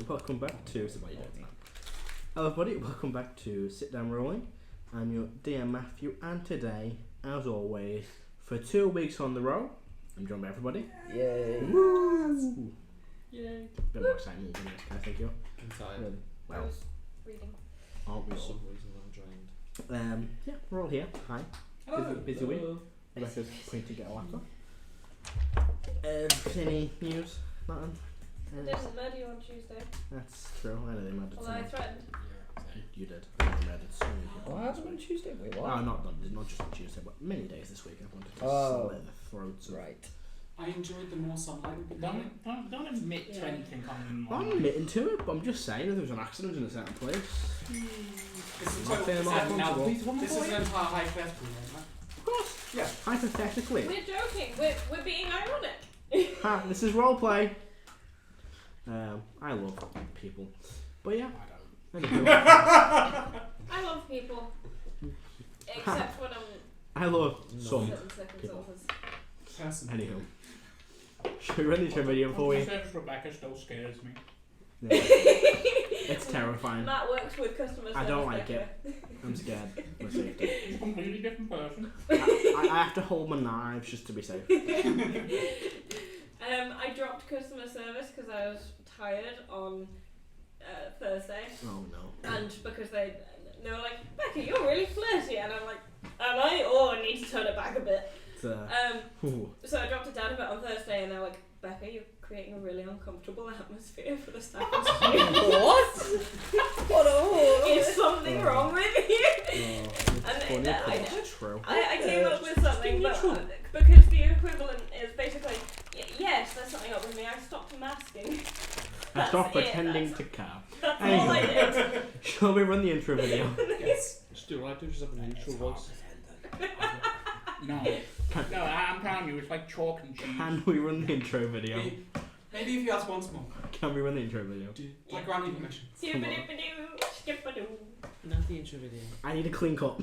welcome back to Hello everybody, welcome back to Sit Down Rolling. I'm your DM Matthew, and today, as always, for 2 weeks on the row, I'm joined by everybody. Yay! Woo! Yay! Bit more excitement than this, I think you're. I'm tired. Really? I Well, was reading. aren't we For all? some reason I'm drained. Yeah, we're all here. Hi. Busy week. Rebecca's pointing to get a laptop. Any news? Nothing? I didn't murder you on Tuesday, That's true. I know they murdered although I someone. threatened. You did. You murdered so many people. What happened on Tuesday? Wait, what? Oh, not just on Tuesday, but many days this week. I wanted to slit the throats of... Right. I enjoyed the more sunlight we've been having. Don't admit to anything on I'm admitting to it, but I'm just saying if there was an accident in a certain place. This is Not feeling more comfortable. this is an entire hypothetical, right? Of course. Yeah. Hypothetically. We're joking. We're being ironic. Ha, this is roleplay. I love people. But yeah. Anywho, I love people, except when I'm I love some. certain circumstances. Person. Anywho. Should we run the intro video before we... Rebecca still scares me. Yeah. It's terrifying. Matt works with customer service. I don't like Becca. I'm scared for safety. She's a completely different person. I have to hold my knives just to be safe. I dropped customer service because I was tired on Thursday, Oh no. and because they were like, Becca, you're really flirty, and I'm like, am I? Oh, I need to turn it back a bit. It's, So I dropped it down a bit on Thursday, and they're like, Becca, you're creating a really uncomfortable atmosphere for the staff. What? Is something wrong with you? funny, I but it's true. I came up with something, but because the equivalent is basically, yes, there's something up with me, I stopped masking. I stopped That's it, pretending to care. That's all I did. Shall we run the intro video? Yes. Still, I do just have an neutral voice. No. No, I'm telling you, it's like chalk and cheese. Can we run the intro video? Maybe if you ask once more. Can we run the intro video? Like granting permission. Skippity-doo, skip-a-doo. Not the intro video. I need a clean cut.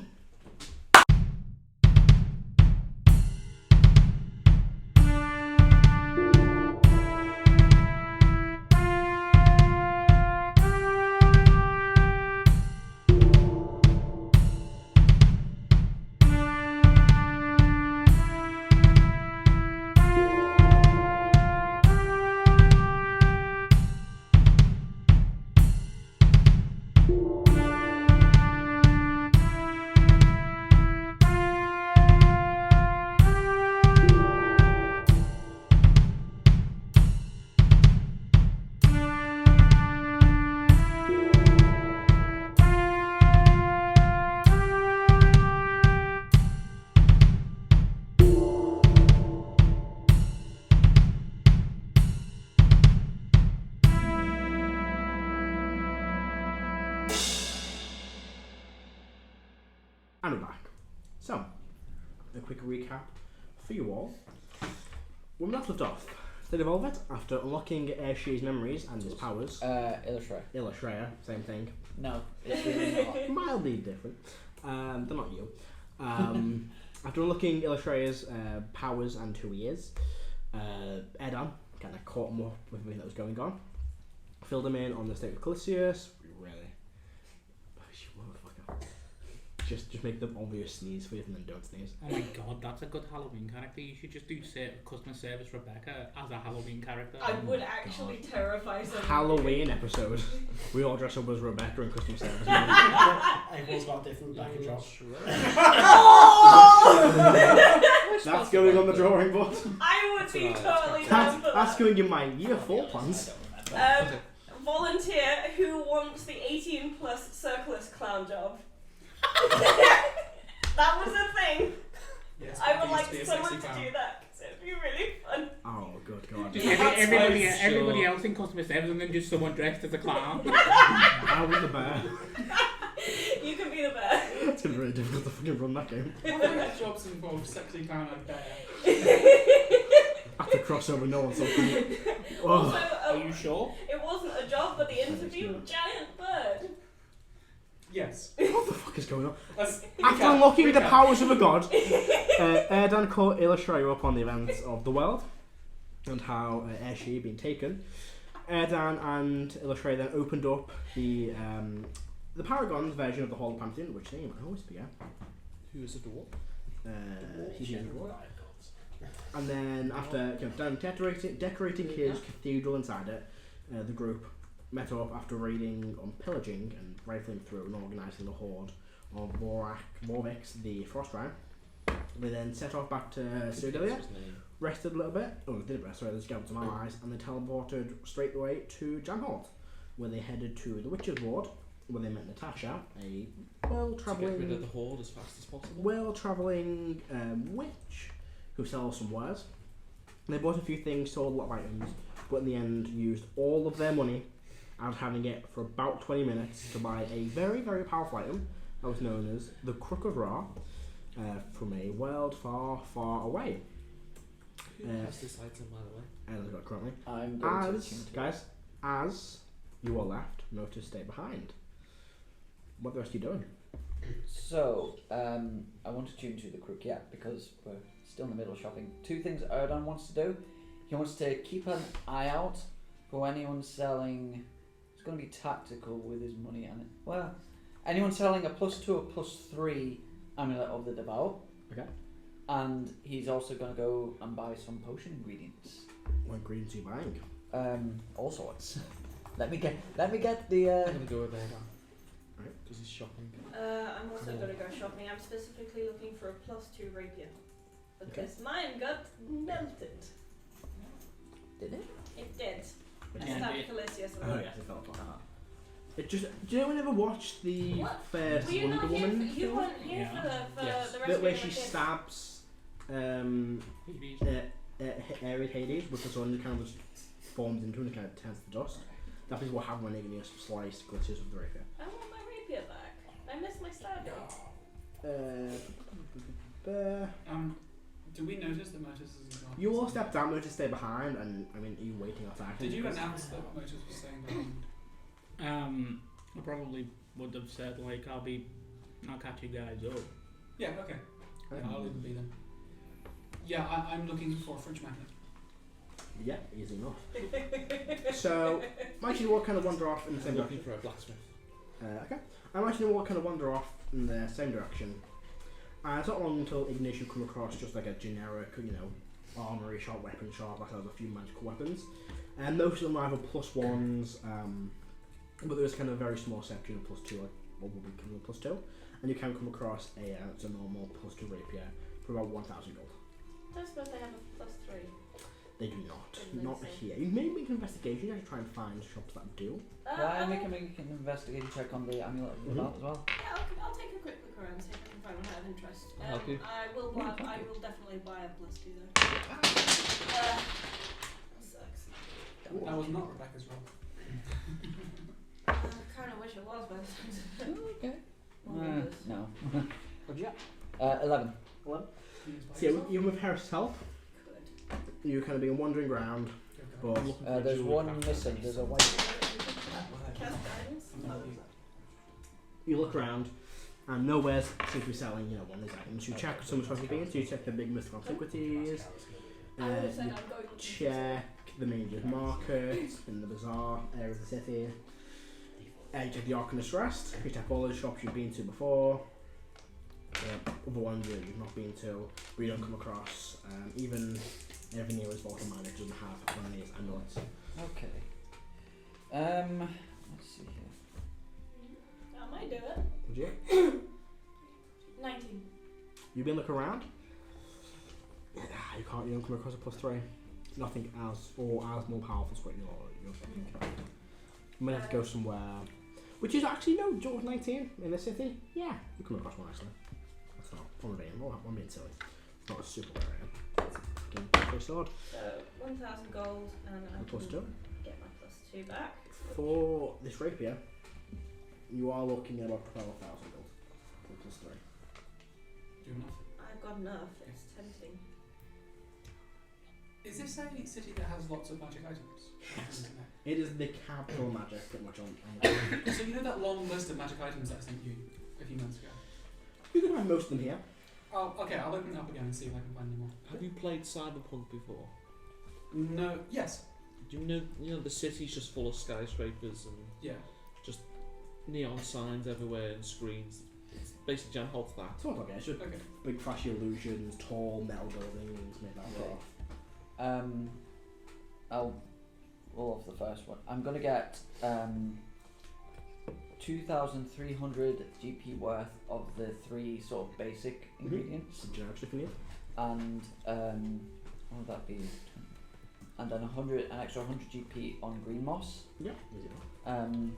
And we're back. So, a quick recap for you all. When we last left off, they evolved after unlocking Airshie's memories and his powers. Illustrator. Same thing. No, it's really not. Mildly different. They're not you. After unlocking Illustrator's powers and who he is, Erdan kind of caught him up with everything that was going on. Filled him in on the state of Canis. Really? You motherfucker. Just make the obvious sneeze for you and then don't sneeze. Oh my god, that's a good Halloween character. You should just do customer service Rebecca as a Halloween character. I would actually terrify someone. Halloween episode. We all dress up as Rebecca and customer service. Everyone's got different Rebecca jobs. That's going on the drawing board. I would be totally down for That's that. going in my year 4 plans. Volunteer who wants the 18 plus circlist clown job. That was a thing. Yes, I would it like used to be a someone sexy to clown. do that because it'd be really fun. Oh, good God. Just Yeah, everybody else in customer service and then just someone dressed as a clown. I was the bear. You can be the bear. It's going to be really difficult to fucking run that game. What other jobs involve sexy clown and bear? After crossover, no one's looking. Also, Oh. Are you sure? it wasn't a job, but the interview, giant bird. Yes. What the fuck is going on? Let's After recap, unlocking the recap. powers of a god, Erdan caught Illustrator up on the events of the world and how Airshie had been taken. Erdan and Illustrator then opened up the Paragon's version of the Hall of Pantheon, which name I always forget. Who is the dwarf? He's a dwarf. And then after done decorating his cathedral inside it, the group met up after raiding on pillaging and rifling through and organising a horde of Vorvix, the Frost Rime. They then set off back to Cyrodilia, rested a little bit. Oh, they didn't rest, sorry, they scouted some allies, and they teleported straight away to Jamholt, where they headed to the Witch's Ward, where they met Natasha, a well-travelling... To get rid of the horde as fast as possible. Well-travelling witch who sells some wares. They bought a few things, sold a lot of items, but in the end used all of their money out having it for about 20 minutes to buy a very, very powerful item that was known as the Crook of Ra from a world far, far away. Who has this item, by the way? As I got currently. I'm going As you are left, Motus stay behind. What the rest are you doing? So, I want to tune to the crook, because we're still in the middle of shopping. Two things Erdan wants to do. He wants to keep an eye out for anyone selling... It's going to be tactical with his money and anyone selling a +2 or +3 Amulet of the Devout. Okay. And he's also going to go and buy some potion ingredients. What ingredients are you buying? All sorts. Let me get the. I'm gonna go with Erdan. Right. Because he's shopping. I'm also going to go shopping. I'm specifically looking for a +2 rapier. Because mine got melted. Did it? It did. I Yeah, stabbed it- Calisius Oh yes, it fell apart. It just. Do you know whenever watched the What? first Were you Wonder not here Woman for, you film? weren't here Yeah. for Yes. the Bit rest where of she the kids? stabs Hades with the sword and it kind of just forms into it and kind of turns to dust. That is what happened when Igneous sliced Calisius with the rapier. I want my rapier back. I missed my stabbing. Do we notice that Motus isn't gone? You all stepped out, Motus stay behind, and I mean, are you waiting outside? Did you announce that Motus was staying behind? I probably would have said like I'll catch you guys up. Yeah, okay. Yeah, I'll leave it be then. Yeah, I'm looking for a fridge magnet. Yeah, easy enough. So, might you all kind of wander off in the same I'm looking direction? for a blacksmith. Okay. I imagine you all kind of wander off in the same direction. It's not long until Igneous you come across just like a generic, armory shop, weapon shop, that has a few magical weapons. And most of them are either +1s, but there's kind of a very small section of +2, like what will be coming with +2. And you can come across it's a normal +2 rapier for about 1,000 gold. I suppose they have a +3. They do not. Didn't Not say. here. You may make an investigation to try and find shops that do. Why make an investigation check on the amulet of the Devout as well? Yeah, I'll take a quick look around, see if I can find one out of interest. I'll help you. I will definitely buy a +2 though. That sucks. That was not Rebecca's role. I kind of wish it was, but Okay. Well, No. What'd you get? 11. So yeah, even with Heris' help, could. you're kind of being wandering around, but There's one missing. There's a white. Cast guidance. you look around and nowhere seems to be selling, one of these items. You check some of the beans, you check the big mythical antiquities, I would have said you I'm going to check the Mage's Market in the bazaar area of the city. You check the Arcanum Rest, you check all the shops you've been to before. Other ones that you've not been to, but you don't come across. Even every nearest Vault of Magic doesn't have one of these amulets. Okay. Let's see here. I might do it. Would you? 19. You've been looking around? You don't come across a +3. Nothing as more powerful as what you're thinking. You might have to go somewhere. Which is actually, George 19 in the city? Yeah, you come across one actually. That's not I'm being silly. It's not a super rare item. It's a fucking sword. So 1,000 gold, and I And can +2. get my +2 back. For this rapier, you are looking at about 12,000 gold. For +3. Do enough. I've got enough. It's tempting. Is this a city that has lots of magic items? Yes. It is the capital magic, pretty much on So you know that long list of magic items that I sent you a few months ago? You can find most of them here. Oh, okay, I'll open it up again and see if I can find any more. Have you played Cyberpunk before? No, yes. You know the city's just full of skyscrapers and Yeah. neon signs everywhere and screens. It's basically jam hot to that. It's not okay. It's just Okay. big flashy illusions, tall metal buildings made out Okay. of. I'll roll off the first one. I'm gonna get 2,300 GP worth of the 3 sort of basic ingredients, Some generic stuff you need. and what would that be? And then an extra 100 GP on green moss. Yeah, easy enough.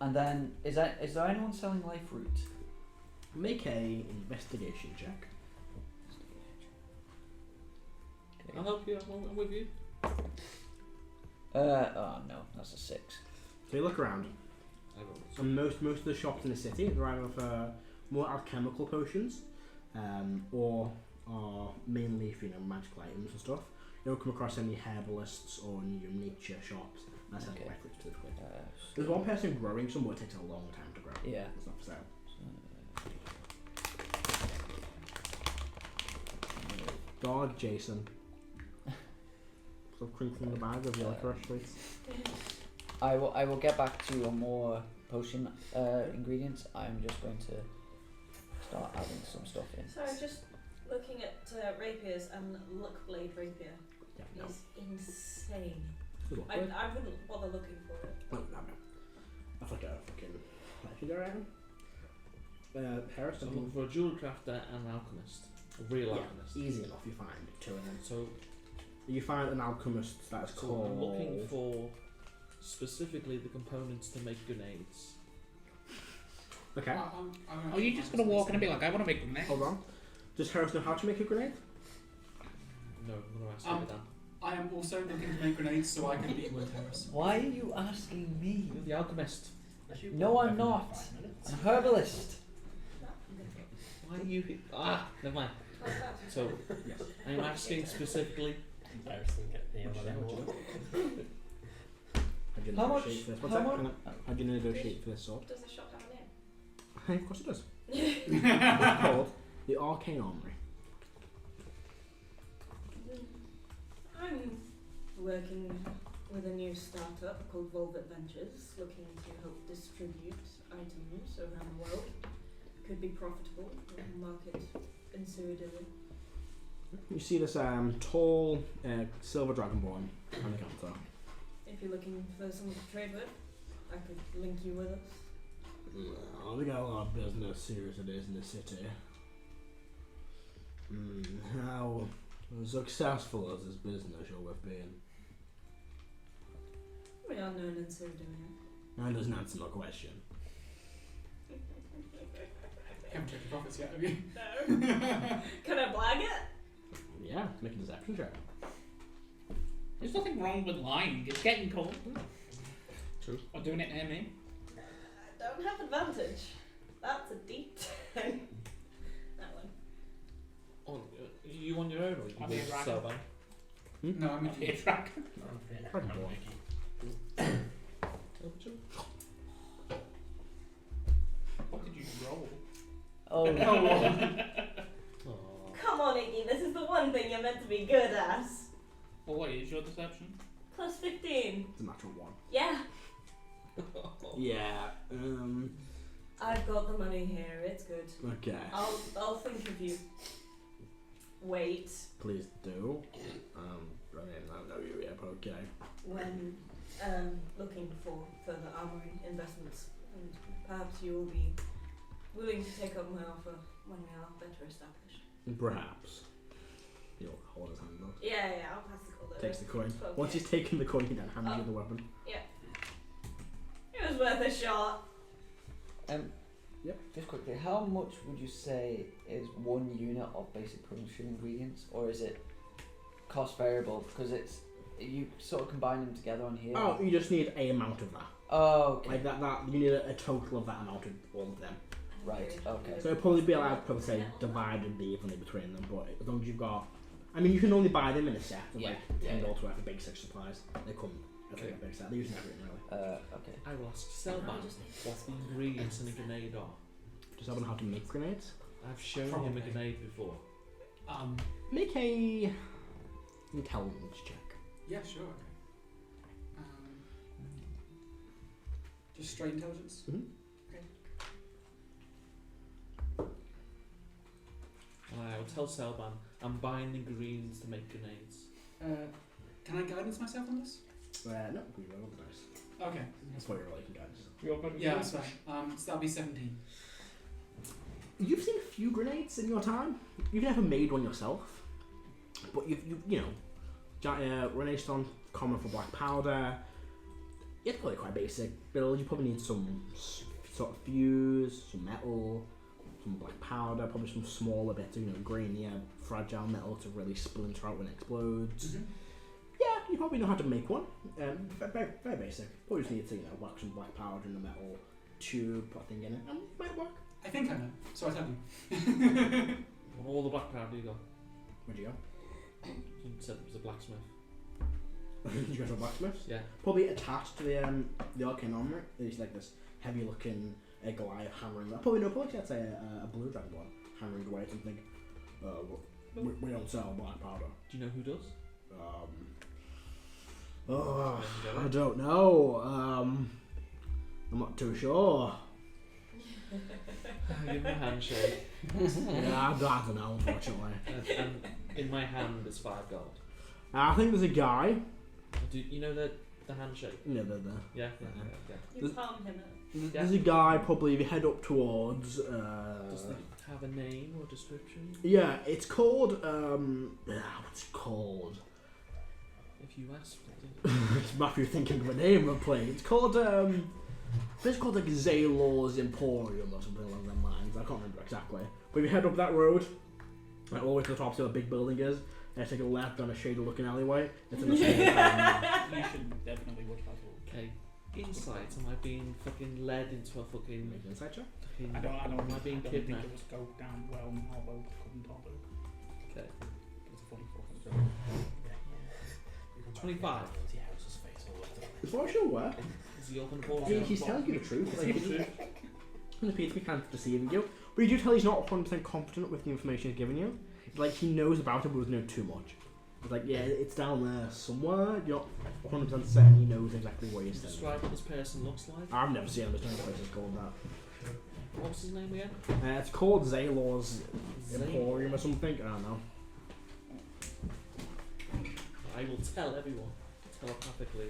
And then is there anyone selling life root? Make a investigation check. I'll help you. I'm with you. Oh no, that's a 6. So you look around, I rolled. and most of the shops in the city are either for more alchemical potions, or are mainly for magical items and stuff. You don't come across any herbalists or new nature shops. That's Okay. life root specifically. There's one person growing some, but it takes a long time to grow. Yeah. It's not for sale. God, Jason. Stop crinkling the bag of your licorice sweets. I will get back to you on more potion ingredients. I'm just going to start adding some stuff in. So just looking at rapiers, and luck blade rapier Yeah, no. is insane. Good luck, I bud. wouldn't bother looking for it. No, no, no. That's like a fucking legendary item. Heris, So I'm looking for a jewel crafter and an alchemist. A real yeah, alchemist. easy enough. You find two of them. So You find an alchemist that is called. I'm looking for specifically the components to make grenades. Okay, Oh, you're just gonna walk in and be like, I want to make grenades. hold on. Does Heris know how to make a grenade? No, I'm going to ask Erdan. I am also looking to make grenades so I can be with Heris. Why are you asking me? You're the alchemist. No, I'm not. I'm a herbalist. Why are you? Never mind. So Yes. I'm asking specifically. How do you How much- negotiate for this? What's how that? much- How do you negotiate for this sword? Does the shop have a name? Of course it does. It's called the Arcane Armory. I'm working with a new startup called Velvet Ventures, looking to help distribute items around the world. Could be profitable, market intuitively. You see this tall silver dragonborn on the counter. If you're looking for someone to trade with, I could link you with us. Oh, we got a lot of business here as it is in the city. How successful has this business you're with been? We are known in so doing. That doesn't answer my question. You haven't checked your profits yet, have you? No. Can I blag it? Yeah, make a deception check. There's nothing wrong with lying. It's getting cold. True. Or doing it near me. I don't have advantage. That's a deep 10. That one. On, you on your own or you I'm with a dragon. Celban? No, I'm with you. It's right. Dragonborn. What did you roll? Oh, Oh. Come on, Iggy, this is the one thing you're meant to be good at. Well, what is your deception? Plus 15. It's a natural one. Yeah, Yeah. I've got the money here, it's good. Okay. I'll think of you. Wait, Please do. I don't know you yet, but okay. when looking for further armory investments, and perhaps you will be willing to take up my offer when we are better established. Perhaps. You'll hold his hand though. Yeah, I'll pass the call. Takes the coin. Okay. Once he's taken the coin, he then hands you the weapon. It was worth a shot. Yep. Just quickly, how much would you say is 1 unit of basic potion ingredients, or is it cost variable? Because you sort of combine them together on here. Oh, you just need a amount of that. Oh, okay. Like that you need a total of that amount of all of them. Right, okay. So it'll probably be allowed to say divided evenly between them, but as long as you've got, I mean, you can only buy them in a set of like $10 worth of basic supplies. They come as like a big set. They're using everything really. Okay. I will ask Celban what the ingredients in a grenade are. Does anyone know how to make grenades? I've shown him Probably. a grenade before. Make a intelligence check. Yeah, sure. Okay. Just straight intelligence. Mhm. I'll tell Celban I'm buying ingredients to make grenades. Can I guidance myself on this? No, we roll the dice. Okay. That's why you're rolling guidance. Yeah, that's fine. So that'll be 17. You've seen a few grenades in your time. You've never made one yourself, but you know, grenades on common for black powder. It's probably quite basic build. You probably need some sort of fuse, some metal, some black powder, probably some smaller bits of grainier, fragile metal to really splinter out when it explodes. Mm-hmm. Yeah, you probably know how to make one. Very, very basic. Probably just need to whack some black powder in a metal tube, put a thing in it, and it might work. I think I know. So I tell you. All the black powder you got? Where'd you go? You said it was a blacksmith. Did you go to a blacksmith? Yeah. Probably attached to the Arcanum. There's like this heavy looking Goliath hammering. Probably that's a blue Dragonborn hammering away at something. We don't sell black powder. Do you know who does? I don't know. I'm not too sure. Give him a handshake. Yeah, I don't know, unfortunately. And in my hand is 5 gold. I think there's a guy. Do you know the handshake? Yeah, Yeah. You palmed him. There's a guy probably if you head up towards. Does it have a name or description? Yeah, it's called. What's it called? If you ask for it. It's Matthew thinking of a name of a place. It's called. It's called like Zaylor's Emporium or something along them lines. I can't remember exactly. But if you head up that road, like all the way to the top, see where the big building is. Take a left down a shady looking alleyway. It's in the You should definitely watch that. Okay. Insight, am I being fucking led into a fucking... Make an insight check. I don't Am I being think it kidnapped? would go down well, although couldn't tell it. Okay. It's a 44. 25. As far as you're aware, Is he open the door? he's telling you the truth. Like, he appears to be kind of deceiving you. But you do tell he's not 100% confident with the information he's giving you. Like, he knows about it, but doesn't know too much. It's like, yeah, it's down there somewhere. You're not 100% certain he knows exactly where he's standing. Describe what this person looks like. I've never seen him. There's no places called that. What was his name again? It's called Zaylor's Emporium or something. I don't know. I will tell everyone telepathically.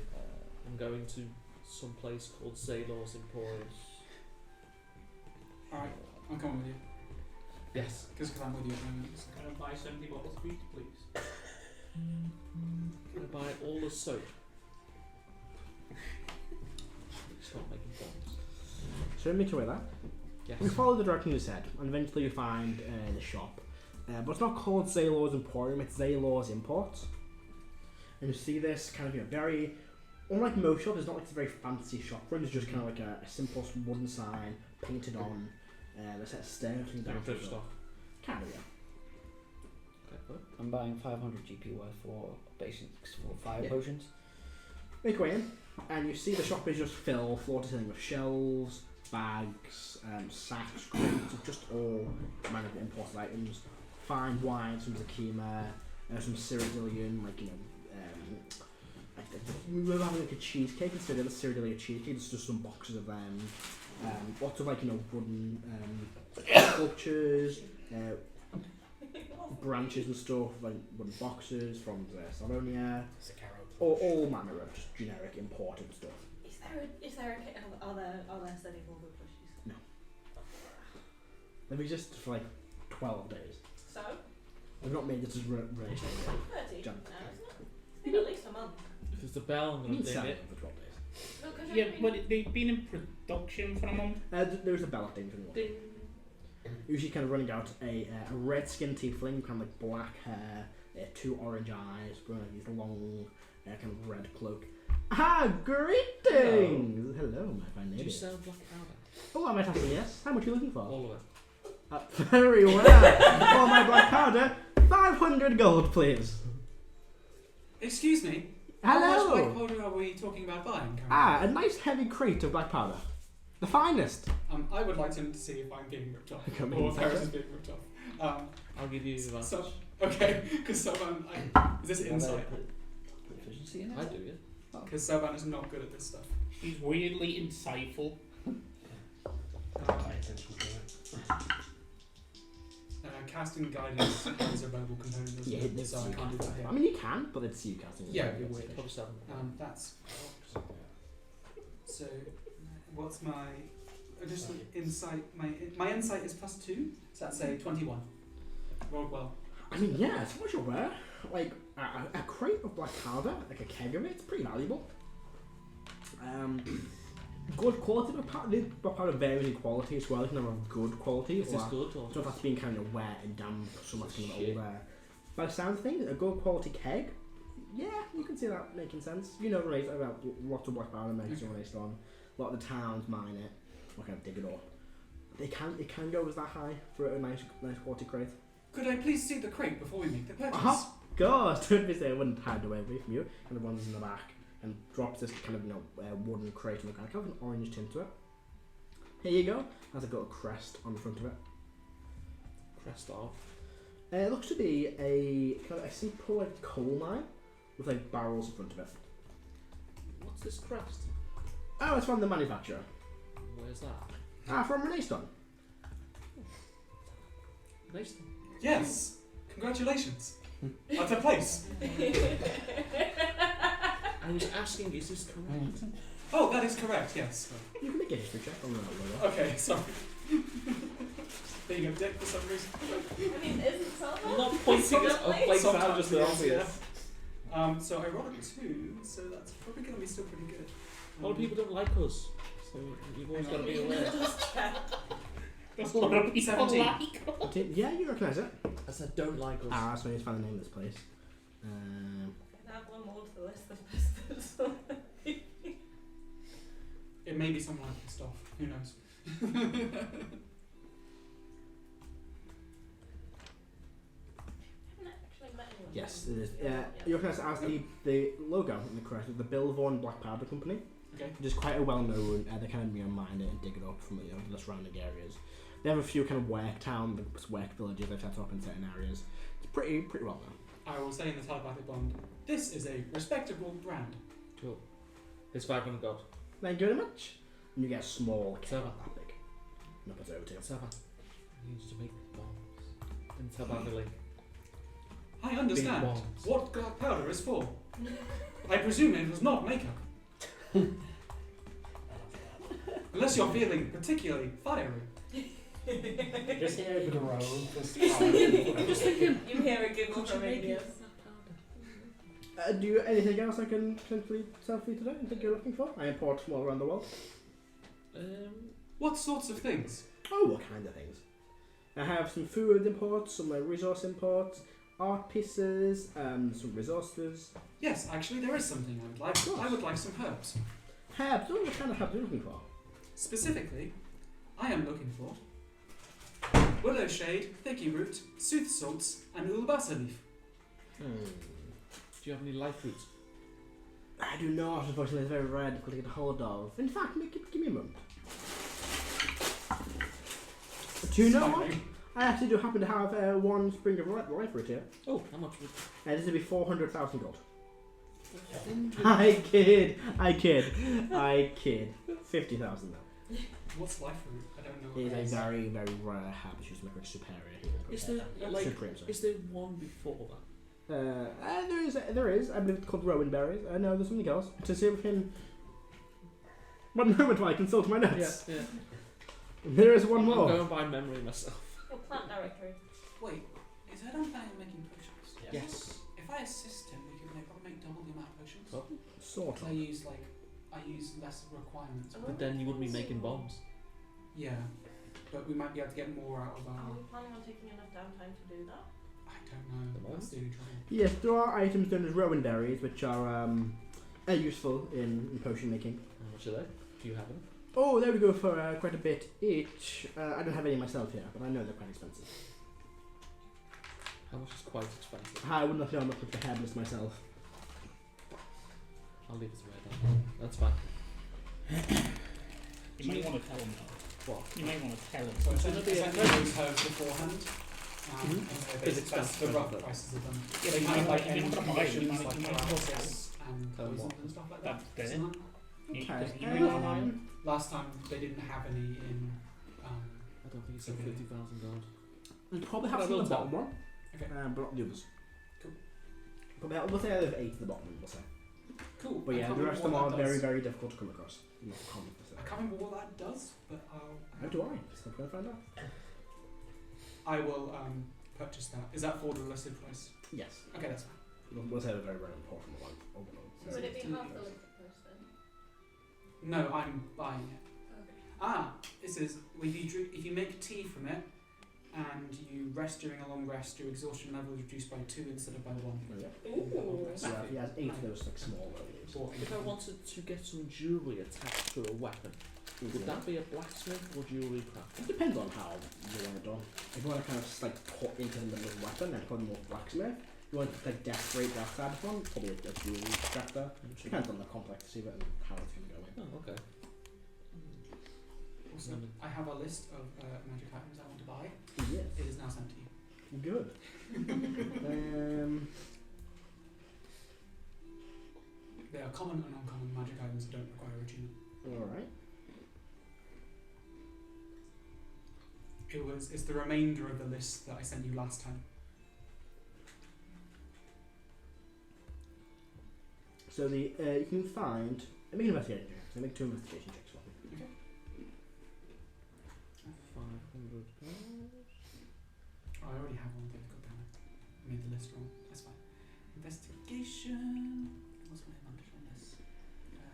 I'm going to some place called Zaylor's Emporium. Alright, I'm coming with you. Yes. Because I'm with you at the moment. So. Can I buy 70 bottles of each, please? Can I buy all the soap? Stop making bombs. So make your way there. Yes. You follow the direction you said, and eventually you find the shop. But it's not called Zaylor's Emporium, it's Zaylor's Imports. And you see this kind of very, unlike most shops, it's not like it's a very fancy shop front, it's just kind of like a simple wooden sign painted on a set of stairs and down to the stuff. Kind of, yeah. Okay. I'm buying 500 GP worth for basics for fire Yeah. potions. Make your way in, and you see the shop is just filled, floor to ceiling with shelves, bags, sacks, crates, of just all manner of imported items. Fine wines from Zakima, some Cyrodiilian, we were having like a cheesecake instead of a Cyrodiilian cheesecake. It's just some boxes of them. Lots of wooden sculptures, branches and stuff, like wooden boxes from Salonia. All manner of just generic imported stuff. Are there steady Volvo plushies? No. They've existed for 12 days. So? They've not made it as released 30? Jan. No, it's not. It's been at least a month. If there's a bell, I'm You going mean to ding 7 it. for 12 days. Well, 'cause Yeah, you've but been- they've been in production for a month. There's a bell at the end of the one. Ding. Usually kind of running out a red skinned tiefling, kind of like black hair, 2 orange eyes, wearing these long kind of red cloak. Ah, greetings! Hello, my fine Do you lady. sell black powder? Oh, I might have to yes. How much are you looking for? All of it. Very well. For my black powder, 500 gold, please. Excuse me. Hello. How much black powder are we talking about buying currently? A nice heavy crate of black powder. The finest. I would like to see if I'm being ripped off. Come Or in, if Heris Sarah. is being ripped off. I'll give you the advantage. So, okay, because someone... is this insight? see it? I do, yeah. Because Celban is not good at this stuff. He's weirdly insightful. Pay attention to it. Casting guidance is a verbal component, doesn't Yeah, it? So I can't do that here. I mean, you can, but it's you casting. it. Yeah, it'd be weird. Probably 7. That's so. What's my additional insight? My insight is +2, so that's a 21. Rolled well. I mean, yeah, it's much aware. Like a crate of black powder, like a keg of it, it's pretty valuable. Good quality, but black powder varies in quality as well. You can have a good quality. Is this good or So that's being kind of wet and damp, so much kind of older. By the sound of things, a good quality keg, yeah, you can see that making sense. You know about lots of black powder makes released on. A lot of the towns mine it, or kind of dig it up. It can go as that high for a nice quality crate. Could I please see the crate before we make the purchase? God, don't be saying I wouldn't hide away from you. Kind of runs in the back and drops this kind of wooden crate with kind of an orange tint to it. Here you go. Has a little crest on the front of it. Crest off? It looks to be a kind of a simple like coal mine with like barrels in front of it. What's this crest? Oh, it's from the manufacturer. Where's that? From Renaissance. Nice. Yes. Congratulations. At a place. I was asking, is this correct? Oh, that is correct. Yes. You can make a history check on that logo. Okay. Sorry. Being a dick for some reason. I mean, isn't Celban? I'm not pointing at place out, Sometimes, just the yes, obvious. yeah. So I rolled a 2, so that's probably going to be still pretty good. A lot of people don't like us, so you've always got to be aware. There's a lot of people 17. like. Yeah, you recognise it. I said don't like us. That's when you find the name of this place. Can add one more to the list of pests. It may be someone I pissed off. Who knows? Yes, it is. You recognise it as the logo in the crest of the Bilvaughan Black Powder Company. Okay. Which is quite a well-known. They kind of mine it and dig it up from the surrounding areas. They have a few kind of work villages they've set up in certain areas. It's pretty well known. I will say in the telepathic bond, this is a respectable brand. Cool. It's 500 gold. Thank you very much. And you get a small keg Seven. that big. Not put over to you. 7. I need you to make bombs. And tell about the link. I understand bombs. what black powder is for. I presume it was not makeup. Unless you're feeling particularly fiery. Just hear a bit of road. I'm just thinking. You hear a giggle Could you from make Igneous. it that powder? Do you anything else I can potentially sell for you today? You think you're looking for? I import from all around the world. What sorts of things? Oh, what kind of things? I have some food imports, some resource imports, art pieces, some resources. Yes, actually there is something I would like. Of course. I would like some herbs. Herbs. Oh, what kind of herbs are you looking for? Specifically, I am looking for willow shade, thicky root, sooth salts, and ulbasa leaf. Do you have any life roots? I do not, unfortunately. It's very rare, difficult to get a hold of. In fact, give me a moment. Do you know what? I actually do happen to have one spring of life root here. Oh, how much would... This would be 400,000 gold. I kid. 50,000 though. What's life root? I don't know. What It that is is. a very, very rare herb. It's used to make like superior healing. Is there, like, Supreme, sorry. is there one before that? There is. I believe it's called rowan berries. No, there's something else. To see if we can. One moment while I consult my notes. Yeah. There is one I'm more. going by memory myself. Or plant directory. Wait, is Erdan planning on making potions? Yes. If I assist him, we could probably make double the amount of potions. Probably. Sort of. I use less requirements. But then you wouldn't be making bombs. Yeah, but we might be able to get more out of Are our. we planning on taking enough downtime to do that? I don't know. That's the only trouble. Yes, there are items known as rowan berries, which are useful in potion making. How much are they? Do you have them? Oh, there we go for quite a bit each. I don't have any myself here, but I know they're quite expensive. How much is quite expensive? I would not know. I'm not with the herbalist myself. I'll leave it to Erdan. That's fine. You may want to tell them though. What? You may want to tell them. So It's gonna be I those herbs beforehand. Because it's That's the expensive, rough isn't it? prices of them. Yeah, They but kind of you like might any not buy combinations them, like you might not Colossus and Tell 'em poisons what. and stuff like that. That's Something like Okay. Does you want iron? that. Last time they didn't have any in. I don't think it's Okay. 50,000 gold. We'll probably have But I some in will the tell. bottom one, Okay. but not the others. Cool. But we'll say I have 8 at the bottom, we'll say. Cool. But I yeah, can't the rest of them remember are what that very, does. very difficult to come across. Not common to say. I can't remember what that does, but How do I? So I'm going to find out. I will purchase that. Is that for the listed price? Yes. Okay, that's fine. We'll say a very, very important one. So would it be half the listed price then? No, I'm buying it. Okay. It says if you make tea from it and you rest during a long rest, your exhaustion level is reduced by 2 instead of by 1. Yeah. Ooh. So he has 8 of those like small values. If I wanted to get some jewellery attached to a weapon, would that be a blacksmith or jewellery crafter? It depends on how you want it done. If you want to kind of like put into the middle of the weapon, then probably more blacksmith. If you want to like decorate that side of one, probably a jewellery crafter. Depends on the complexity of it and how it's going to go in. Oh, okay. Also, I have a list of magic items I want to buy. Yes. It is now sent to you. Good. They are common and uncommon magic items that don't require attunement. Alright. It's the remainder of the list that I sent you last time. So you can find. Make an investigation check. So make 2 investigation checks for me. Okay. 500 gold. Oh, I already have one thing to go down. I made the list wrong. That's fine. Investigation. What's my advantage on this?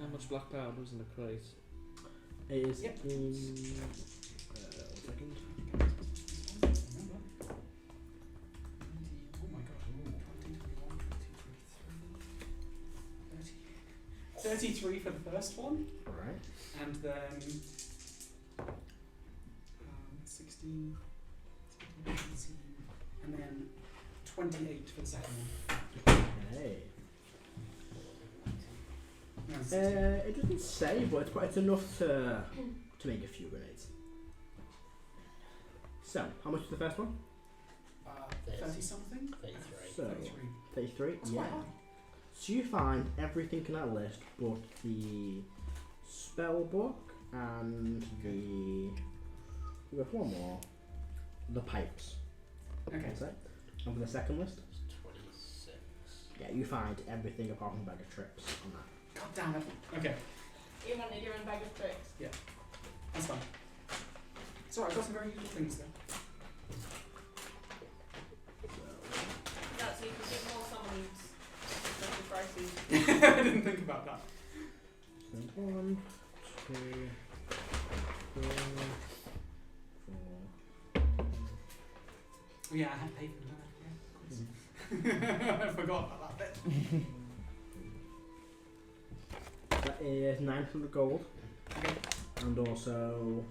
How much black powder was in the crate? It is Yep. in. 1 second. Remember? Oh my god. 20, 21, 22, 30. 33 for the first one. Alright. And then 16, 17, 18, and then 28 for the second one. Hey. No, 16. It doesn't say, but it's enough to make a few grenades. So, how much is the first one? 30 something? 33. So, 33. 33? That's Yeah. quite high. So you find everything in that list but the spell book and the. We have one more. The pipes. Okay. So, and for the second list, It's 26. yeah, you find everything apart from a bag of trips on that. God damn it. Okay, You wanted your own bag of tricks. that's fine. So I've got some very useful things there. That's so you can give more summons special prices. I didn't think about that. So 1, 2, 3, 4. Oh yeah, I had to pay for that. Yeah, of course. I forgot about that bit. That is 900 gold. Okay. And also.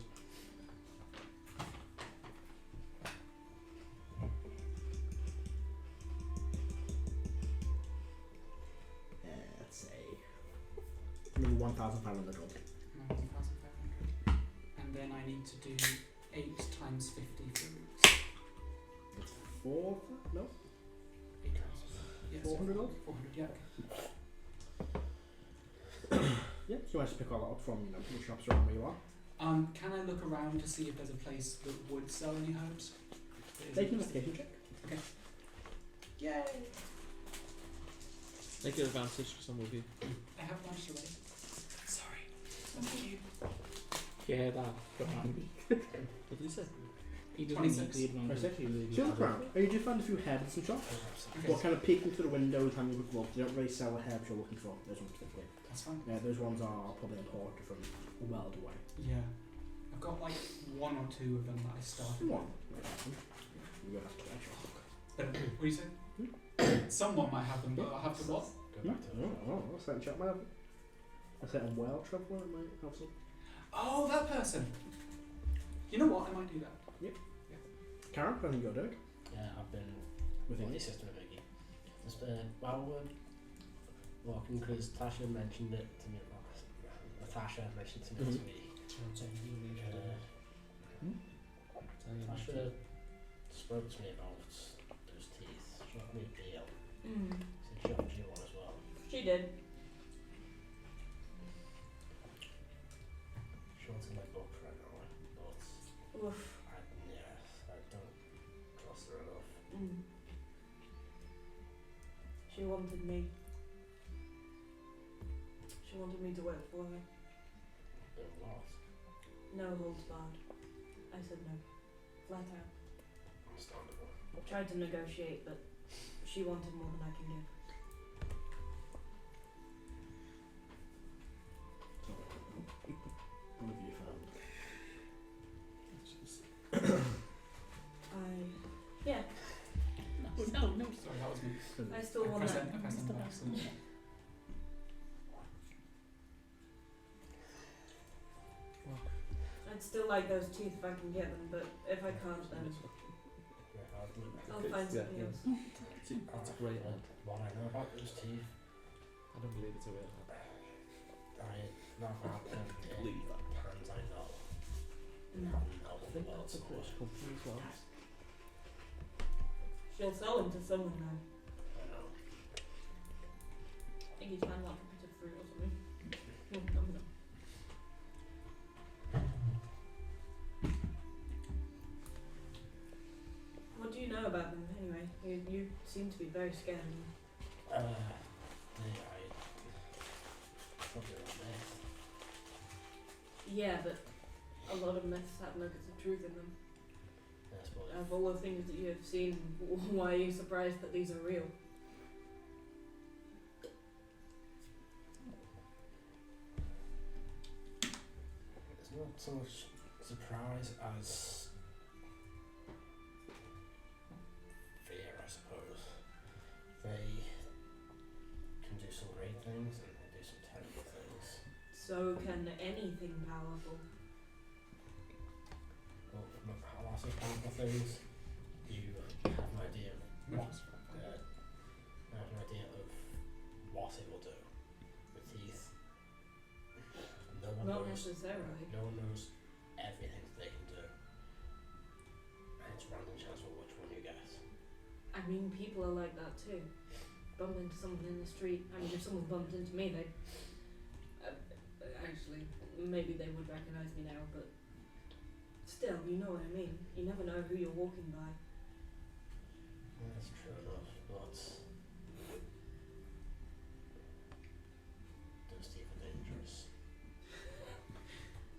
Let's say. Maybe 1,500 gold. 1,500. And then I need to do 8 times 50 for roots. 4? No? 8 times. Yeah, 400 gold? 400, yeah. Yeah, so you might just pick all that up from the shops around where you are. Can I look around to see if there's a place that would sell any herbs? Take an investigation check. Yay! Make your advantage because I'm with you. I have lunch already. Sorry. Thank you. Yeah, that. What did he say? He doesn't 26. need the advantage. So you look around. You do find a few herbs and shops. Okay. What kind of peek into the windows, having a look at they don't really sell the herbs you're looking for. Those ones typically. That's fine. Yeah, those ones are probably imported from a world away. Yeah. I've got like 1 or 2 of them that I started. One. You have to watch. What do you say? Someone might have them, but I'll have to what? Go back to the Oh, a certain chap might have a certain well traveller might have some. Oh, that person! You know what? I might do that. Karen, I think you're doing. Yeah, I've been With with him. your sister Vicky. Just while we're walking, because Tasha mentioned it to me. Natasha mentioned it to me. Tasha spoke to me about those teeth. She offered me a deal. Mm. So she offered you one as well. She did. Oof. I don't trust her enough. Mm. She wanted me. She wanted me to work for her. It was. No holds barred. I said no. Flat out. Understandable. Tried to negotiate, but she wanted more than I can give. What have you found? Yeah, No, Sorry, that was me. I still want pressed that. it, I pressed it by accident. I'd still like those teeth if I can get them, but if I can't, then I'll find something else. It's a great one. What I know about those teeth, I don't believe it's a real one. not about them. Believe that. Hands I know. Mm. Not I think that's a British company as well. She'll sell them to someone now. I know. I think he's found like a bit of fruit or something. No, no. What do you know about them anyway? You seem to be very scared of them. Probably a myth. Yeah, but a lot of myths have nuggets of truth in them. I suppose. Of all the things that you have seen, why are you surprised that these are real? It's not so much surprise as fear, I suppose. They can do some great things and they do some terrible things. So can anything powerful. Well, from a lot of powerful things, you have an idea of what it will do. With teeth, no one Not knows. necessarily. No one knows everything that they can do. And it's random chance for which one you guess. I mean, people are like that too. Bump into someone in the street. I mean, if someone bumped into me, they'd... actually, maybe they would recognise me now, but... Still, you know what I mean. You never know who you're walking by. That's true enough, but those teeth are dangerous.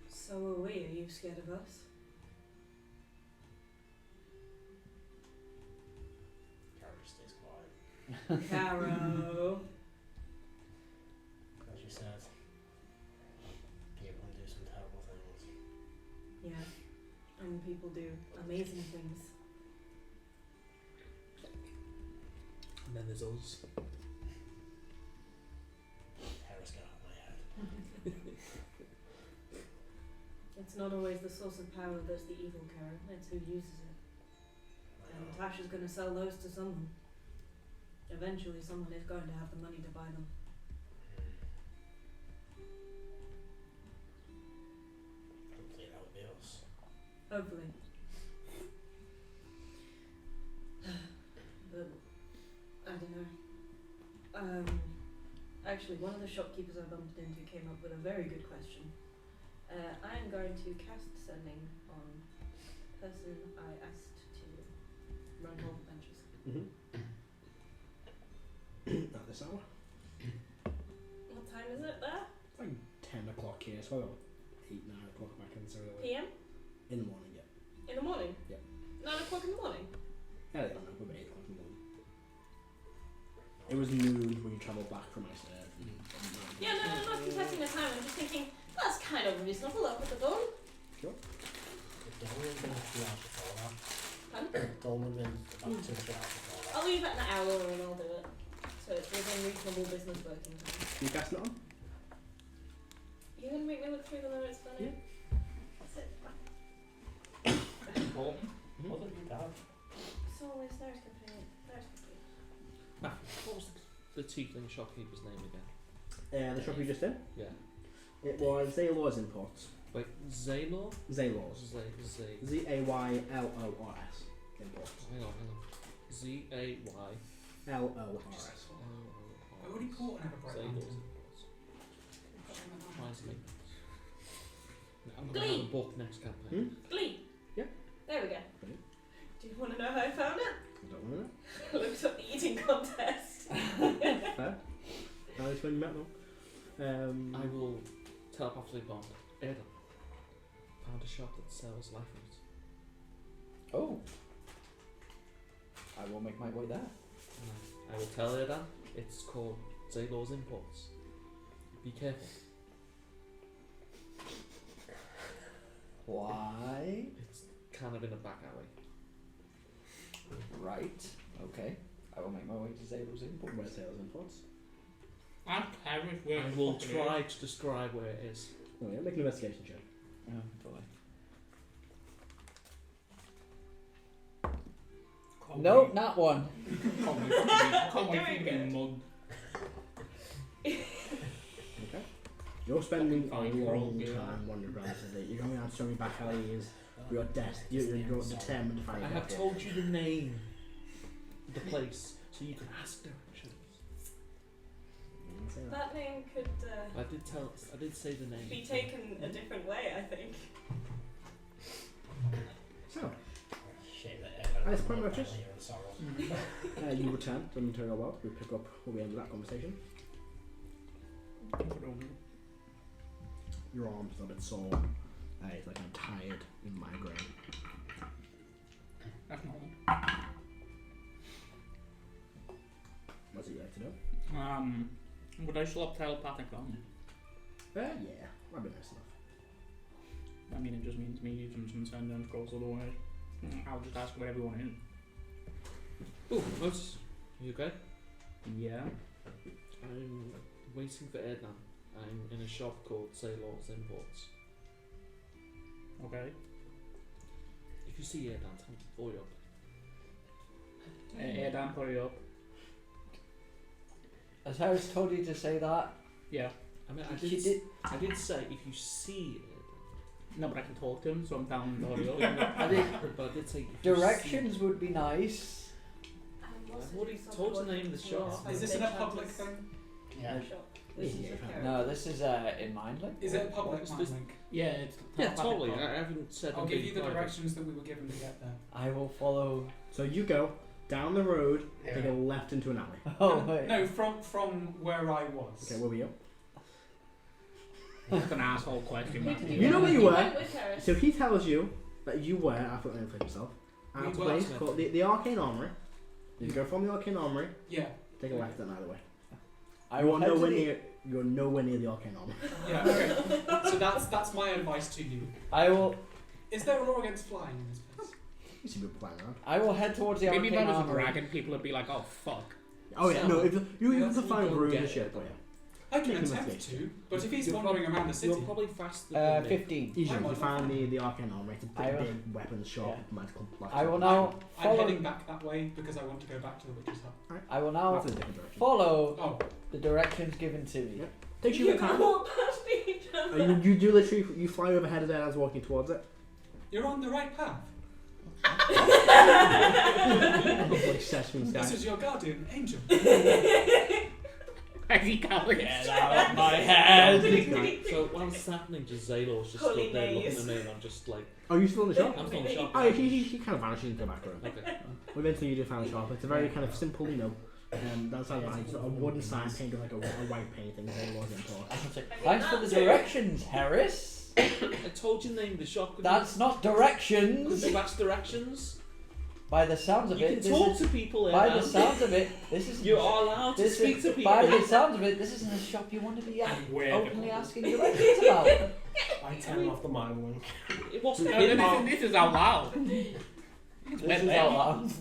So are we. Are you scared of us? Karo stays quiet. Caro. As you said, people can do some terrible things. Yeah. And people do amazing things. And then there's us. Heris got out of my head. It's not always the source of power that's the evil, Caro. It's who uses it. I And know. Tasha's going to sell those to someone. Eventually, someone is going to have the money to buy them. Hopefully that would be us. Hopefully. But I don't know. Actually, one of the shopkeepers I bumped into came up with a very good question. I am going to cast sending on the person I asked to run all the benches. At this hour? What time is it there? It's like 10 o'clock here, so about 8, 9 o'clock back in Surrey. PM? In the morning, yeah. In the morning? Yeah. 9 o'clock in the morning? I don't know, about 8 o'clock in the morning. It was noon when you travelled back from Iceland. Yeah, no, I'm not contesting the time. I'm just thinking, that's kind of reasonable up at the dawn. The dawn would have been 2 hours before that. Pardon? Dawn would have been about 2 or 3 hours before that. I'll leave it an hour and I'll do it. So it's within reasonable business working time. You casting it on? You're going to make me look through the notes, funny? That's it. Wasn't your dad? So it's nurse complete. Nurse complete. What was the tiefling shopkeeper's name again? The shop you just did? Yeah. It was Zaylor's Imports. Wait, Zaylor? Zaylor's. Zay. Z-A-Y-L-O-R-S. Imports. Hang on. Z-A-Y. L-O-R-S. I already caught an ever bright Zaylor's lantern. Imports. Reminds me. I'm going to have a book next campaign. Glee! There we go. Okay. Do you want to know how I found it? I don't want I looked up the eating contest. to know. Fair. That's when you met them. I will telepathically bond. Erdan found a shop that sells life roots. Oh. I will make my way there. And I will tell Erdan it's called Zaylor's Imports. Be careful. Why? It's kind of in a back alley. Right. Okay. I will make my way to Zabel's Import. Where's sales imports? I'm Irish. Where I the will fuck try to describe where it is. Oh yeah, make an investigation check. Oh boy. Can't Nope, wait- not one. Can't wait for you to get mugged. Okay. You're spending a Fucking fine, long yeah. time wandering around the city. You're going down so many back alleys. You're you're determined to find I out. have told you the name of the place so you can ask directions. That name could I did say the name. be taken a different way, I think. So, Shit, That's pretty much it. Sorrows. you return to the Material World. We pick up where we ended that conversation. Your arm's a bit sore. It's like I'm tired in migraine. That's normal. What's it you like to do? Would I still have telepathic on? Yeah, that'd be nice enough. I mean, it just means me using some send and scrolls otherwise. I'll just ask where everyone is. Ooh, Motus, you okay? Yeah. I'm waiting for Erdan. I'm in a shop called Zaylor's Imports. Okay. If you see Erdan, tell him to pull you up. Erdan, hurry up. Has Heris told you to say that? Yeah. I mean, I did say if you see Erdan. No, but I can talk to him, so I'm telling him to hurry up. But I did say if you Directions would be nice. I've already told you the name of the shop. Is this in a public thing? Yeah. This is Yeah. a character. No, this is in Mindlink. Is it a public What's mind this? link? Yeah, it's Yeah, telepathic totally. bond. I haven't said. I'll I'm give being you the private. directions that we were given to get there. I will follow. So you go down the road, take a Yeah. left into an alley. Oh wait. No, from where I was. Okay, where were you? That's an asshole question. Who that. did You know where you were. went with Heris. So he tells you that you were, I put name for himself, at a We place were. called the Arcane Armory. You go from the Arcane Armory, Yeah. take a left then either way. I will head to You're nowhere near the Arcane Armory. Yeah. Okay. So that's my advice to you. I will. Is there a law against flying in this place? You see people flying around. I will head towards the Maybe if Arcane I was a Armory. dragon, people would be like, oh fuck. Oh yeah, So, no, if you have that's to when find you go ruins get and shit, it. but yeah. I can Make an attempt investigation. to, but if he's You're wandering around the city, You're probably faster than me. 15. Easily, I'm you on find the Arcane Armory. It's a I big, will- big weapons shop, yeah. magical black. I will now I'm follow. heading back that way because I want to go back to the witch's hut. I will now That's a different direction. follow Oh, the directions given to me. Yep. Takes you a bit of time. walk past each other. You do literally, you fly overhead of it as walking towards it. you're on the right path. Like Sesame This Street. is your guardian angel. I see Cowboys. Get out of my head! So while this is happening, just Zaylor's just Holy stood there looking maze. at me, and I'm just like, Are you still in the shop? I'm still in the shop. Oh, he kind of vanishes into the back room. Okay. Eventually you do find the shop. It's a very kind of simple, that's how it's a wooden sign painted like a white painting. There was important. Thanks for the directions, Heris. I told you the name of the shop. That's not Could directions. you ask directions? By the sounds of You it, can this talk is, to people, by the Erdan. sounds of it, this is. You are allowed to This speak is, to people. by the sounds of it, this isn't a shop you want to be Where openly asking directions about. I turn off the mind link. It wasn't No, in this is out loud. This is out loud.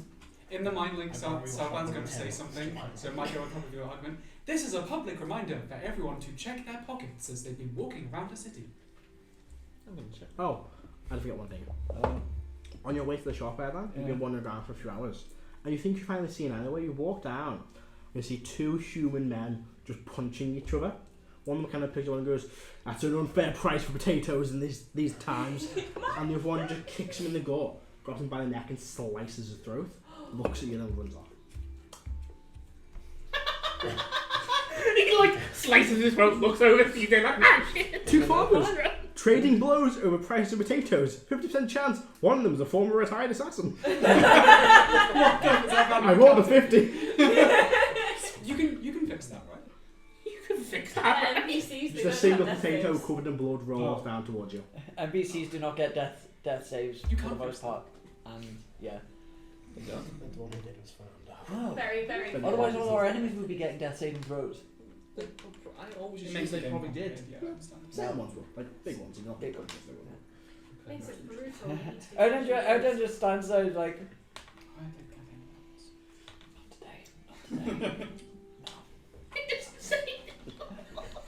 In the mind link, I can't read Celban's what going to I'm say saying. something, so it might go on top of your argument. This is a public reminder for everyone to check their pockets as they've been walking around the city. I'm gonna check. Oh, I forgot one thing. On your way to the shop, Erdan, you've been wandering around for a few hours, and you think you finally see an alleyway. You walk down, you see two human men just punching each other. One of them kind of picks one and goes, "That's an unfair price for potatoes in these times," and the other one just kicks him in the gut, grabs him by the neck and slices his throat. Looks at you and then runs off. He like slices his throat, looks over, sees him like, ah shit. Two farmers Trading blows over price of potatoes. 50% chance one of them is a former retired assassin. I rolled a 50. You can fix that, right? You can fix that. NPCs Just a single potato covered in blood rolls down towards you. NPCs do not get death saves You for can't the most fix part. And yeah. The one who did was found out. Oh. Very, very. Otherwise all our enemies would be getting death saving throws. I always It assumed makes they the probably game did. complicated, yeah, I understand. Same ones were. Like big ones, not Big big ones. ones. Makes it brutal. Erdan just stands there like, I think not today.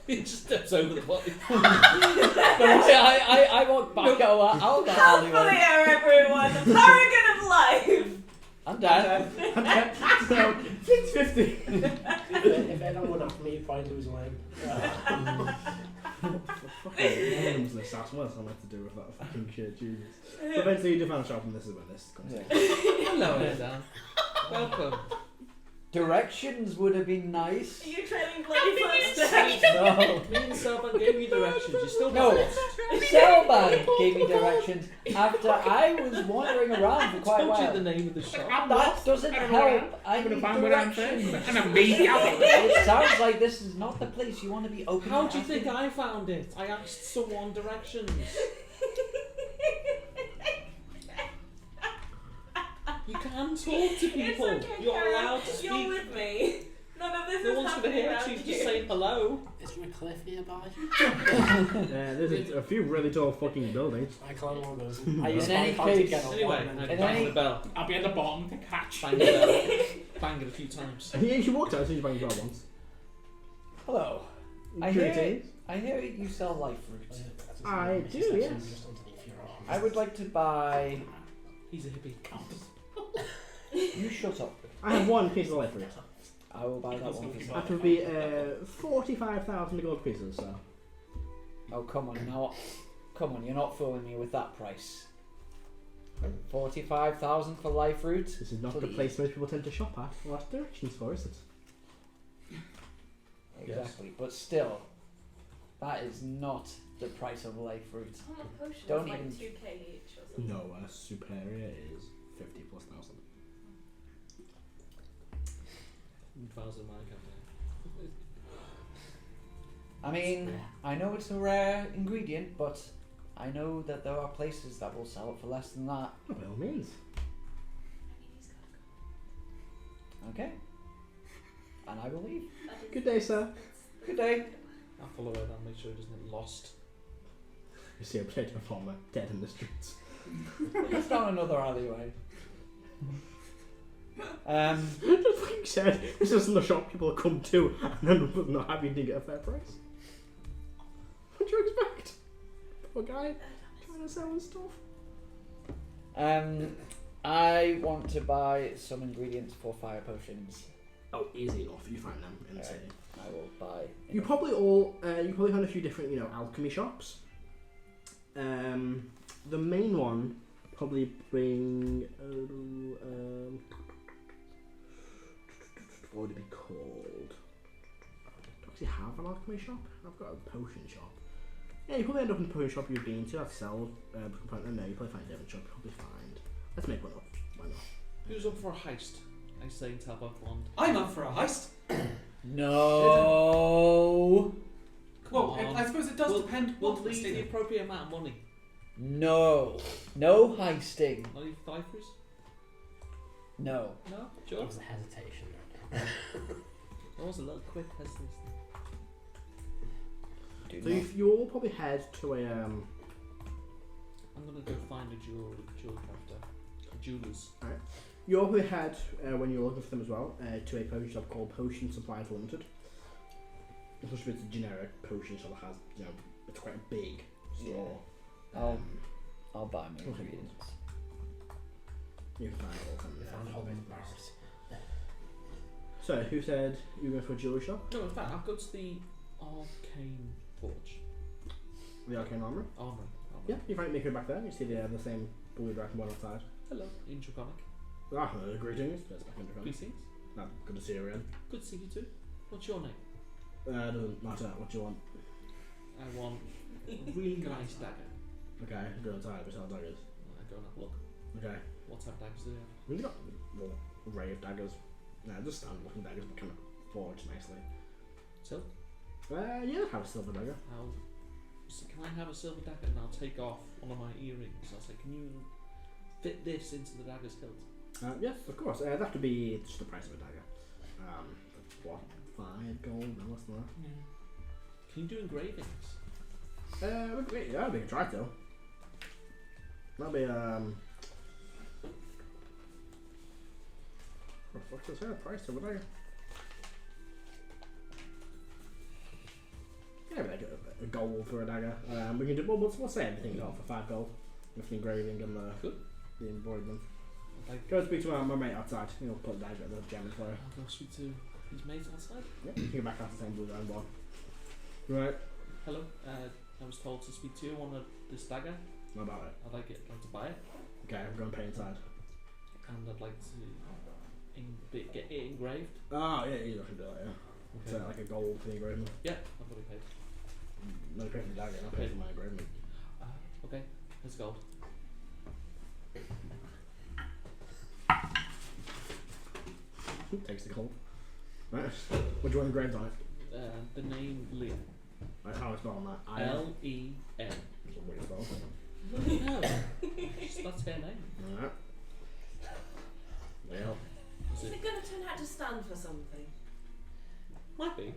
He just steps over the body. But I walk back out that Helpfully alleyway. here, everyone. The paragon of life. I'm dead. So, it's 50. If Erdan went after me, he'd probably lose a leg. Fucking Arcanum's an assassin. What else am I meant to do with that fucking shit? Jesus. But eventually you do find a shop and this is when this comes in. Hello, Erdan. Welcome. Directions would have been nice. Are you trailing bloody footsteps? No. Me and Celban gave you directions. You still No. got lost. Celban gave me directions after I was wandering around for quite a I told you while. the name of the shop. I'm That lost. doesn't I don't know help. I I'm gonna need find what I'm saying. directions. And I'm maybe out. It sounds like this is not the place you want to be opening. How do you asking- think I found it? I asked someone directions. You can talk to people. It's okay, You're Karen. allowed to speak. You're with me. None of this No is one's going to happening hear it. around She's you. just saying hello. Is there a cliff nearby? There's a few really tall fucking buildings. I climb one of those. In I use any my case- get on Anyway, one I and in bang any- the bell. I'll be at the bottom to catch. Bang the bell. Bang it a few times. And you walked out as soon as you banged the bell once. Hello. I hear you sell life fruit. I do, yes. I would like to buy. He's a hippie. You shut up. I have one piece of life fruit. I will buy that one for you. That would be 45,000 gold pieces, so. Oh come on, now, come on! You're not fooling me with that price. 45,000 for life fruit. This is not the Please. place most people tend to shop at. Well, that's directions for, is it? Exactly, but still, that is not the price of life fruit. Oh, a potion Don't is like even- 2k each or something. No, a superior is 50 plus thousand. 1,000 my company. I mean, I know it's a rare ingredient, but I know that there are places that will sell it for less than that. Oh, by all means. Okay. And I will leave. Good day, sir. Good day. I'll follow her down, make sure he doesn't get lost. You see a potato farmer dead in the streets. It's down another alleyway. Just like you said, this isn't the shop people come to and then not having to get a fair price. What do you expect? Poor guy trying to sell his stuff. I want to buy some ingredients for fire potions. Oh, easy enough. You find them in the city. I will buy. You probably all you probably find a few different alchemy shops. The main one probably bring what would it be called? Do I actually have an alchemy shop? I've got a potion shop. Yeah, you probably end up in the potion shop you've been to. That's sell. No, you probably find a different shop. You probably find. Let's make one up. Why not? Who's up for a heist? I say tell about one. I'm up for a heist. No. Well, I suppose it does depend We'll what the leave the state. appropriate amount of money. No. No heisting. Not even Thifers? No. No? There Sure? was a hesitation. There was a little quick hesitation. Do So not. you all probably head to a I'm gonna go find a jewel crafter. A jeweler's. You also head, when you're looking for them as well, to a potion shop called Potion Supplies Limited. It's a generic potion shop that has, it's quite a big store. I'll buy my Okay. ingredients. You can find all of them. Found holding bars. So, who said you were going for a jewelry shop? No, in fact, I'll go to the Arcane Forge. The Arcane Armory? Armory. Yeah, you find make it back there. You see the same blue Dragonborn outside. Hello, Intraconic. Greetings. That's back in the front. Greetings. Good to see you again. Good to see you too. What's your name? Doesn't matter. What do you want? I want a really nice dagger. Okay, go inside. We sell daggers. Go and have a look. Okay. What type of daggers do they have? We've got a array of daggers. Just standard looking daggers, but kind of forged nicely. Silk? Yeah, have a silver dagger. So can I have a silver dagger and I'll take off one of my earrings? I'll say, can you fit this into the dagger's hilt? Yes, of course. That would be just the price of a dagger. What? 5 gold? No, what's that? Can you do engravings? Yeah, we can try to. That'll be what's the price of a dagger? Yeah, like a gold for a dagger. We can do. Well, we'll say everything off for 5 gold with the engraving and the embroiderment. Go speak to my mate outside. He'll put the dagger at the gem for you. I'll go speak to his mate outside. Yeah, you can go back out to the same blue iron one. Right. Hello. I was told to speak to you on this dagger. What about it? I'd like to buy it, Okay, I'm going to pay inside. and I'd like to get it engraved. Oh, yeah, you can do that, yeah. Okay. So, like a gold for the engraving. Yeah, I've already paid. No, pay for the dagger, not pay for my engraving. Okay, here's gold. Takes the gold. Right. What do you want engraved on it? The name Leah. Like, how I spell that? L-E-N. That's a weird spell. No, that's her name. Alright. Well. Is Is it? it going to turn out to stand for something? Might be.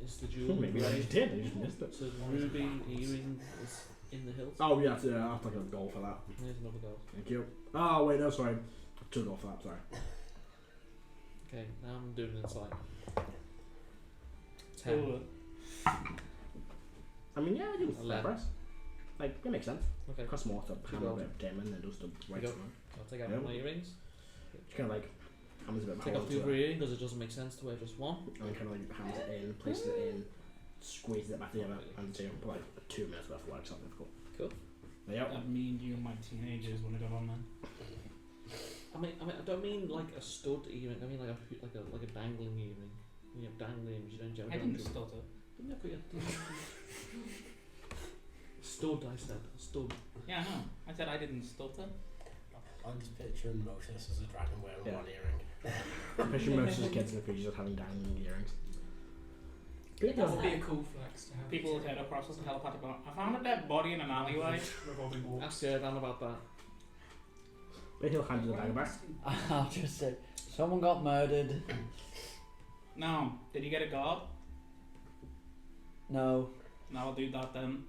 Is the jewel Maybe I just did, I just missed it. So the ruby earring is in the hilt. Oh, yeah, I'll have to take a gold for that. Here's another gold. Thank you. Oh, wait, no, sorry. 2 gold for that, sorry. Okay, now I'm doing it inside. 10. Cool. I mean, yeah, I think it's fair 11. price. Like, it makes sense. Okay, It costs more to Two hammer a gold. bit of diamond than just to write go. something. I'll take out Yeah. my earrings. Just kind of like hammers a bit of Take power off the to other it. earring because it doesn't make sense to wear just one. And then kind of like hammers it in, places it in, squeezes it back together, and so put like 2 minutes worth of work. It's not difficult. Cool. Yep. Me and you and my teenagers when I got on then. I mean, I don't mean like a stud earring. I mean like a dangling earring. When you have dangling earrings, you don't jump. I didn't stutter. Didn't you stud? I said stud. Yeah, I know. I said I didn't stutter. I'm just picturing Motus as a dragon wearing Yeah. one earring. Especially most of the kids in the future just having dangling earrings. Good That enough. would be a cool flex to have. People would head across with the telepathic bar. I found a dead body in an alleyway. Revolving walks. Ask Erdan about that. But he'll hand you the dagger back. I'll just say, someone got murdered. No. Did you get a guard? No. No, I'll do that then.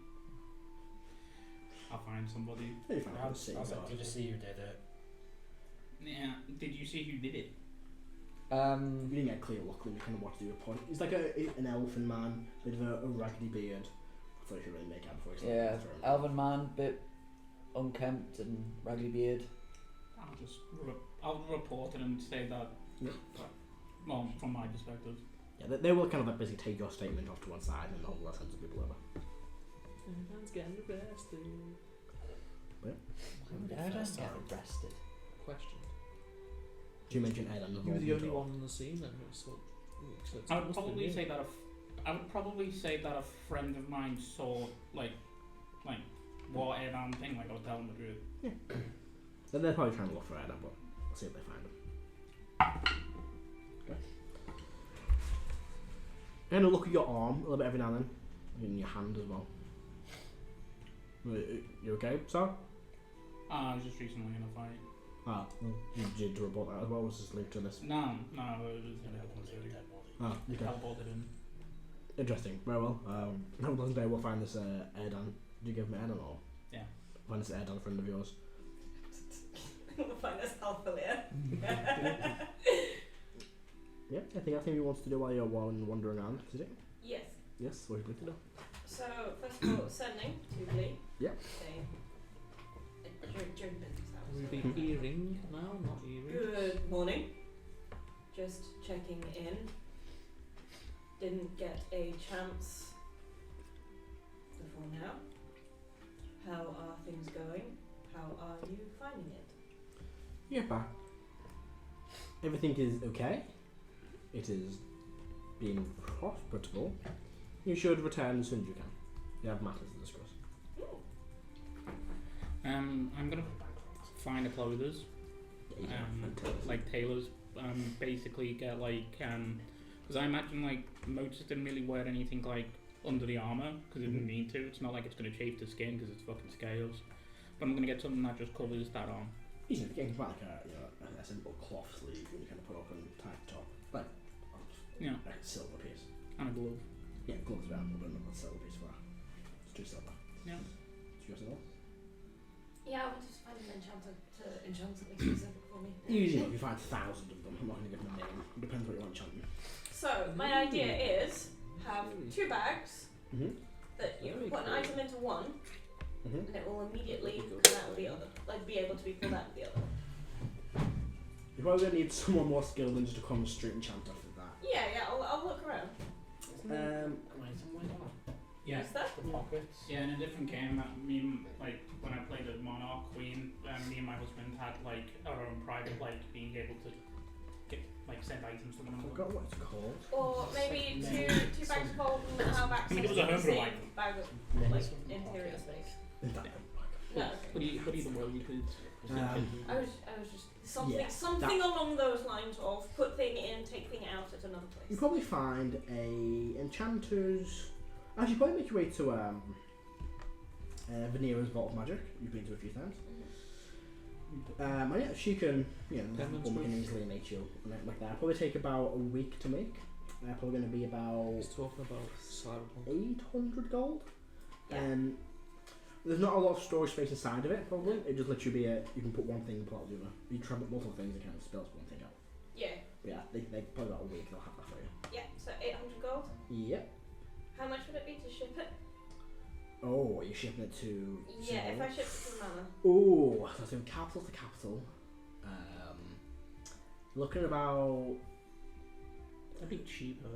I'll find somebody. Yeah, you found I the was same like, guard. did you see who did it? Yeah. Did you see who did it? You didn't get a clear look when you kind of watched the point. He's like an elfin man, bit of a raggedy beard. I thought you should really make out before you Yeah, started. elven man, bit unkempt and raggedy beard. I'll report it and say that. Yeah. Well, from my perspective. Yeah, they will kind of like basically take your statement off to one side and all the sense of people over. Erdan's getting arrested. Why would Erdan get arrested? Question. Do you mention Erdan? You were the only one on the scene then. So it I would must have been probably you. say that. I would probably say that a friend of mine saw like what Erdan thing. Like I would tell him the truth. Then they're probably trying to look for Erdan, but we'll see if they find him. Okay. And a look at your arm a little bit every now and then, in your hand as well. You okay, sir? I was just recently in a fight. Ah, well, you did report that as well. Was this linked to this? No, it was Dead body. Ah, okay. teleported in. Interesting. Very well. One day we'll find this Erdan. Did you give him Erdan or? Yeah. Find this Erdan friend of yours. We'll find us alpha later. Yeah. Anything else you wants to do while you're wandering around? Is it? Yes. Yes. What do you to do? So, first of all, surname, Tugli. Yeah. Okay. During business hours. Ruby earring now, not earring. Good morning. Just checking in. Didn't get a chance before now. How are things going? How are you finding it? Yeah, back. Everything is okay. It is being profitable. You should return as soon as you can. You have matters to discuss. I'm gonna find a clothes, like tailors. Basically get like, because I imagine like Motus didn't really wear anything like under the armor because it didn't need to. It's not like it's gonna chafe the skin because it's fucking scales. But I'm gonna get something that just covers that arm. Easy, you can find like a simple cloth sleeve and you kind of put up and tie the top, like a silver piece. And a glove. Yeah, gloves around, but not a silver piece for that. It's 2 silver. Yeah. Do you have silver? Yeah, I want to find an enchanter to enchant something specific for me. Easy enough, you find thousands of them. I'm not going to give them a name. It depends what you want enchanting. So, my idea is have 2 bags that you put an item into one and it will immediately come out of the other. Like, be able to be pulled out of the other. You're probably going to need someone more skilled than just a common street enchanter for that. Yeah, I'll look around. Yeah. Is that? The pockets. Yeah, in a different game, like when I played the Monarch Queen, me and my husband had like our own private, like being able to get like send items to one I another. forgot what it's called. Or maybe two bags of gold and have access I mean, it was to a the homebrew same item. bag of like interior space. No, okay. But either way, you could. I was just something along those lines of put thing in, take thing out at another place. You probably find a enchanter's. Actually, you probably make your way to Vanera's Vault of Magic. You've been to a few times. And yeah, she can, woman can easily make you like that. Probably take about a week to make. Probably going to be about. He's talking about Cyberpunk. 800 gold. Yeah. There's not a lot of storage space inside of it. Probably it just lets you be you can put one thing and pull out the other. You try to put multiple things, it kind of spills one thing out. Yeah. But yeah, they probably about a week. They'll have that for you. Yeah. So 800 gold. Yep. How much would it be to ship it? Oh, you're shipping it to. Yeah, if I ship it to Manor. Oh, so it's in capital to capital. Looking at about. That'd be cheaper.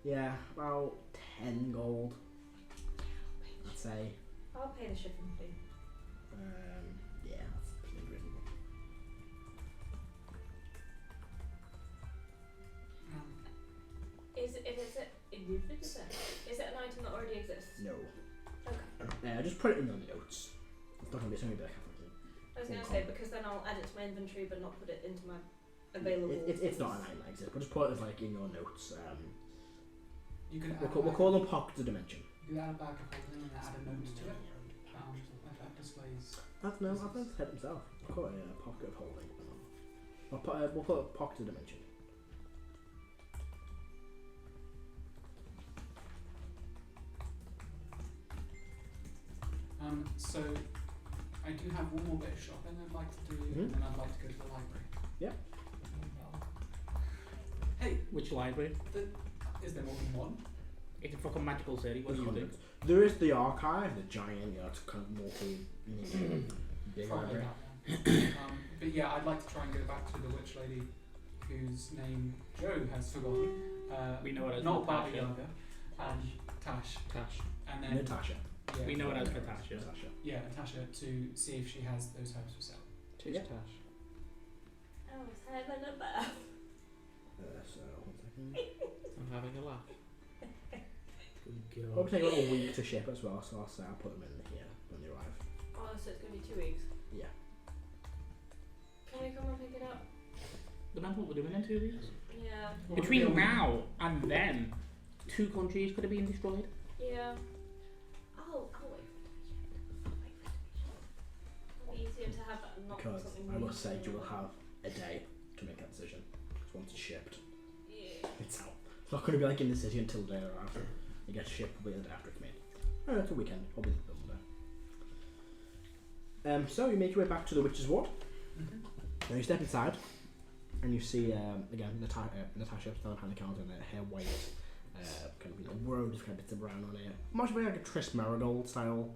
Yeah, about 10 gold. I'd say. I'll pay the shipping fee. Yeah, that's pretty reasonable. Is it an item that already exists? No. Okay. Just put it in your notes. It's not going to be something like I was going to say, because then I'll add it to my inventory but not put it into my available... It's not an item that exists, but just put it as like in your notes. You can We'll call them pockets of dimension. You add a bag of holding and add a note to it. That displays. I've said it himself. I'll call it a pocket of holding. We'll put a pocket of dimension. So I do have one more bit of shopping I'd like to do, and then I'd like to go to the library. Yeah. Hey, Which library? is there more than one? It's a fucking magical city. What do you think? There is the archive, the giant, it's kind of multi big Probably library. that one. But yeah, I'd like to try and go back to the witch lady whose name Joe has forgotten. We know it as not Baba Natasha. Yaga. Tash. And then Natasha. Yeah, We know it as Natasha. Yeah, Natasha, to see if she has those herbs for sale. Yeah. Tash. Oh, it's heaven above. So, 1 second. I'm having a laugh. It'll take about a week to ship as well, so I'll say I'll put them in here when they arrive. Oh, so it's going to be 2 weeks. Yeah. Can we come and pick it up? Remember what we're doing in 2 weeks? Yeah. Between now and then, 2 countries could have been destroyed. Yeah. I'll wait for it to be shipped. It'll be easier to have not Because something I must say, really you will have a day to make that decision. Because once it's shipped, Yeah. it's out. It's not going to be like in the city until the day after. It gets shipped probably the day after it's made. It's a weekend, probably the Monday. So you make your way back to the Witch's Ward. Now you step inside, and you see again Natasha standing behind the counter, and her hair white, kind of robe, just kind of bits of brown on it. Much more like a Triss Marigold style.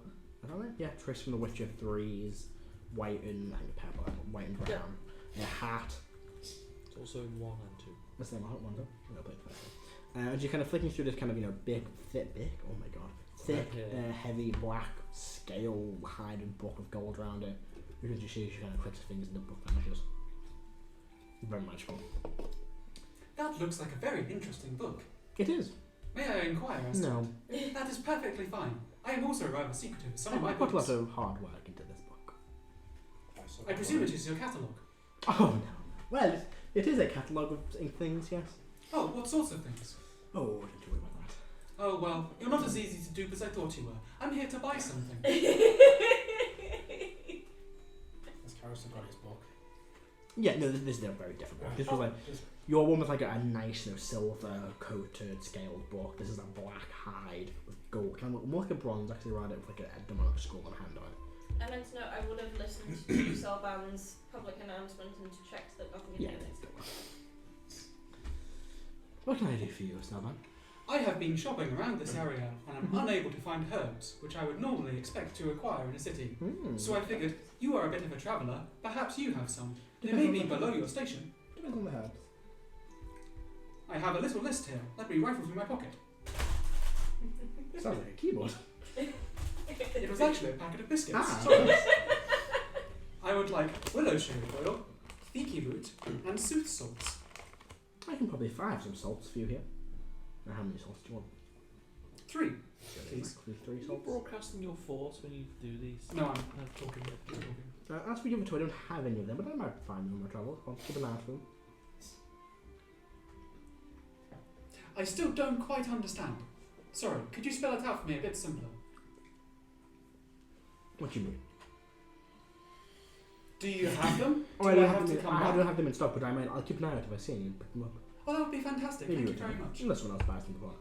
I don't know. Yeah, Triss from The Witcher 3's white and I think purple, white and brown. A hat. It's also in 1 and 2. That's the name I don't wonder. And you're kind of flicking through this kind of big, oh my god, thick, heavy black scale hided book of gold around it. Because you see, she kind of clicks her fingers and the book vanishes. Very magical. That looks like a very interesting book. It is. May I inquire as to No. it? That is perfectly fine. I am also rather secretive. Some of I my put a lot books. of hard work into this book. I presume it is your catalogue. Oh no. Well, it is a catalogue of things, yes. Oh, what sorts of things? Oh, don't you worry about that. Oh, well, you're not as easy to dupe as I thought you were. I'm here to buy something. Has Karo still got his book? Yeah, no, this is a very different book. This was like, your one was like a nice, silver coated, scaled book. This is a black hide with gold, kind of more like a bronze actually around it with like a demonic skull and a hand on it. And meant to know I would have listened to Celban's public announcement and checked that nothing had Yeah, been it's good. What can I do for you, Celban? I have been shopping around this area and am unable to find herbs, which I would normally expect to acquire in a city. So I figured, you are a bit of a traveller, perhaps you have some. They may be below your station. Depends on the herbs. I have a little list here. Let me rifle through my pocket. Sounds like a keyboard. It was actually a packet of biscuits. Ah, Sorry. I would like willow shade oil, tiki root, and sooth salts. I can probably find some salts for you here. Now, how many salts do you want? 3. Please. 3 Are you salts. broadcasting your force when you do these? No, I'm talking. As for you, I don't have any of them, but I might find them on my travels. I'll keep an eye out for them. I still don't quite understand. Sorry, could you spell it out for me a bit simpler? What do you mean? Do you have them? Oh, Do I I don't have have to them. come I back? don't have them in stock, but I'll keep an eye out if I see any and pick them up. Oh, that would be fantastic. Maybe Thank you will very do. much. Unless someone else buys them before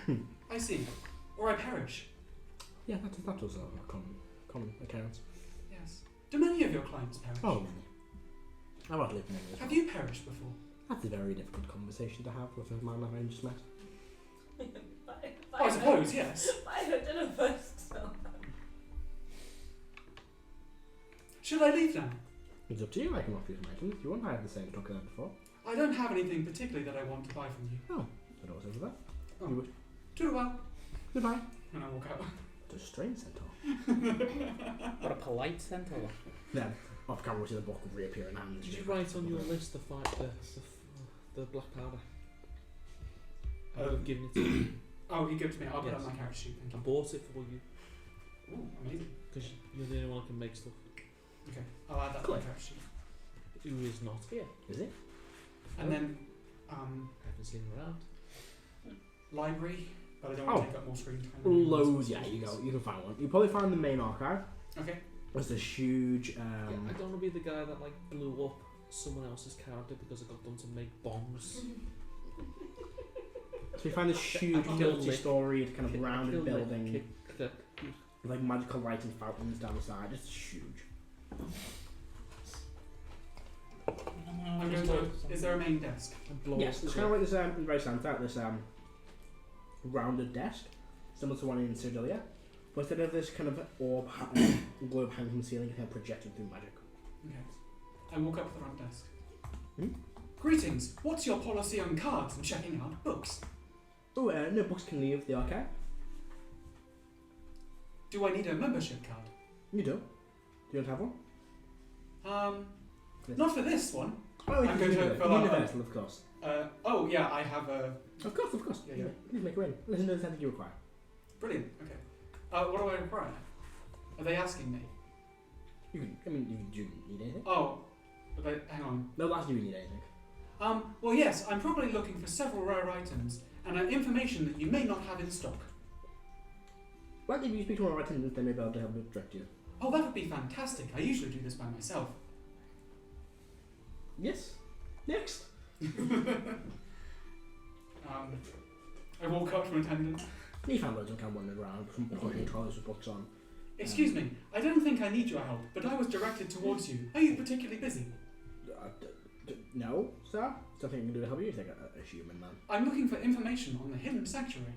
that. I see. Or I perish. Yeah, that was a common occurrence. Yes. Do many of your clients perish? Oh, many. I've outlived many as well. Have you perished before? That's a very difficult conversation to have with a man I've just met. I suppose, yes. Buy her dinner first, so. Should I leave now? It's up to you. I can offer you some items if you want. I had the same stock there before. I don't have anything particularly that I want to buy from you. Oh, the door's over there. Oh. You would. Too well. Goodbye. And I walk out. It's a strange centaur. What a polite centaur. Then, off camera, we'll see the book reappear in hand. Did you write on your list the black powder? I would have given it to you. Oh, he gives me. I'll put it Yes. on my character sheet. Thank I you. bought it for you Ooh, amazing. because you're the only one who can make stuff. Okay, I'll add that to my character sheet. Who is not here? Is it? And then, I haven't seen him around. library, but I don't want Oh. to take up more screen time. Loads, yeah, you go. You can find one. You probably find the main archive. Okay. There's this huge. Yeah, I don't want to be the guy that like blew up someone else's character because I got them to make bombs. So you find this huge, I killed multi-storied, kind of rounded Killed Nick, building kicked the- with like magical lighting fountains down the side. It's huge. I'm going to. Is there a main desk? and blow Yes, up it's the- kind of like this. It very stands out. This rounded desk, similar to one in Sedalia, but instead of this kind of orb, globe hanging from the ceiling, it's kind of projected through magic. Okay. I walk up to the front desk. Hmm? Greetings. What's your policy on cards and checking out books? Oh, no books can leave the archive. Do I need a membership card? You do. You don't have one? Yes. Not for this one. Oh, I'm going to fill out. Universal, of course. Oh yeah, I have a. Of course, of course. Yeah. Please make it in. Listen to the sentence you require. Brilliant. Okay. What do I require? Are they asking me? You can. I mean, do you need anything? Oh, but hang on. They'll ask you if you need anything. Well, yes, I'm probably looking for several rare items and information that you may not have in stock. Well, if you speak to one of our attendants, they may be able to help direct you. Oh, that would be fantastic. I usually do this by myself. Yes. Next. I walk up to an attendant. You found loads of kind of wandering around, some pointing trolleys with books on. Excuse me, I don't think I need your help, but I was directed towards you. Are you particularly busy? No, sir. Something I can do to help you. You're like a human man. I'm looking for information on the hidden sanctuary.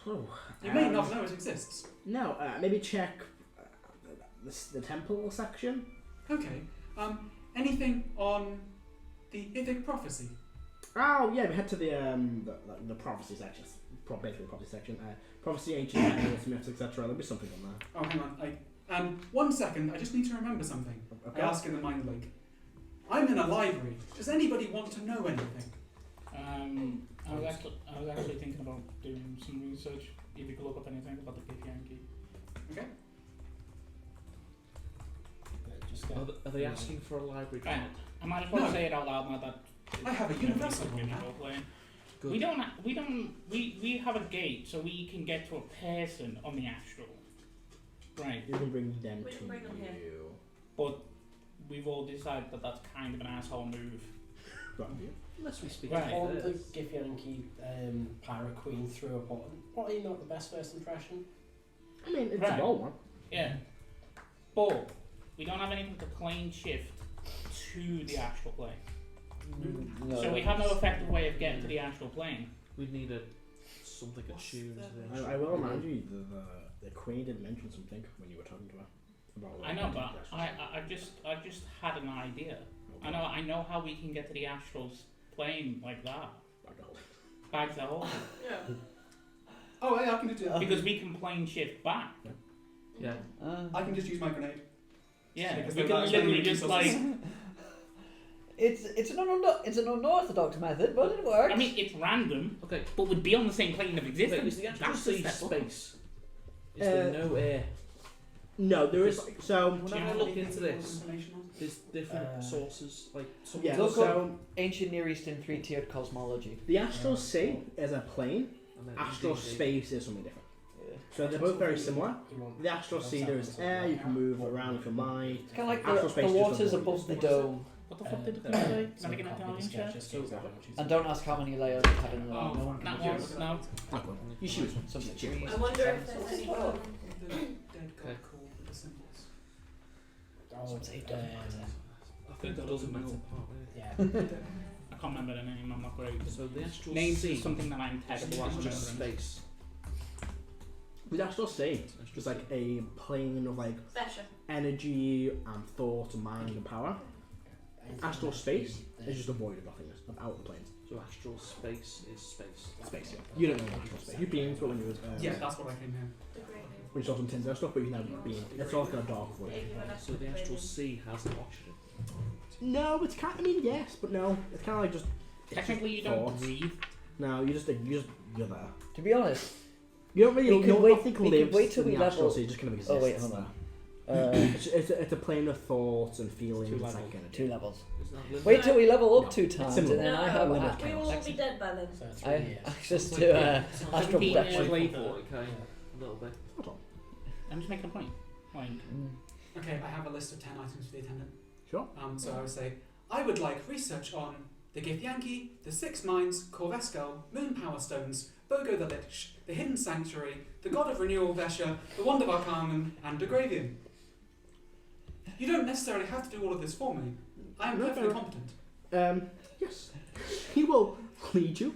Oh. You may not know it exists. No, maybe check the temple section. Okay. Anything on the Ithic prophecy? Oh yeah, we head to the prophecy section. Basically, the prophecy section. Prophecy, ancient animals, myths, etc. There'll be something on there. Oh, hang on. 1 second. I just need to remember something. Okay. I ask in the mind link. I'm in a library. Does anybody want to know anything? I was actually thinking about doing some research. if you could look up anything about the Githyanki. Okay. Just Are they asking for a library Right. card? I might as well No. say it out loud now that I have a universal one now. Good. We have a gate so we can get to a person on the astral. Right. You can bring them We to can bring them here. you. But we've all decided that that's kind of an asshole move. Right. Unless we speak Right. to Hold the first. Githyanki pirate queen through a portal. Probably not the best first impression. I mean, it's Right. a roll one. Yeah. But we don't have anything to plane shift to the astral plane. No. So we have no effective way of getting to the astral plane. We need something attuned to the I will remind you the Queen did mention something when you were talking to her about. I know, but I just had an idea. I know how we can get to the astral plane like that. Back the hole. Yeah. Oh, yeah, I can do that. Because we can plane shift back. Yeah. I can just use my grenade. Yeah, Because we they're can not literally really just like. It's an unorthodox method, but it works. I mean, it's random, Okay. but would be on the same plane of Wait, existence. is the actual That's sea the step. space? Is there no air? No, there is. So When Do you I have look Anything into more this, information on? there's different sources. Like some yeah, Look so Ancient Near Eastern three-tiered cosmology. the astral sea is a plane. and then Astral D&D. space is something different. Yeah. So they're both very similar. You want The astral sea, there is air. You can move around if you like. It's kind of like Astral the space just waters doesn't above the exist. dome. What the fuck did the queen say? Can I get an Italian shirt? And don't ask how many layers it's had in the Oh, no one No, can guess. no. You choose. Some Choose. trees. I wonder if there's any. The dead god Okay. called with the symbols. Oh, Some say I think that doesn't matter. yeah. I can't remember the name. I'm not great. So the astral Names sea is something that I'm terrible at is just remembering. space. With astral sea, it's like a plane of like Better. energy and thought and mind and power. Astral space is just a void of nothingness, of out of the planes. So astral space is space. Space, yeah. You don't know astral space. You've been into it when you was Yeah, that's what I came here. The great when you saw some Tinder stuff, but you've never been. It's all kind of dark void. So the astral sea has oxygen. No, it's kind. I mean, yes, but no. It's kind of like just. it's Technically, you just don't thoughts. breathe. No, you're there. To be honest, You don't really. We You could don't wait- think we could lives wait till in we the astral level- sea. It just kind of exists. Oh, wait, hold on. It's a plane of thoughts and feelings. Two and levels. psychic energy. 2 levels. Is that limit? Wait till we level up No. 2 times, similar. and then I have No, limit. we will all be dead by then. So I 3 years. access Sounds to like astral 15 years projection. later. 40k, a little bit. Hold on. I'm just making a point. Like, Okay, I have a list of 10 items for the attendant. Sure. So I would say, I would like research on the Githyanki, the Six Mines, Corvescal, Moon Power Stones, Bogo the Lich, the Hidden Sanctuary, the God of Renewal Vesha, the Wand of Arcanum, and Degravian. You don't necessarily have to do all of this for me. I am No, perfectly no. competent. Yes. He will lead you.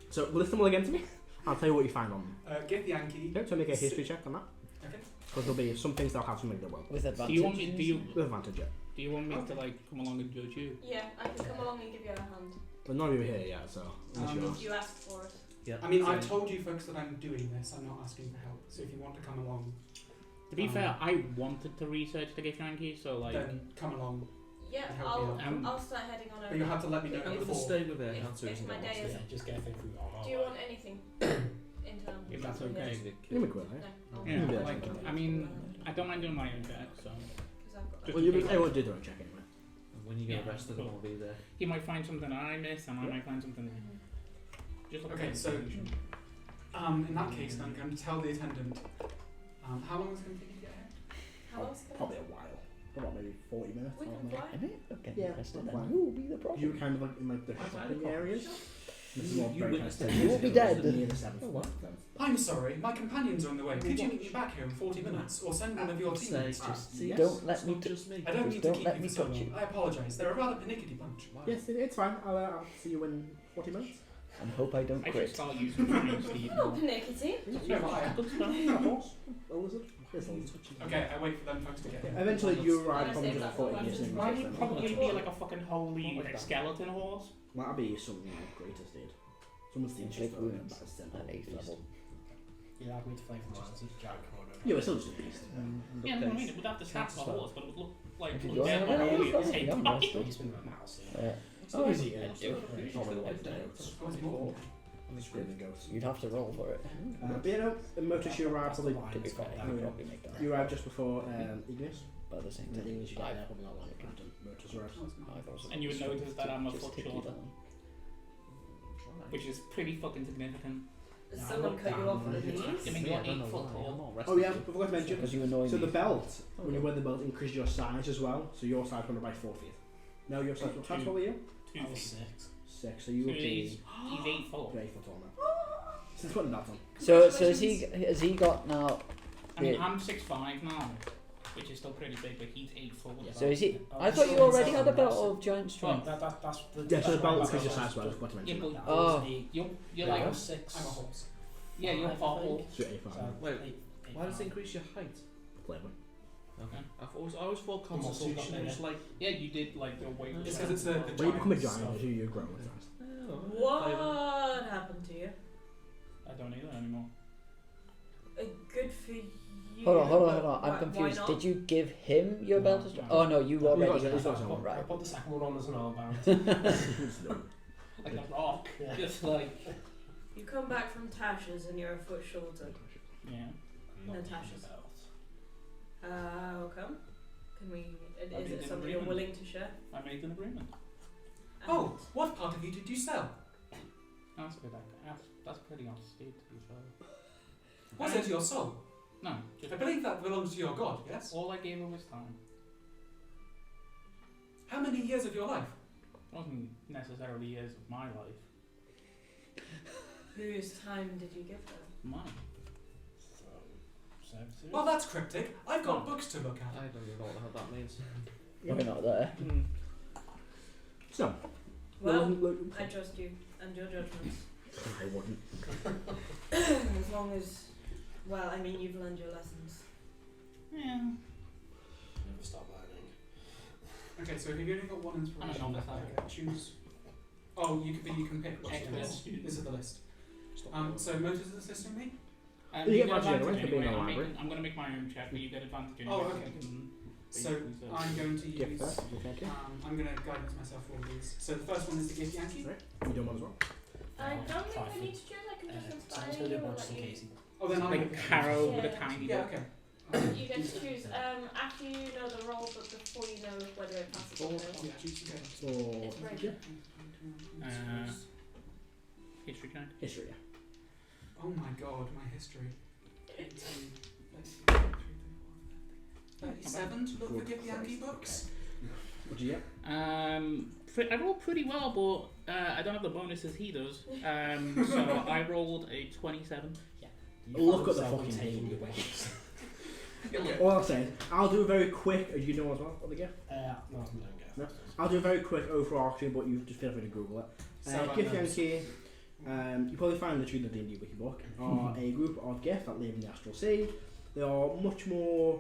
So list them all again to me. I'll tell you what you find on them. Githyanki. Okay, so make a history check on that. Okay. Because there'll be some things that'll have something that will. With do advantage. you want me? With advantage, yeah. Do you want me to like come along and judge you? Yeah, I can come along and give you a hand. But none of you are here yet, so unless you Um, ask. If you ask for it. Yeah. I mean, so- I've told you folks that I'm doing this. I'm not asking for help. So if you want to come along, To be fair, I wanted to research the Githyanki, so like, then come along. Yeah, Help me out. I'll start heading on over. But you'll have to let me know If- I'm going to before. stay with it. If- Answer if isn't my that day much. is- Yeah, just get everything through all Do you want anything in terms If of that's something okay. else? You make well, No. right? I'll yeah, Yeah. like, I mean, I don't mind doing my own check, so 'cause I've got Just Well, in you case. I won't do their own check anyway. And when you get Yeah, arrested, cool. I'll be there. he might find something I miss, and I might find something. Just look Okay, at the so- solution. In that case, I'm going to tell the attendant. How long is it going to take you to get here? How long's it gonna Probably a while. About maybe 40 minutes. We half can an hour. fly. I mean, okay, Yeah, interested that's then. fine. Who will be the problem? You were kind of like in like the shopping areas. This is all You very witnessed kind it. of You won't be dead. near the 7th. Oh, what? I'm sorry, my companions are on the way. Could you meet me back here in 40 minutes, or send one of your Say, teammates? just Yes. Don't let it's me not t- just me. I don't Just need don't to keep let you me for so touch long. you. I apologise. They're a rather pernickety bunch. Yes, it's fine. I'll see you in 40 minutes. And hope I don't I should quit. start using mine, Steve. Oh, pernickety. No, I Good stuff. A horse? A lizard? Yes, a lizard. Okay, I wait for them folks to get here. Eventually, you arrive Nice, probably yeah, just that's 40 all minutes right. in. Mine would probably be like a fucking holy like, skeleton horse. That'll be something like greatest did. Someone's the Inflict just wounds that is simple. at 8th level. You'll have me to play for mine, so Jack Corner. Yeah, we're still just a beast. Yeah, no, I mean, it would have the stats of a horse, but it would look like If you look don't dead have and any, holy at the it's same fine, time. yeah. He's been my mouse. Yeah. Oh, is he? I do. Probably like that. Oh, it's more. The screaming ghost. You'd have to roll for it. But you know, in Motus you arrive probably. To be fair, Oh, you'd yeah. probably make that. You arrive just before Igneous. But at the same And then time, Igneous you get there probably not long after Motus arrives. And you would notice that I'm a just foot tick you shorter, down. which is pretty fucking significant. Does someone cut you off on the knees? I mean, you're 8 foot tall. Oh yeah, I forgot to mention. Because you annoy So me. the belt, when you wear the belt, increases your size as well. So your size went up by 4 feet. No, your size. How tall are you? 2 I was feet. 6. 6. So you would So be he's 8 foot. 8 foot tall now. Since putting that on. So has he got now? I mean, Yeah. I'm 6'5" now, which is still pretty big, but he's 8 foot. Yeah. So is he? Oh, I thought you already had a belt of giant Well, strength. that's the. Yeah, so the belt that's increases your what I size as well. I was- forgot to Yeah, mention. but Oh. you're Yeah, like I'm 6. I'm a horse. yeah, you're 4 So 8 foot. So, Wait, 8, Why does it increase your height? Flavor. Okay. I always thought The muscle got Constitution was bigger. like. Yeah, you did like the weight. It's because it's the When you become a giant giant, stuff. you grow with size. What happened to you? I don't either anymore. Good for you. Hold on. but I'm why confused. not? Did you give him your No, belt of strength? no. Oh no, you already. got it, had he's got that. it. Right. I put the second one on as an armband. Like a rock. Yeah. Just like. You come back from Tasha's and you're a foot shorter. Yeah. Not Natasha's. the belt. How come? Can we? I Is did it an something you're agreement. willing to share? I made an agreement. Oh, what part of you did you sell? That's good. That's pretty austere to be fair. Was it your soul? No, just I believe that belongs to your god, yes? all I gave her was time. How many years of your life? It wasn't necessarily years of my life. Whose time did you give her? Mine. So, 7. Well, that's cryptic. I've got books to look I at. don't even know what the hell that means. We're not there. So, Well, look, I trust you and your judgments. I wouldn't. As long as, well, I mean, you've learned your lessons. Yeah. Never stop learning. Okay, so if you've only got one inspiration, I don't know left, choose. Oh, you can pick which Excellent. ones. This is the list. So Motus is assisting me. You You get get advantage advantage anyway for being anyway. in the library. I'm gonna make my own check, but you get advantage Oh, anyway. okay. You can So basically say- I'm going to Gift use. that. Thank you. I'm going to guidance myself for all these. So the first one is the gift Yankee. Right. You do one as well. I don't think 5 I feet. need to choose, I can just So inspire I'm just you going to do or one just let in you. case. Oh, then I'm like Karo with a Yeah. tiny Yeah, book. okay. You get to choose after you know the role, but before you know whether it passes or fails. Yeah, choose again. So, It's right. History check. history. Yeah. Oh my god, my history. 37 to look for gift Yankee books. What did you get? I rolled pretty well, but I don't have the bonuses he does. So I rolled a 27. Look at the yourself fucking taking thing. your wings. All I'm saying, I'll do a very quick. You know as well what they get. No, I don't get No. I'll do a very quick overarching, but you just feel free to Google it. Celban Gift knows. Yankee. You probably find literally the D&D wiki book are a group of Geth that live in the Astral Sea. They are much more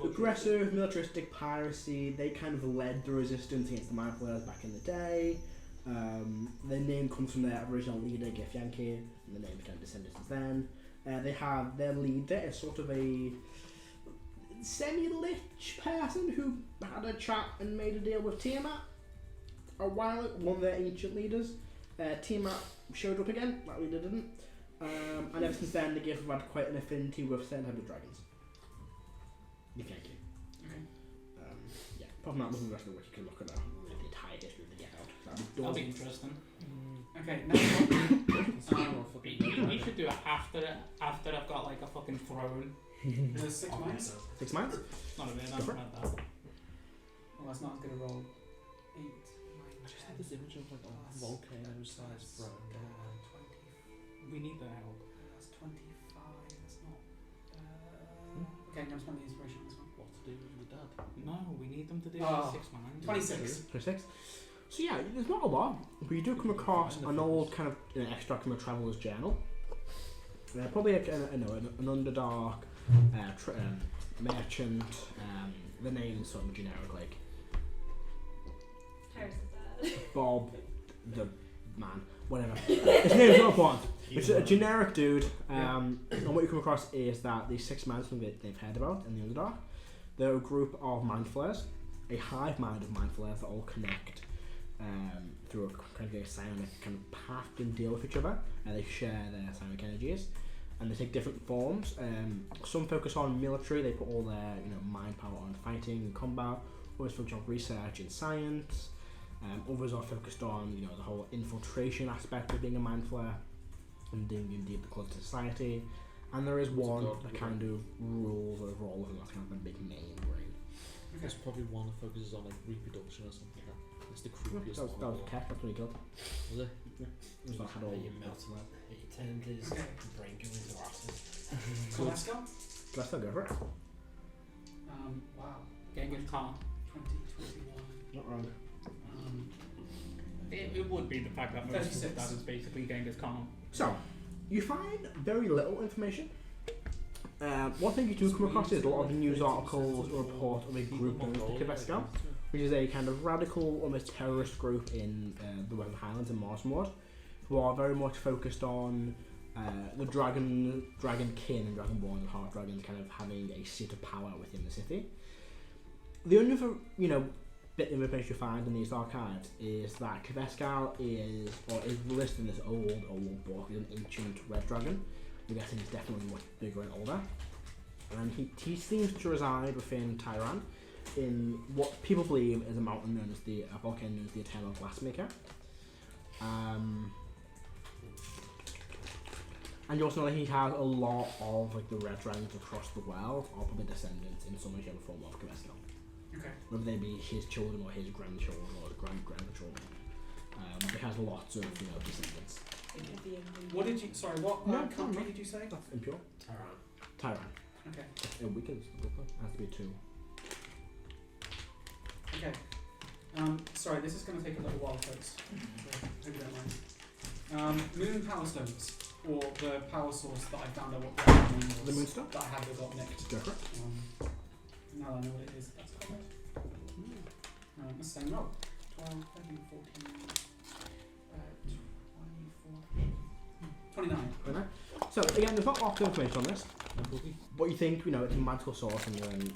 aggressive, militaristic piracy. They kind of led the resistance against the Mind Flayers back in the day. Their name comes from their original leader, Gift Yankee, and the name became descended since then. They have their leader is sort of a semi-lich person who had a chat and made a deal with Tiamat a while ago, one of their ancient leaders. Tiamat showed up again, that leader didn't. And ever since then, the Gith have had quite an affinity with certain type of dragons. Gift Yankee. Okay. Yeah, apart from that, with the rest of the wiki, you can look at the entire history of the Geth out. That'll be interesting. Okay, next one. You should do it after I've got like a fucking throne. There's 6 minds. 6 months? Not a bit, Go for it. not that. Well, that's not as good a roll. 8, 9, I just had this image of like a volcano-sized throne. 20. We need the help. That's 25. That's not. Okay, I'm going to spend the inspiration on this one. What to do with your dad? No, we need them to do Oh. 6 minds. 26. 26. So yeah, there's not a lot, but you do come across an old kind of extract from a traveller's journal. Probably an Underdark merchant. The name's something generic like Heris is bad. Bob the man, whatever. His name's not important. It's a generic dude. And what you come across is that these 6 men they've heard about in the Underdark, they're a group of mind flayers, a hive mind of mind flayers that all connect through a kind of a psionic kind of pact and deal with each other, and they share their psionic energies, and they take different forms. Some focus on military; they put all their mind power on fighting and combat. Others focus on research and science. Others are focused on the whole infiltration aspect of being a mind flayer and being deeply close to society. And there is one that kind of rules over all of them. That's kind of the big main brain. There's probably one that focuses on like reproduction or something like that. It's the creepiest That was Keck, that's what he killed. Was it? Yeah. It was not had all. You melted it. You turned his brain into glasses. Cool. Let's go. Let's go for it. Wow. Genghis Khan. 2021. Not wrong. It would be the fact that most 36. of that is basically Genghis Khan. So, you find very little information. One thing you do come across is a lot of news articles or report of a group known as the Kiveskal, which is a kind of radical, almost terrorist group in the Western Highlands in Marsmord, who are very much focused on the dragon kin and Dragonborn and Heart Dragons kind of having a seat of power within the city. The only other, bit of information you find in these archives is that Kiveskal is listed in this old book as an ancient red dragon. You're guessing he's definitely much bigger and older. And he seems to reside within Tyran in what people believe is a mountain known as a volcano known as the Eternal Glassmaker. And you also know that he has a lot of the red dragons across the world are probably descendants in some way, shape or form of Kiveskal. Okay. Whether they be his children or his grandchildren or grandchildren. He has lots of descendants. What did you? Sorry, what country did you say? That's impure. Tyran. Okay. It weakens. It has to be 2. Okay. Sorry, this is going to take a little while, folks. So, hope you don't mind. Moon power stones, or the power source that I found out what the name was. The Moonstone? That I had that got nicked. Go for it. Now that I know what it is, that's covered. Let's say no. 12, 13, 14, 24, 29. So again, there's not lots of information on this, but you think it's a magical source, and you're in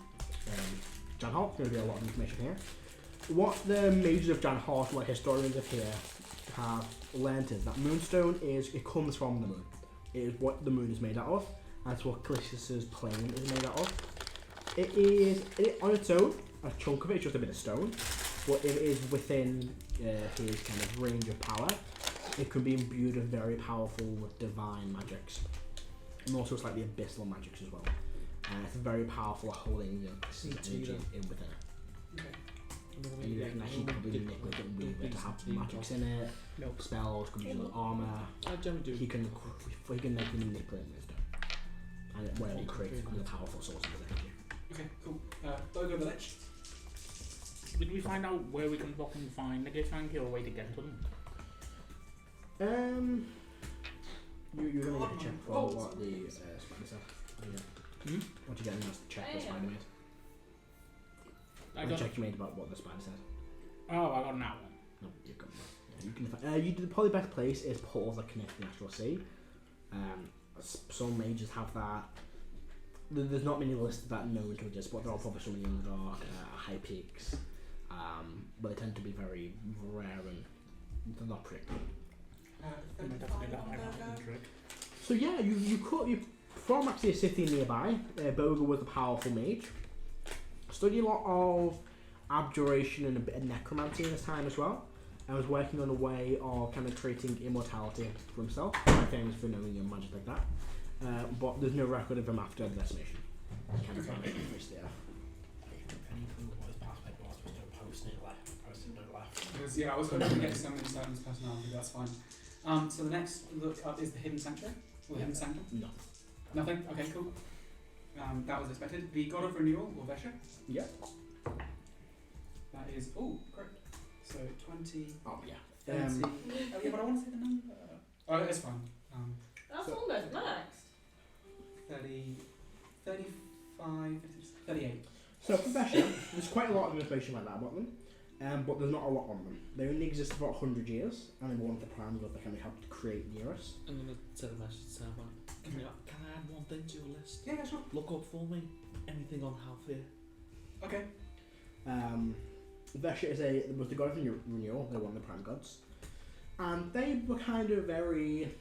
Janhart. There's going to be a lot of information here. What the mages of Janhart, what historians of here have learnt is that Moonstone it comes from the moon. It is what the moon is made out of, and it's what Calishtar's plane is made out of. It is on its own. A chunk of it is just a bit of stone, but if it is within his kind of range of power, it can be imbued with very powerful divine magics, and also slightly abyssal magics as well. And it's very powerful at holding energy in within it. Okay. And you reckon that he probably manipulate it and weave it to have magics in it, spells, could use armour. I generally do. He can manipulate wisdom, and whatever he creates becomes a powerful source of energy. Okay, cool. Bogo Village. Did we find out where we can fucking find the Githyanki or a way to get to them? You're going to get a check for what the spider said. Yeah. What you get in the check the spider made. The check you made about what the spider said. Oh, I got that one. No, you've got that. Yeah, you can probably best place is portals that connect the Astral Sea. Some mages have that. There's not many listed that known to exist, but there are probably some in the Underdark, high peaks, but they tend to be very rare and they're not predictable. So yeah, you from actually a city nearby. Boga was a powerful mage. Studied a lot of abjuration and a bit of necromancy in his time as well. And was working on a way of kind of creating immortality for himself. Quite famous for knowing magic like that. But there's no record of him after the decimation. Kind of found it there. Yeah, I was hoping to get some insight into personality, that's fine. So the next look up is the Hidden Sanctuary? Or Hidden Sanctum? No. Nothing? Okay, cool. That was expected. The God of Renewal, or Vesha? Yeah. That is, correct. So 20. Oh, yeah. 30. Oh, yeah, but I want to say the number. Oh, it's fine. That's so almost max. 30, 35, 38. So for Vesha, there's quite a lot of information like that about them, but there's not a lot on them. They only exist for about 100 years, and they were one of the plans that they kind of helped create Heris. I'm going to send a message to Celban. Can I add one thing to your list? Yeah, sure. Look up for me anything on Halfir. Okay. Vesha was the god of renewal. They're one of the prime gods, and they were kind of very.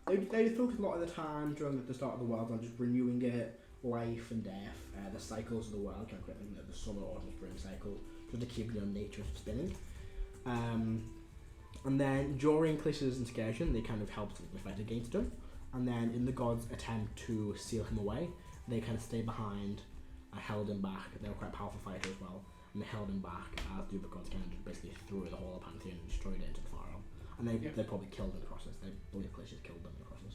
They focused a lot of the time during the start of the world on just renewing it, life and death, the cycles of the world, kind of like, the summer, autumn, spring cycle, just to keep nature spinning. And then during Callista's incursion, they kind of helped the fight against him. And then in the gods' attempt to seal him away, they kind of stayed behind and held him back. They were quite powerful fighters as well, and they held him back as the other gods kind of just basically threw the whole Pantheon and destroyed it into the fire realm. And they probably killed him in the process. They believe Calista killed them in the process.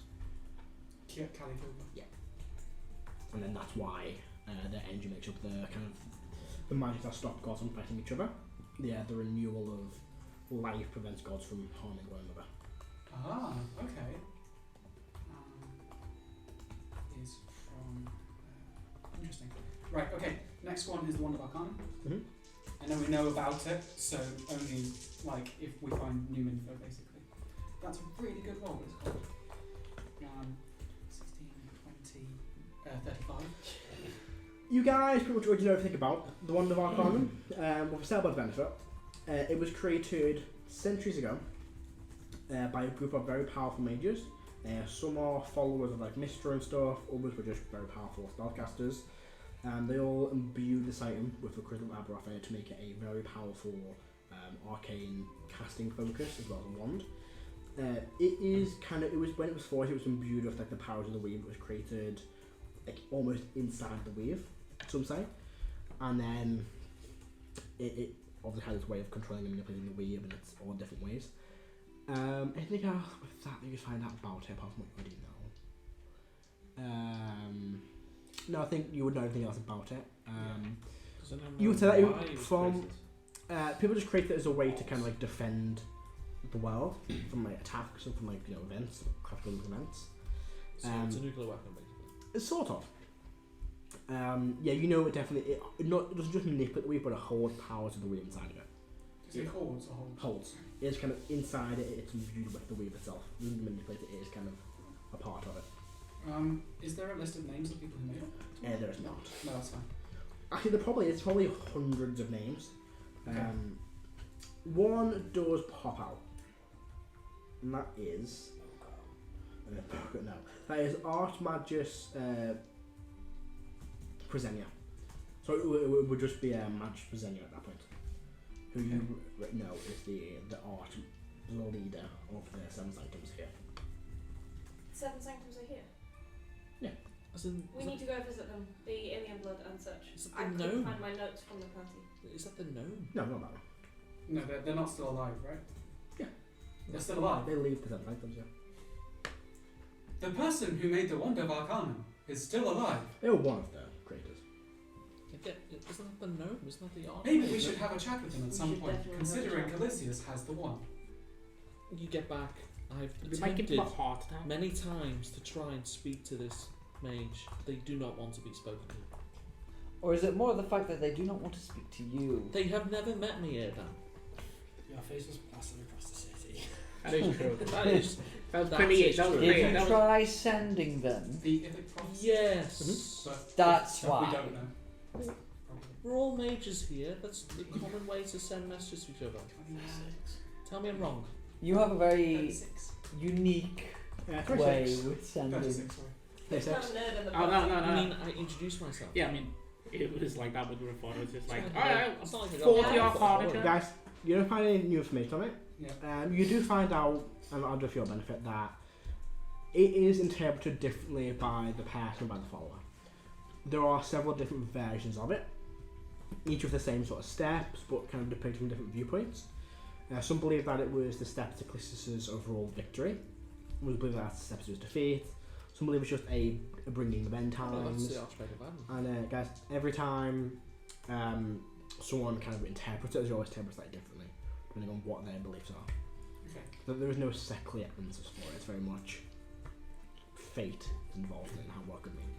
Yeah, Callie killed them. Yeah. And then that's why their engine makes up the kind of the magic that stopped gods from fighting each other. Yeah, the renewal of life prevents gods from harming one another. Ah, okay. Is from interesting. Right. Okay. Next one is the Wand of Arcanum. Mm-hmm. I know we know about it, so only like if we find new info, basically. That's a really good roll. It's called 16, 20, 35. You guys pretty much already know everything about the Wand of Arcanum. With a Celban benefit, it was created centuries ago by a group of very powerful mages. Some are followers of like Mystra and stuff, others were just very powerful spellcasters. They all imbued this item with the crystal Aberotha to make it a very powerful arcane casting focus as well as a wand. It was when it was forged, it was imbued with like the powers of the weave. It was created like almost inside the weave, some say, and then it obviously has its way of controlling and manipulating the weave in its all different ways. Anything else with that you can find out about it apart from what you already know? No, I think you would know anything else about it. You would say that from people just create it as a way to kind of like defend the world from like attacks and from like events, cataclysmic events. So it's a nuclear weapon, basically. It's sort of. It definitely. It doesn't just manipulate the weave, but it holds powers of the weave inside of it. Is it holds or holds? Holds. It's kind of inside it. It's imbued with the weave itself. It doesn't manipulate it. It is kind of a part of it. Is there a list of names of people who made it? There is not. No, that's fine. Actually, it's probably hundreds of names. Okay. One does pop out, and that is. No, that is Archmagus Presenia. So it would just be Magus Presenia at that point. Who you know is the leader of the Seven Sanctums here. Seven Sanctums are here. As in, We need to go visit them. The alien blood and such. Is it I the couldn't gnome? find my notes from the party. Is that the gnome? No, not that one. No, they're not still alive, right? Yeah. They're still alive. They leave the Seven Sanctums, yeah. The person who made the Wand of Arcanum is still alive. They were one of the creators. Isn't that the gnome? Isn't that the art? Maybe we should have a chat with him at We some should point, definitely considering have a chat. Calisius has the wand. You get back. I've We might give attempted them a heart attack. many times to try and speak to this mage. They do not want to be spoken to. Or is it more the fact that they do not want to speak to you? They have never met me, Erdan. Your face was plastered across the city. That is true. That's That was true. Did great. you That was try sending them? The Ithic prophecy. Yes. But That's stuff why. we don't know. Probably. We're all mages here. That's the common way to send messages to each other. 26. Tell me I'm wrong. You have a very 36. unique way 26. with sending. 36, sorry. There's 36. not a nerd in the Oh, party. no. I mean, I introduced myself. Yeah, I mean, it was like that with the report. It was just like, It's alright, it's not like I got 40 half off of heart it. attack. Guys, you don't find any new information on it. Yeah. You do find out, and I'll do for your benefit, that it is interpreted differently by the person and by the follower. There are several different versions of it, each with the same sort of steps, but kind of depicting different viewpoints. Some believe that it was the steps to Callista's overall victory. Others believe that the steps to his defeat. Some believe it's just a bringing of end Oh, that's times. the Archmage of Erdan. And guys, every time someone kind of interprets it, they always interpret it slightly differently, depending on what their beliefs are. Okay. So there is no set clear answers for it. It's very much fate involved in how what could mean.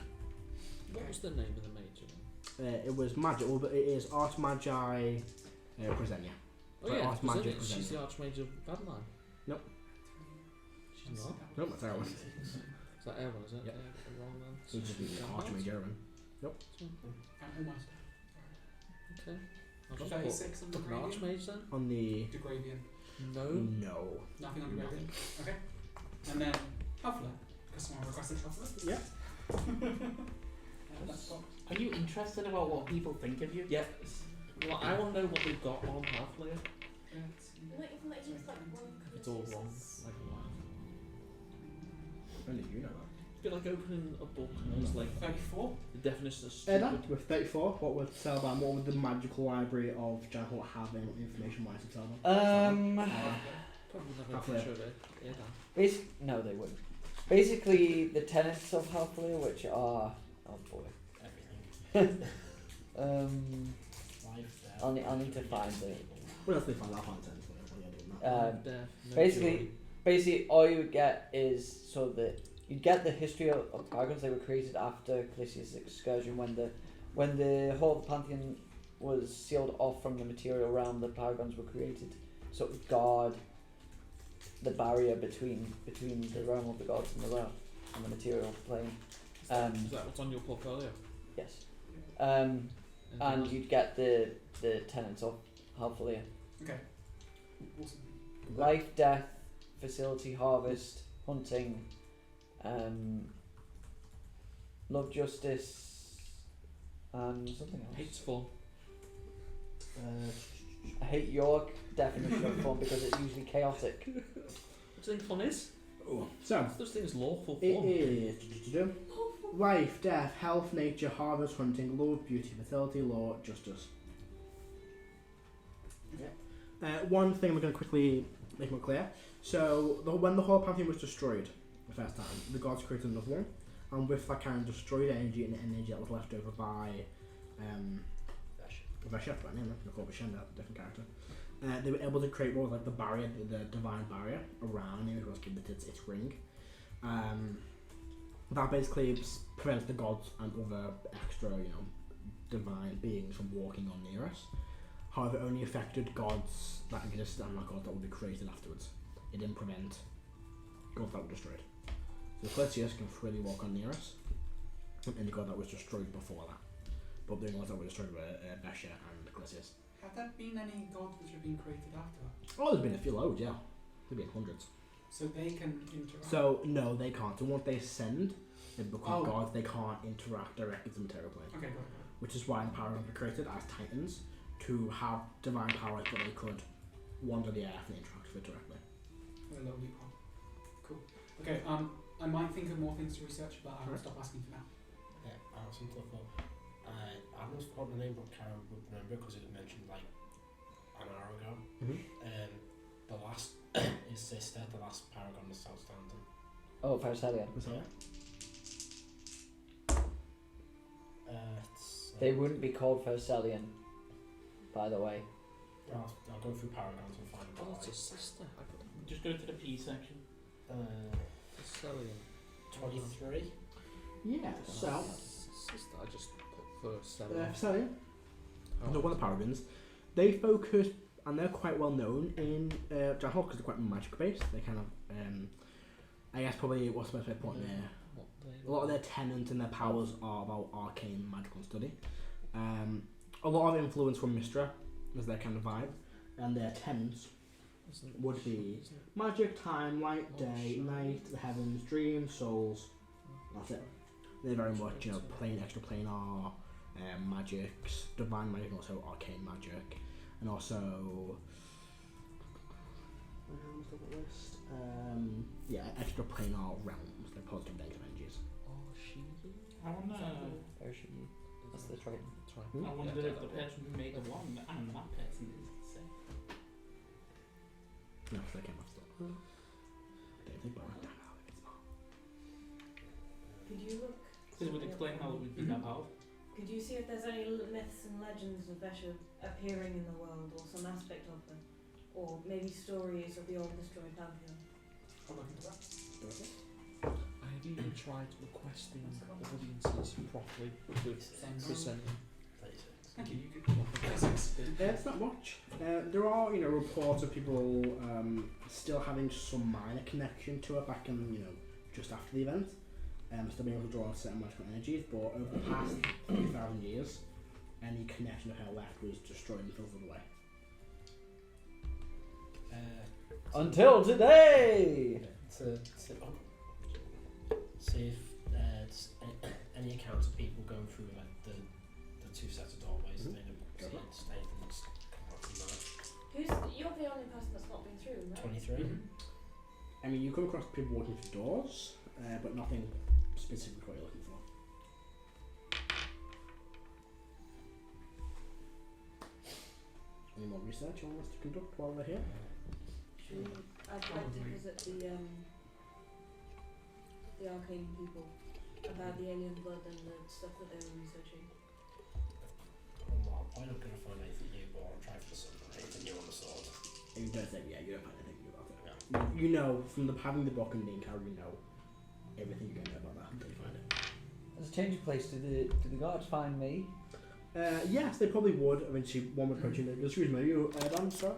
What was the name of the mage again? It was magic, well, but it is Archmagi Presenia. Oh Sorry, yeah, Archmage Presenia. She's the Presenia. Archmage of Badline. Nope. She's not. Nope, that's that one. Is that Erdan, is it? Yep. Wrong then. He's just the Archmage Erwin. Almost. Okay. I'll just 36 on the put an Degravian. Archmage then. On the Degravian. No. no. Nothing on Degravian. Okay. And then Huffler, because someone requested Huffler. Yeah. That's top. Are you interested about what people think of you? Yeah. Well, I want to know what they've got on Half-Layer. Not even like just like one. It's all wrong. Like, Only you know that. it's a bit like opening a book and it's like 34. the definition of stupid. Erdan, with 34, what would Celban, what would the magical library of Giant have in information-wise of Celban? Probably never Half-Layer. showed it. No, they wouldn't. Basically, the tenets of Half-Layer, which are... Oh boy. Everything. Life, death. I'll need to find it. What else do they find? I'll find sense for it. Death, no Basically, joy. basically, all you would get is you'd get the history of Paragons. They were created after Calicius' excursion when the whole of the Pantheon was sealed off from the material realm. The Paragons were created, so it would guard the barrier between the realm of the gods and the realm and the material plane. Is that what's on your portfolio? Yes. Anything And else? you'd get the tenets of Half-Layer. Okay. Awesome. Life, death, facility, harvest, hunting, love, justice, and something else. Hate's fun. I hate your definition of fun because it's usually chaotic. What do you think fun is? Oh. So, Those things lawful it fun. is life, death, health, nature, harvest, hunting, love, beauty, fertility, law, justice. One thing we're going to quickly make more clear. So, when the whole Pantheon was destroyed the first time, the gods created another one, and with that kind of destroyed energy and the energy that was left over by Vesha, by name, I call Vishenda, different character. They were able to create what was like the barrier, the divine barrier around him, which was given its ring. That basically prevents the gods and other extra, divine beings from walking on near us. However, it only affected gods that existed and not gods that would be created afterwards. It didn't prevent gods that were destroyed. So Calicius can freely walk on near us, and the god that was destroyed before that. But the only ones that were destroyed were Vesha and Calicius. Have there been any gods which have been created after? Oh, there's been a few loads, yeah. There's been hundreds. So they can interact? So, no, they can't. So once they ascend, they become Oh. gods, they can't interact directly with the material plane. Okay, got it. Which is why the Paragons were created as titans, to have divine powers that they could wander the earth and interact with it directly. What a lovely one. Cool. Okay, I might think of more things to research, but I will stop asking for now. Yeah, I have some stuff up. I almost forgot the name, but Karo would remember because it was mentioned like an hour ago. The last is sister, the last Paragon is outstanding. Oh, Pharisalian. Was that? They wouldn't be called Pharisalian, by the way. I'll go through Paragons and find Oh, out. that's a sister. I could Just go to the P section. Thessalian. 23. Yeah, so... Sister. I just put Thessalian. Thessalian, Oh. the one of the Paragons, they focus, and they're quite well known in Giant Hawk because they're quite magic based. They kind of, I guess probably what's the best way to put it there? What they- A lot of their tenets and their powers are about arcane magical study. A lot of influence from Mystra is their kind of vibe, and their tenets Isn't- would be isn't it- magic, time, light, Oh, day, sure. night, the heavens, dreams, souls. That's it. They're very much, extraplanar magics, divine magic, and also arcane magic, and also extraplanar realms. They're positive negative energies. Oh, she. I wonder. That's the Triton. Triton. I Yeah, wonder if the yeah, person who made the wand and that person is the same. No, so they came off still. I don't think, but I don't know if it's not. Could you look? This would explain how it would be that powerful. Could you see if there's any myths and legends of Vesha appearing in the world, or some aspect of them, or maybe stories of the old destroyed pantheon? I'll look into that. I have even tried requesting audiences properly with sending. 36. Thank you. You could. 36. It's not much. There are, reports of people still having some minor connection to it back in, just after the event. Still being able to draw on certain magical energies, but over the past 3,000 years, any connection of her left was destroyed and filtered away. Until today! See if any accounts of people going through like the two sets of doorways and then anything that's come out from that. You're the only person that's not been through, right? 23. I mean, you come across people walking through doors, but nothing specific what you're looking for. Any more research you want us to conduct while we're here? I'd like to visit the arcane people about the alien blood and the stuff that they were researching. Well, I'm not going to find anything new, but I'll try for anything new on the sword. You don't think, you don't find anything new about it. Yeah. You know, from having the book and being Karo, you know everything you're going to know about that until you find it. As a change of place, did the guards find me? Yes, they probably would. Eventually, one would approach you. Excuse me, are you Erdan, sir?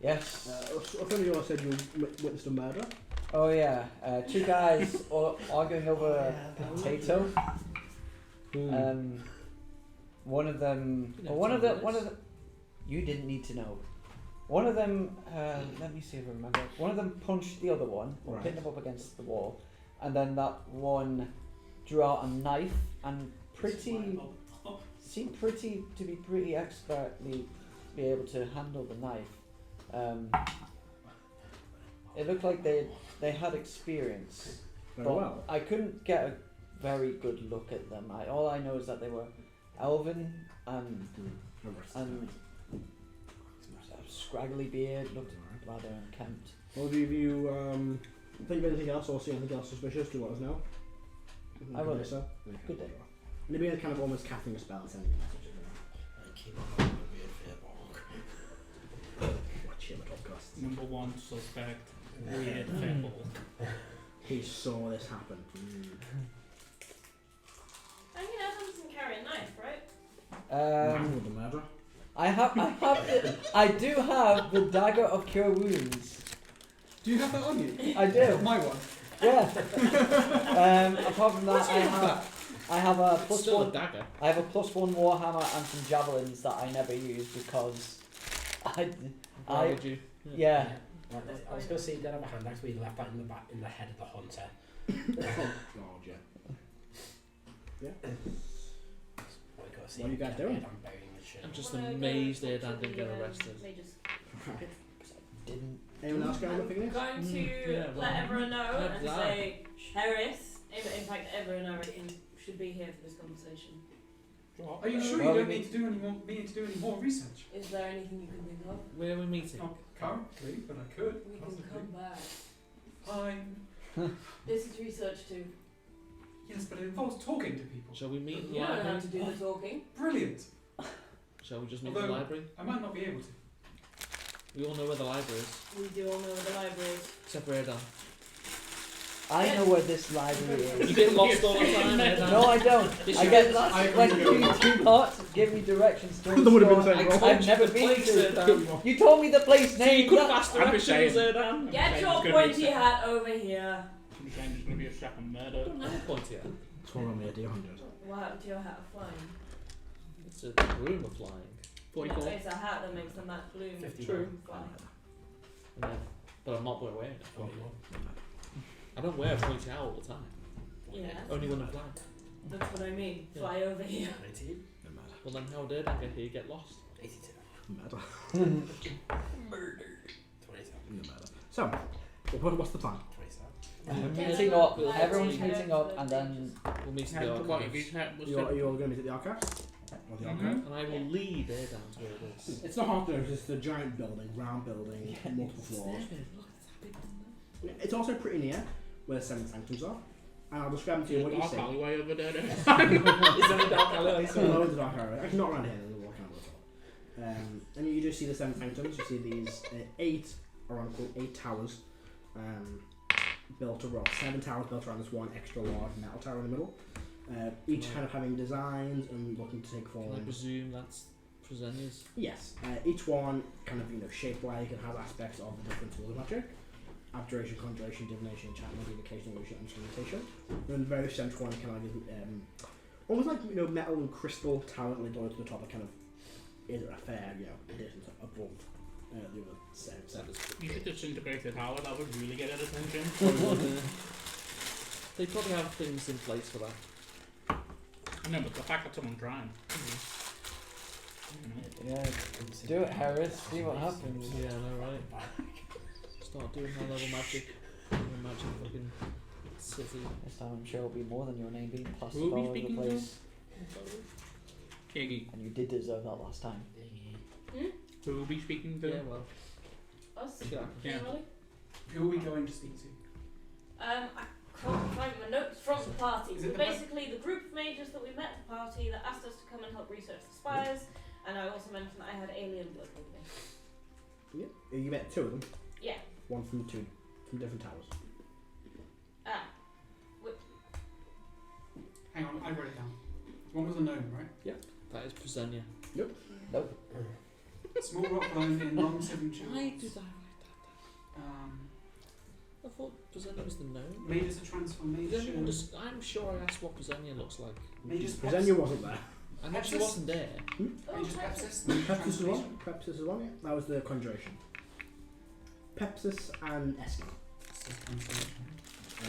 Yes. A friend of yours said you witnessed a murder. Oh yeah, two guys arguing over a potato. One of them. You didn't need to know. One of them. Let me see if I remember. One of them punched the other one, or Right. pinned him up against the wall, and then that one drew out a knife and seemed to be pretty expertly be able to handle the knife. It looked like they had experience. Very but well. I couldn't get a very good look at them. All I know is that they were elven and scraggly beard, looked rather unkempt. Well, if you think of anything else or see anything else suspicious, do let us know. I will. So. Good day. And it'd be kind of almost casting a spell and sending a message. Keep on going with weird Firblog. Watch him at all costs. Number one suspect, weird Firblog. He saw this happen. I mean, Erdan doesn't carry a knife, right? With the murder. I do have the dagger of cure wounds. Do you have that on you? I do. My one. Yeah. Apart from that, I have a plus Still one. a dagger. I have a +1 warhammer and some javelins that I never use because Why would you? yeah. I was going to say you don't have a hand axe, but you left that in the head of the hunter. God, yeah. Yeah. What are you guys doing? I'm burying the shit. I'm just amazed Erdan didn't get arrested. Right. Didn't. Anyone else going with Igneous? Going to let everyone know and say Heris. In fact, everyone I reckon should be here for this conversation. Are you sure Well, you don't need to do any more research? Is there anything you can think of? Where are we meeting? Not currently, but I could. We possibly. can come back. Fine. This is research too. Yes, but it involves talking to people. Shall we meet in the You don't library? have to do the talking. Brilliant. Shall we just meet in the Although- library? I might not be able to. We all know where the library is, We do all know where the library is. except for Erdan. I know where this library You is. get lost all the time, Erdan. No, I don't. Yes, I you get do. lost I when agree you with do not give me directions to That would have been store. so I wrong. told I've you never the been place, to. Erdan. You told me the place So you name. could have asked I'm just directions, saying. Erdan. Get your Good pointy research. hat over here. I'm saying there's going to be a second I murder. don't have a point yet. It's one on me a D100. What happened to your hat of flying? It's a room of flying. No, 44. it's a hat that makes the mat bloom. 50. True. Fly. Yeah. But I'm not wearing it. 41. I don't wear a pointy hat all the time. Yeah. Only when I'm flying. That's what I mean. Yeah. Fly over here. 19. No matter. Well then how did I get here? Get lost. 82. No matter. Murder. 27. No matter. So, what's the plan? 27. We're Yeah, meeting no, up. like, Everyone's you meeting know, up, and then We'll meet in Head the to what if archives. his head was You're all going to meet at the archives? Or the Mhm. archive? And I will lead Erdan to where it is. It's not hard to know, it's just a giant building, round building, multiple floors. It's also pretty near where the Seven Sanctums are. And I'll describe them to you what you Dark see. alleyway over there. Is there a dark alleyway? So low in the dark area. Actually, not around here, there's a walk out at all. And you do see the Seven Sanctums. You see these 8 towers built around, 7 towers built around this one extra large metal tower in the middle. Each kind of having designs and looking to take form. Can I presume that's Fresenius? Yes, each one kind of shape-like and has aspects of the different tools of magic. Abjuration, conjuration, divination, enchantment, evocation, illusion, and instrumentation. And then the very central one kind of almost like metal and crystal talent linked onto the top. That kind of is a fair addition above the other set. You should disintegrate the tower. That would really get at attention. They probably have things in place for that. No, but the fact that someone's trying. Yeah, do it, Heris. See what happens. Yeah, I know, right? Start doing high level magic. Imagine fucking city. This time I'm sure it'll be more than your name being Who plastered are we all over the speaking to? place. Iggy. And you did deserve that last time. Who will be speaking to? Yeah, well. Us? Yeah. Generally? Who are we going to speak to? I can't find my notes from the party. Is it But basically, the group of mages that we met at the party that asked us to come and help research the spires, and I also mentioned that I had alien blood with me. Yeah. You met two of them. Yeah. One from different towers. Hang on, I wrote it down. One was a gnome, right? That is Presenia. Nope. Small rock gnome in long seven Why jewels. did I write that? I thought Presenia was the gnome. Mages a transformation. I'm sure I asked what Presenia looks like. Mages Presenia wasn't there. I know she Pepsis? wasn't there. Mages Pepsis. Pepsis is one. Pepsis is one. Yeah. That was the conjuration. Pepsis and Eskin.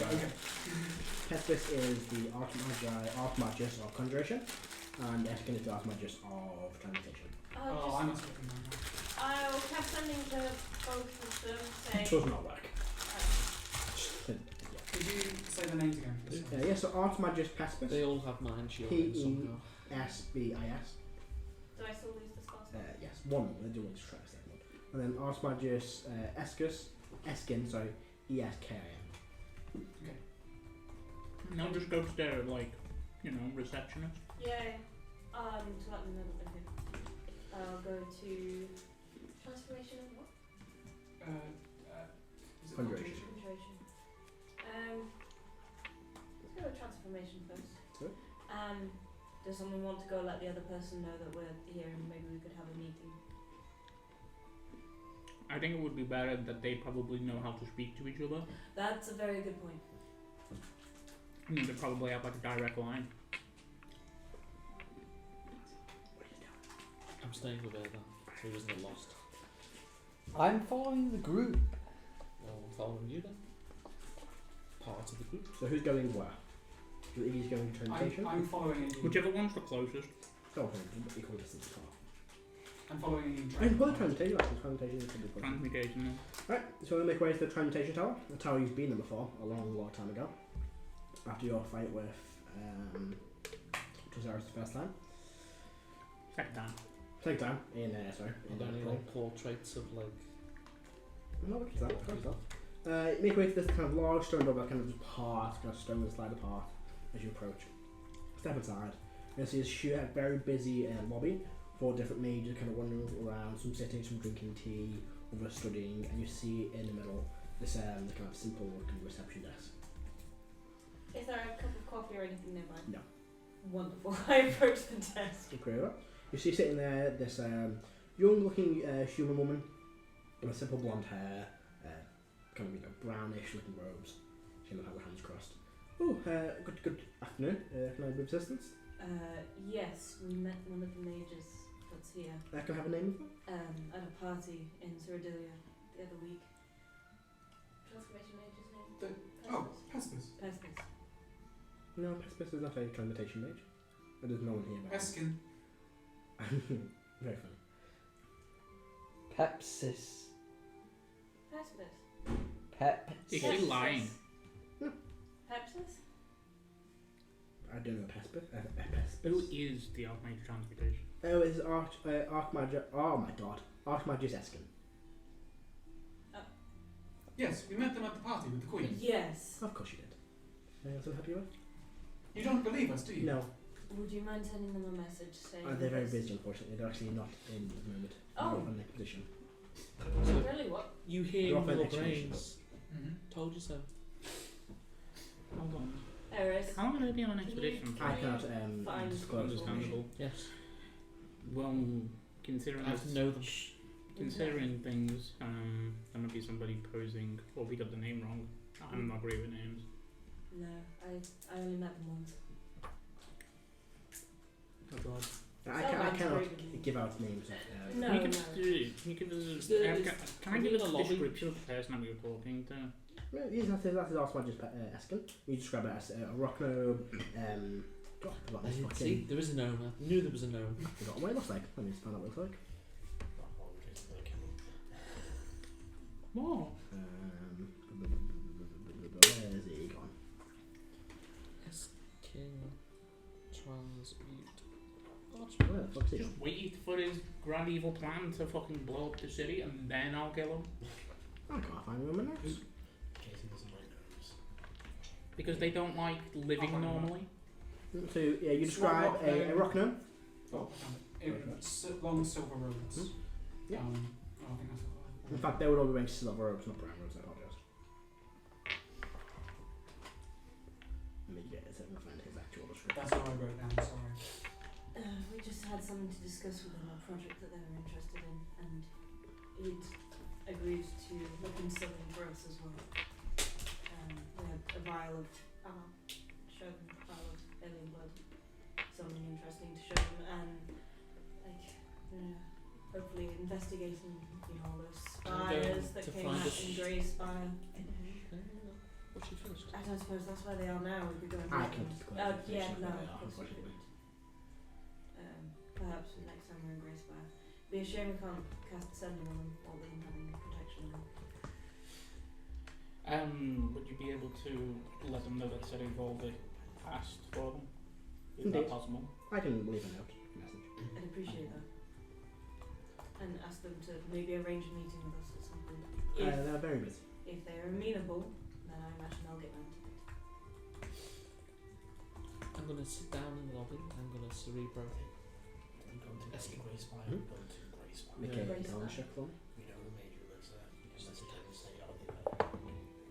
Okay. Pepsis is the Archmagus of conjuration, and Eskin is the Archmagus of transmutation. Oh, I must look in my I'll cast sending to both of them, saying... It does not work. Could you say the names again, please? Yeah, so Archmagus Pespis. They all have mind shielding somehow. P-E-S-B-I-S. Do I still lose the spell? Yes, one. They do want to try the second one. And then Archmagus Eskin, sorry, E-S-K-I-N. No, just go to their receptionist. Yeah. To let them know that they're here. I'll go to transformation of what? Is it Conjuration. Conjuration. Let's go with transformation first. Good. Does someone want to go let the other person know that we're here and maybe we could have a meeting? I think it would be better that they probably know how to speak to each other. That's a very good point. I mean, they probably have like a direct line. I'm staying with Erdan, so he doesn't get lost. I'm following the group. Well, I'm following you then. Part of the group. So who's going where? So Iggy's going to transmutation? I'm following Iggy. Whichever one's the closest. Oh, okay, equal distance apart. I'm following Iggy. I mean, well, transmutation, actually, transmutation is probably close. Transmutation. Right, so we're going to make our way to the transmutation tower. The tower you've been in before, a long time ago. After your fight with Sorcerer the first time. Second time. Second time, in Are there any April. like portraits of like... No, look at that, close that. Make your way to this kind of large stone door that kind of just part, kind of stone will slide apart as you approach. Step inside. You'll see a very busy lobby. 4 different mages kind of wandering around, some sitting, some drinking tea, others studying, and you see in the middle this kind of simple looking reception desk. Is there a cup of coffee or anything nearby? No. Wonderful. I approach the desk. You see sitting there this young looking human woman with simple blonde hair, kind of brownish looking robes. She has her hands crossed. Oh, good afternoon. Can I be of assistance? Yes, we met one of the mages that's here Can I have a name? at a party in Sordilia the other week. Transformation mage's name? Oh, Pespis. Pespis. No, Pespis is not a transmutation mage. There's no one here. Eskin. Very funny. Pepsis. Pespis. Is Pepsis. she lying? Pepsis? I don't know Pespis. Who is the Archmage Transmutation? Oh, it's Archmagus. Oh my god. Archmagus Eskin. Yes, we met them at the party with the Queen. Yes. Of course you did. Anything else I'm happy with? You don't believe us, do you? No. Would you mind sending them a message saying... They're very this? busy, unfortunately. They're actually not in at the moment. Oh. They're on their position. Really, what? You hear They're off in on your expedition. brains. Mm-hmm. Told you so. Hold on. Heris. How long are they been on an expedition? I cannot Fine. disclose information. Understandable. Yes. Well, considering I have to know them. considering things, there might be somebody posing, or we got the name wrong. I'm not great with names. No, I only met them once. Oh god. I Celban's cannot very- give out names. No, You can no. just do it. You can just. Can I are we give in a a lobby? description of the person that we were talking to? Yes, that's also what I just asking. You describe it as a rock gnome. God, I forgot this See, fucking. there is a gnome. I knew there was a gnome. I forgot what it looks like. Let me just find out what it looks like. What? Where's he gone? King transmute. Where the fuck's he Just gone? wait for his grand evil plan to fucking blow up the city and then I'll kill him. I can't find him in my notes. Casey doesn't like gnomes. Because they don't like living normally. So yeah, you describe a rock gnome. Oh, long silver robes. Yeah. I think that's In fact, they would all be wearing silver robes, not brown robes. I apologize. Let me get it. Let me find his actual description. That's what I wrote down. Sorry. We just had something to discuss with him, a project that they were interested in, and he'd agreed to look into something for us as well. We had a vial of, show them a vial of alien blood, something interesting to show them, and hopefully investigating, all those spires that to came find out us- in Grey Spire. What's she finished? I don't suppose that's where they are now. We'd be going I back. can Yeah, no, they of are, course we unfortunately. couldn't. Perhaps next time we're in Grey Spire. Be a shame we can't cast Sending on them while them having protection now. Would you be able to let them know that setting Volvic passed for them? Is Indeed. that possible? I can leave a note message. I'd appreciate that. And ask them to maybe arrange a meeting with us at some point. They're very busy. If they're amenable, then I imagine they'll get round to it. I'm gonna sit down in the lobby. I'm gonna cerebro. We go to Grey Spire. Hmm? We go to Grey Spire. Make Yeah. a Grace talent Spire. check for me. We know the major lives there. Unless it didn't say out there.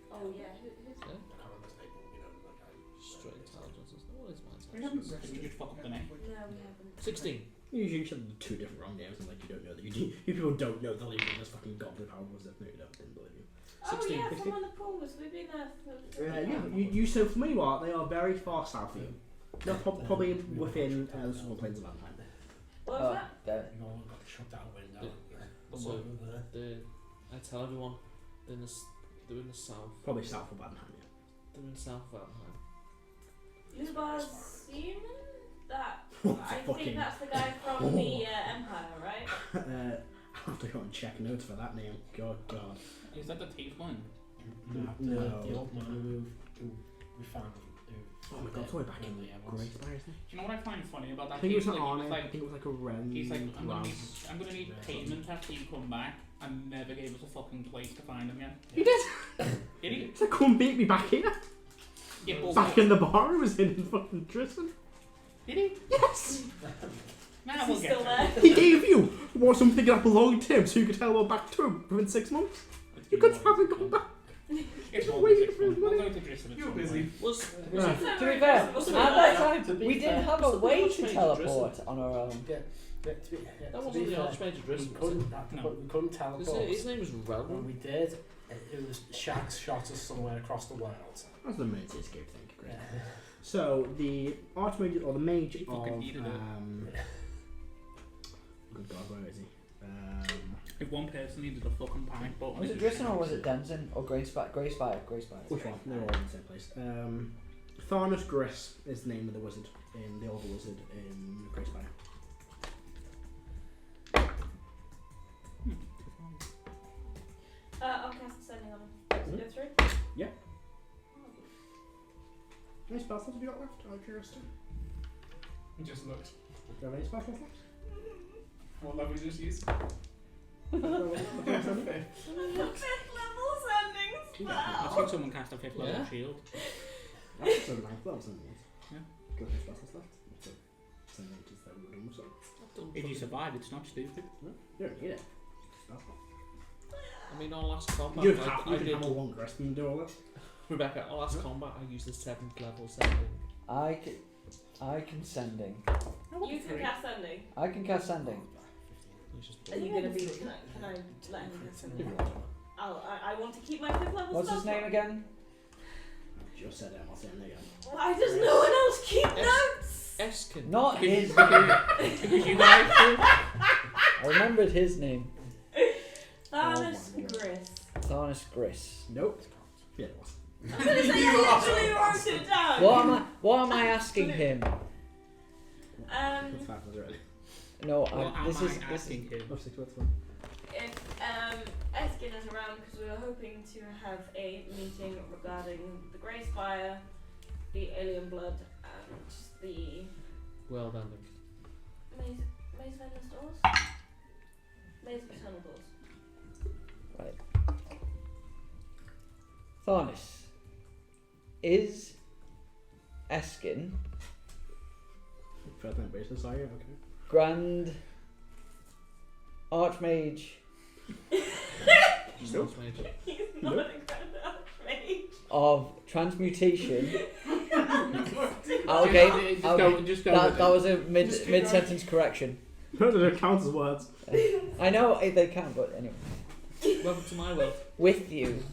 Oh yeah, who's Yeah. I can't remember his name, but we know the guy. Straight intelligence. What is my Did you just fuck up the name? No, we haven't. 16. Usually you should have two different wrong names, and like you don't know that you people don't know the leader of this fucking goblin power was it? No, you don't. Didn't believe you. Oh 16, yeah, 16. from on the pools. We've been there for Yeah, you so for me, what they are very far south of you. They're probably within the southern plains of Valentine. What was that? There. No one got shot out a window. So- Over there. I tell everyone they're in the, they're in the south. Probably south of Valentine. They're in the south of Valentine. Lubazine? That. What I the fucking- think that's the guy from the Empire, right? I'll have to go and check notes for that name. God. Is that the tiefling? No. The old man who we found. Oh my god, it's all the way back in Grey Spire, isn't it? Do you know what I find funny about that I think it was tiefling? not on He it. was I think it was like a round. he's like, I'm round. gonna need payment after you come back, and never gave us a fucking place to find him yet. He did. Did he? He's like, come beat me back here. Yeah, but Back in the bar he was in fucking Tristan. Did he? Yes. Nah, Is he we'll get still to there? it. He gave you something that belonged to him, so you could tell him back to him within 6 months. You could haven't gone back. It's Just more waiting than 6 for his months. We'll money. go to Tristan at You're some busy. point. Was To be fair, at that time, we didn't have a way to teleport on our own. that wasn't the Archmage We Driscoll, was it? couldn't, No. we couldn't teleport. His name was When Relvin. we did, it was Shax shot us somewhere across the world. That's the mage escape thing. Great. So the archmage or the mage He of fucking needed it. good God, where is he? If one person needed a fucking panic button. Was it Driston or was it Denton or Grey Spire? Grey Spire. Grey Spire. Which one? They're all in the same place. Tharnus Griss is the name of the wizard in the older wizard in Grey Spire. I'll cast Sending on him. Go through? Yeah. How many spell slots have you got left? Out of curiosity. He just looked. Do you have any spell slots left? What level did you just use? Fifth level Fifth level Sending I spell! think someone cast a 5th level Yeah. shield. That's so 9th level something. Yeah. Got any spell slots left? So, same age as that we would almost say. If you survive, it's not stupid. No, you don't need it. Spell slot. I mean, our last combat, You I can did. have a long rest and do all that. Rebecca, our last combat, I used the 7th level Sending. I can sending. You can cast Sending. I can cast sending. Are you gonna be? Can I let him cast Sending? I want to keep my 5th level What's spell his name slot. again? Just said it, I'll say it again. Why does no one else keep Yes. notes? Eskin. Not his Because you guys do. I remembered his name. Thanos my God. Gris. Thanos Gris. Nope. Yeah, it was. I'm gonna say I literally wrote it down. What am I asking him? That's five was already. No, What am this I is asking him? Oh, 6 words, one. If Eskin is around, because we were hoping to have a meeting regarding the Grey Spire, the alien blood, and the Well done. Maze Vendor stores? Maze of Eternal Doors. Thanos. Is Eskin First name basis, are you? Okay. Grand Archmage He's Nope. not major. He's Nope. not a grand archmage. of Transmutation? Just Okay, go, just go with that it. was a Just keep mid sentence correction. No, they don't count as words. I know they can, but anyway. Welcome to my world. With you,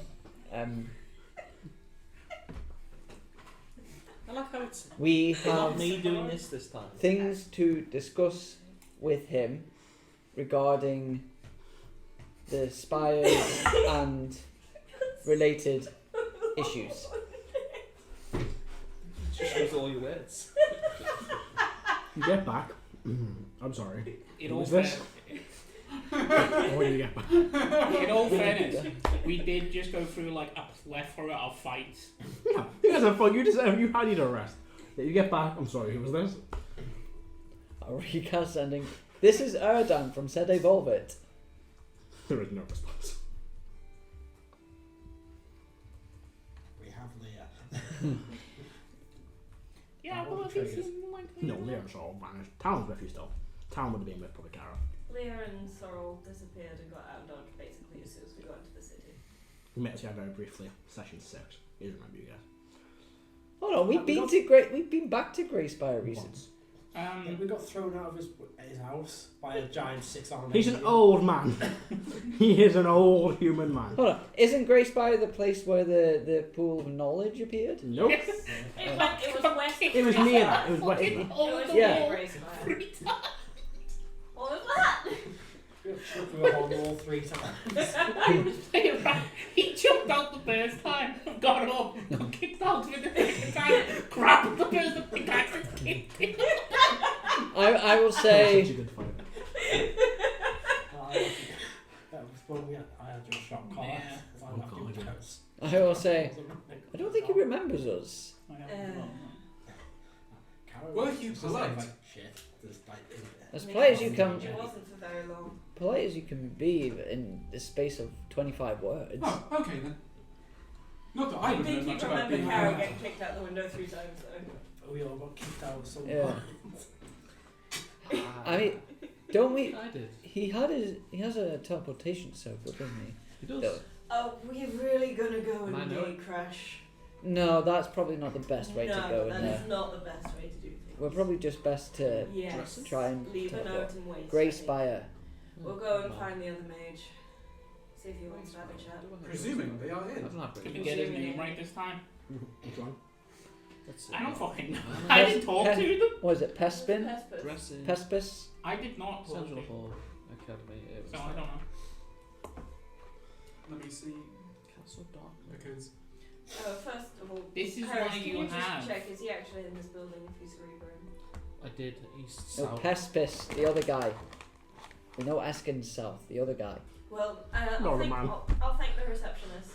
I like how it's we not have me doing this time. things to discuss with him regarding the spires and related issues. Just use all your words. You get back. I'm sorry. In Who all is this? What do you get back? In all fairness, we did just go through like a plethora of fights. Yeah, you guys are fun. You deserve. You had to rest. Yeah, you get back. I'm sorry. Who was this? A recast sending. This is Erdan from Sede Volvit. There is no response. We have Leah. Yeah, That well, I one think triggers. you might No, Leon's all vanished. Talon's with you still. Talon would have been with probably Karo. Leah and Sorrel disappeared and got out of dodge basically as soon as we got into the city. We met together very briefly. Session 6. You remember you guys. Hold on, we've been back to Grey Spire recently. Once. Yeah, we got thrown out of his house by a giant 6-armed He's an alien. old man. He is an old human man. Hold on, isn't Grey Spire the place where the pool of knowledge appeared? Nope. It was west. It was near that. It was west. It was Yeah. near Grey Spire. What was that? We got tripped with a wall 3 times. He jumped out the first time, got up, got kicked out for the second time, grabbed the person, pickaxe and kicked him. I will Such say, a good fight. That was when I had your shot collar. Yeah. Oh, God, yeah. I will say, I don't think he remembers us. Were you polite? Like, shit. There's like, As polite as you can, It wasn't for very long. polite as you can be in the space of 25 words. Oh, okay then. Not that I I would know think you much about remember being Karo polite. getting kicked out the window 3 times though. we all got kicked out of some Yeah. I mean, don't we? I did. He has a teleportation circle, doesn't he? He does. No. Oh, we're really gonna go Am I and know gate crash. No, that's probably not the best way no, to go in that there. is not the best way to do things. We're probably just best to yes. try and leave a teleport. note and wait. Grey I think. Spire. We'll go and find the other mage. See if he wants to have a chat. Presuming they are I in. don't have Did we really. get his name right this time? Which one? Let's see. I don't fucking know. Pes- I didn't talk to them. What is it? Pespin? Pespus. Dressing. Pespis? I did not talk to Central them. Hall Academy. It was So I don't know. Let me see. Castle Darkness. Because Oh, first of all, This is Harris, why can you you just have- check, is he actually in this building if he's Cerebrum? I did. He's No, south. Pespis, the other guy. We know Eskin's south, the other guy. Well, Not I'll, a think, man. I'll thank the receptionist.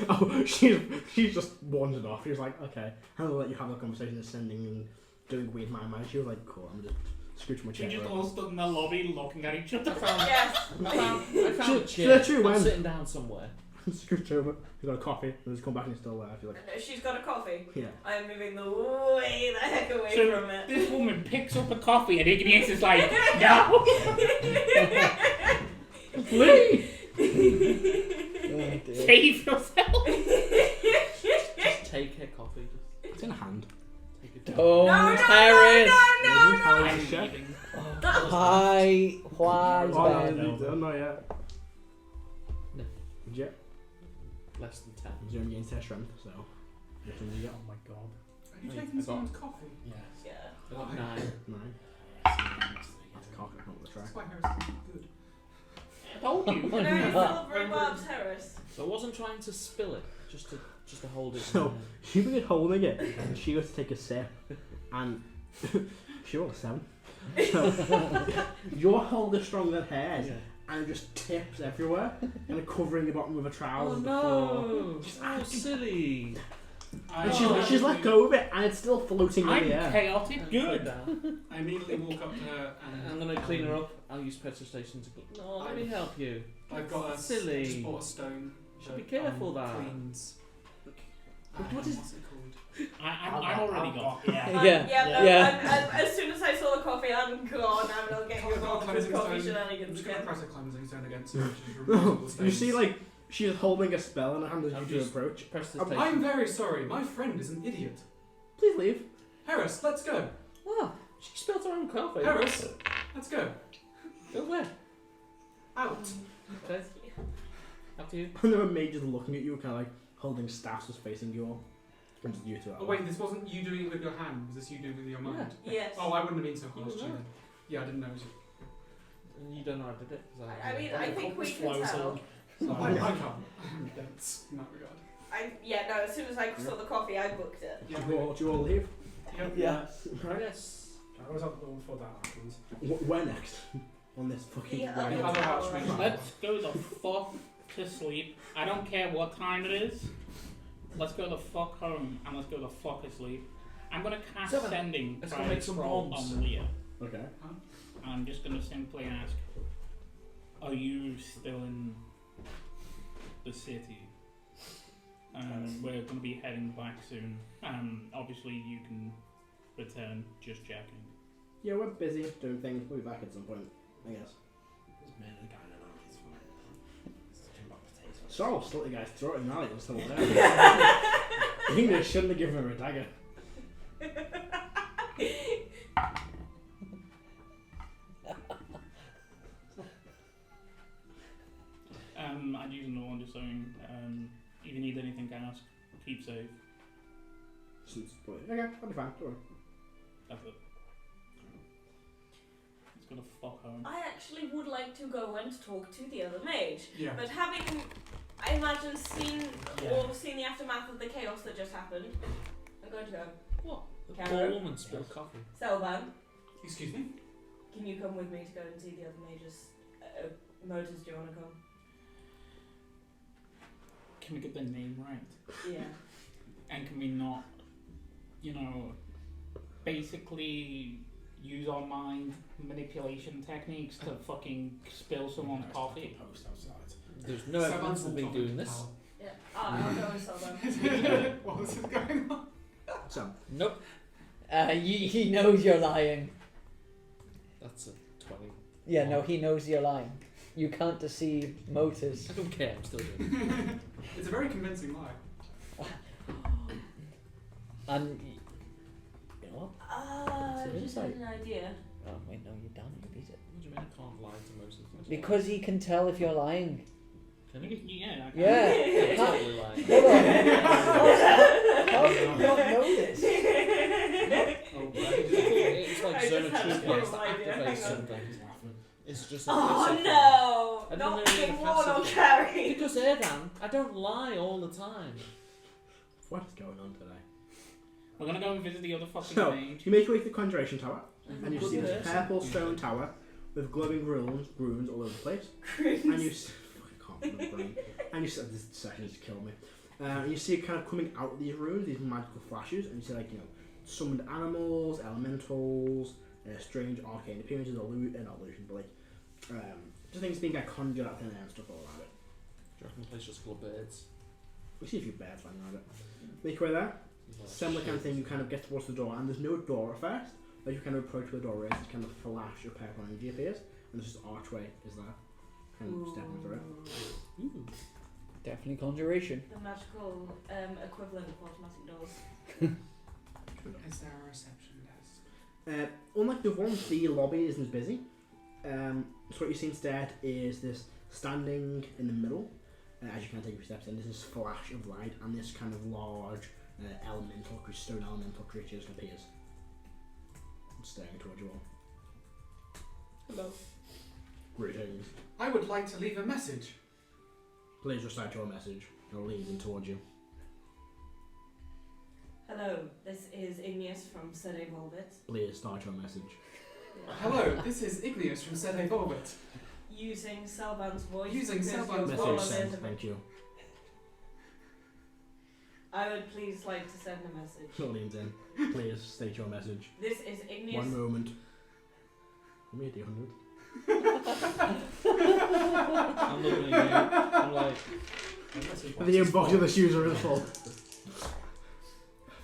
Oh, she's just wandered off. She was like, okay, I'm gonna let you have a conversation ascending and doing weird my mind. She was like, cool, I'm just scooch my We chair. just over. all stood in the lobby looking at each other. Yes. I found a True, chair. true, I'm man. sitting down somewhere. Scooch over. He's got a coffee. And just come back and he's still there. She's like, She's got a coffee. yeah. I am moving the way the heck away So from it. this woman picks up a coffee and Igneous is like, no! Please. Oh, dear. Save yourself! Just take her coffee. Just It's in a hand. take it down. Oh, No, Harris! Maybe Harris I'm is chef. leaving. Hi, why is Oh, that? no, not yet. No. Yeah. Less than 10. He's only getting test strength, so. Which one do you get? Oh my god. I You I taking got- someone's coffee? Yes. Yeah. I got 9. 9. Yes. That's cock on the track. That's why Harris is good. I told you. Can I celebrate Bob's Heris? So I wasn't trying to spill it, just to hold it. So, she began holding it, and she goes to take a sip, and she rolled a 7. So, your hold is stronger than hers, and it just tips everywhere, kind of covering the bottom of a Oh trouser. no! Oh, silly. And she's let go of it, and it's still floating in I'm the air. chaotic good. Down. I immediately walk up to her I'm and gonna clean her up. I'll use protestation to. No, let me help you. I've got a Silly. I just bought a stone. Should be careful that. Cleans. What is- What's it called? I've already got. Yeah. Yeah. As soon as I saw the coffee, I'm gone. I'm not getting I've got involved with cleansing coffee stone. I'm shenanigans just going to again. press a cleansing stone against her. Just remove all the You stains. see, like, she's holding a spell in her hand as I'm you do just- approach. Protestation. I'm very sorry. My friend is an idiot. Please leave. Harris, let's go. Wow, she spilled her own coffee. Harris, let's go. Go where? Out. Okay. After you. And there were mages looking at you, kind of like holding staffs just facing you all. And just you two. Oh wait, this wasn't you doing it with your hand. Was this you doing it with your mind? Yes. Oh, I wouldn't have been so harsh You to you know. then. Yeah, I didn't know. You don't know I did it. 'cause I mean, I think we can Flows tell. on. I can't. I'm dense in that regard. As soon as I saw the coffee, I booked it. Do you all leave? Yep. Yes. Right. Yes. I was up the one before that happens. Where next? On this fucking The wagon. other archmage. Let's go the fuck to sleep. I don't care what time it is. Let's go the fuck home and let's go the fuck asleep. I'm gonna cast Seven. Sending Let's go make some bombs. on Leah. Okay. I'm just gonna simply ask, are you still in the city? We're gonna be heading back soon. Obviously you can return, just checking. Yeah, we're busy doing things. We'll be back at some point, I guess. There's men and a guy in an alley, it's fine. It's talking about potatoes. Sorry, I'll slit the guy's throat in the alley. It was still there. Igneous shouldn't have given her a dagger. I'd use another one just saying, if you need anything, ask. Keep safe. Okay, I'll be fine. Don't worry. That's it. Let's go the fuck home. I actually would like to go and talk to the other mage, Yeah. but having, I imagine, seen the aftermath of the chaos that just happened, I'm going to go. What? The Karo? poor woman spilled coffee. Selban, Excuse me? can you come with me to go and see the other mages? Motus, do you want to come? Can we get the name right? Yeah. And can we not, basically use our mind manipulation techniques to fucking spill someone's coffee? Post outside. There's no evidence of me doing this. Yeah. I'll go with Selban. What was going on? So, Nope. He knows you're lying. That's a 20. Yeah, no, he knows you're lying. You can't deceive Motus. I don't care. I'm still doing it. It's a very convincing lie. And you know what? I It's just had insight. an idea. Oh wait, no, you're done. You beat it. What do you mean I can't lie to Moses? Because he can tell if you're lying. Can you? Yeah. Yeah. I'm totally lying. Hold on. How do you not know this? It's like I Zona just had a 2 players horrible that idea. activate Hang on. something. He's laughing. It's just Oh it's no! I didn't Not know you being were Warlock passive. carry. Because Erdan, I don't lie all the time. what is going on today? We're gonna go and visit the other fucking So, mage. you make your way to the Conjuration Tower, and you Good see this person. purple stone tower with glowing runes all over the place. And you see, I can't remember the brain. And you see, this session is killing me. And you see it kind of coming out of these runes, these magical flashes, and you see summoned animals, elementals, strange arcane appearances, not illusions, but just things being conjured out of thin air and stuff all around it. Do you reckon the place just full of birds? We see a few bears flying around it. Make your way there. Similar kind of thing, you kind of get towards the door, and there's no door at first. As you kind of approach where the door is, this kind of flash of purple energy appears, and this archway is there. Kind of stepping through it. Ooh. Definitely conjuration. The magical equivalent of automatic doors. Is there a reception desk? Unlike the one, the lobby isn't as busy. So what you see instead is this standing in the middle, as you kind of take a few steps in, there's this flash of light and this kind of large stone elemental creatures appears. Staring towards you all. Hello. Greetings. I would like to leave a message. Please recite your message. I'll lead in towards you. Hello, this is Igneous from Sede Volbit. Please start your message. Hello, this is Igneous from Sede Volbit. Using Celban's voice. Using because Celban's your voice. role Message is sent. a- Thank you. I would please like to send a message. Leans in. Please state your message. This is Igneous. One moment. Give me a D100. I'm looking at you. I'm like, The inbox of the shoes are in full.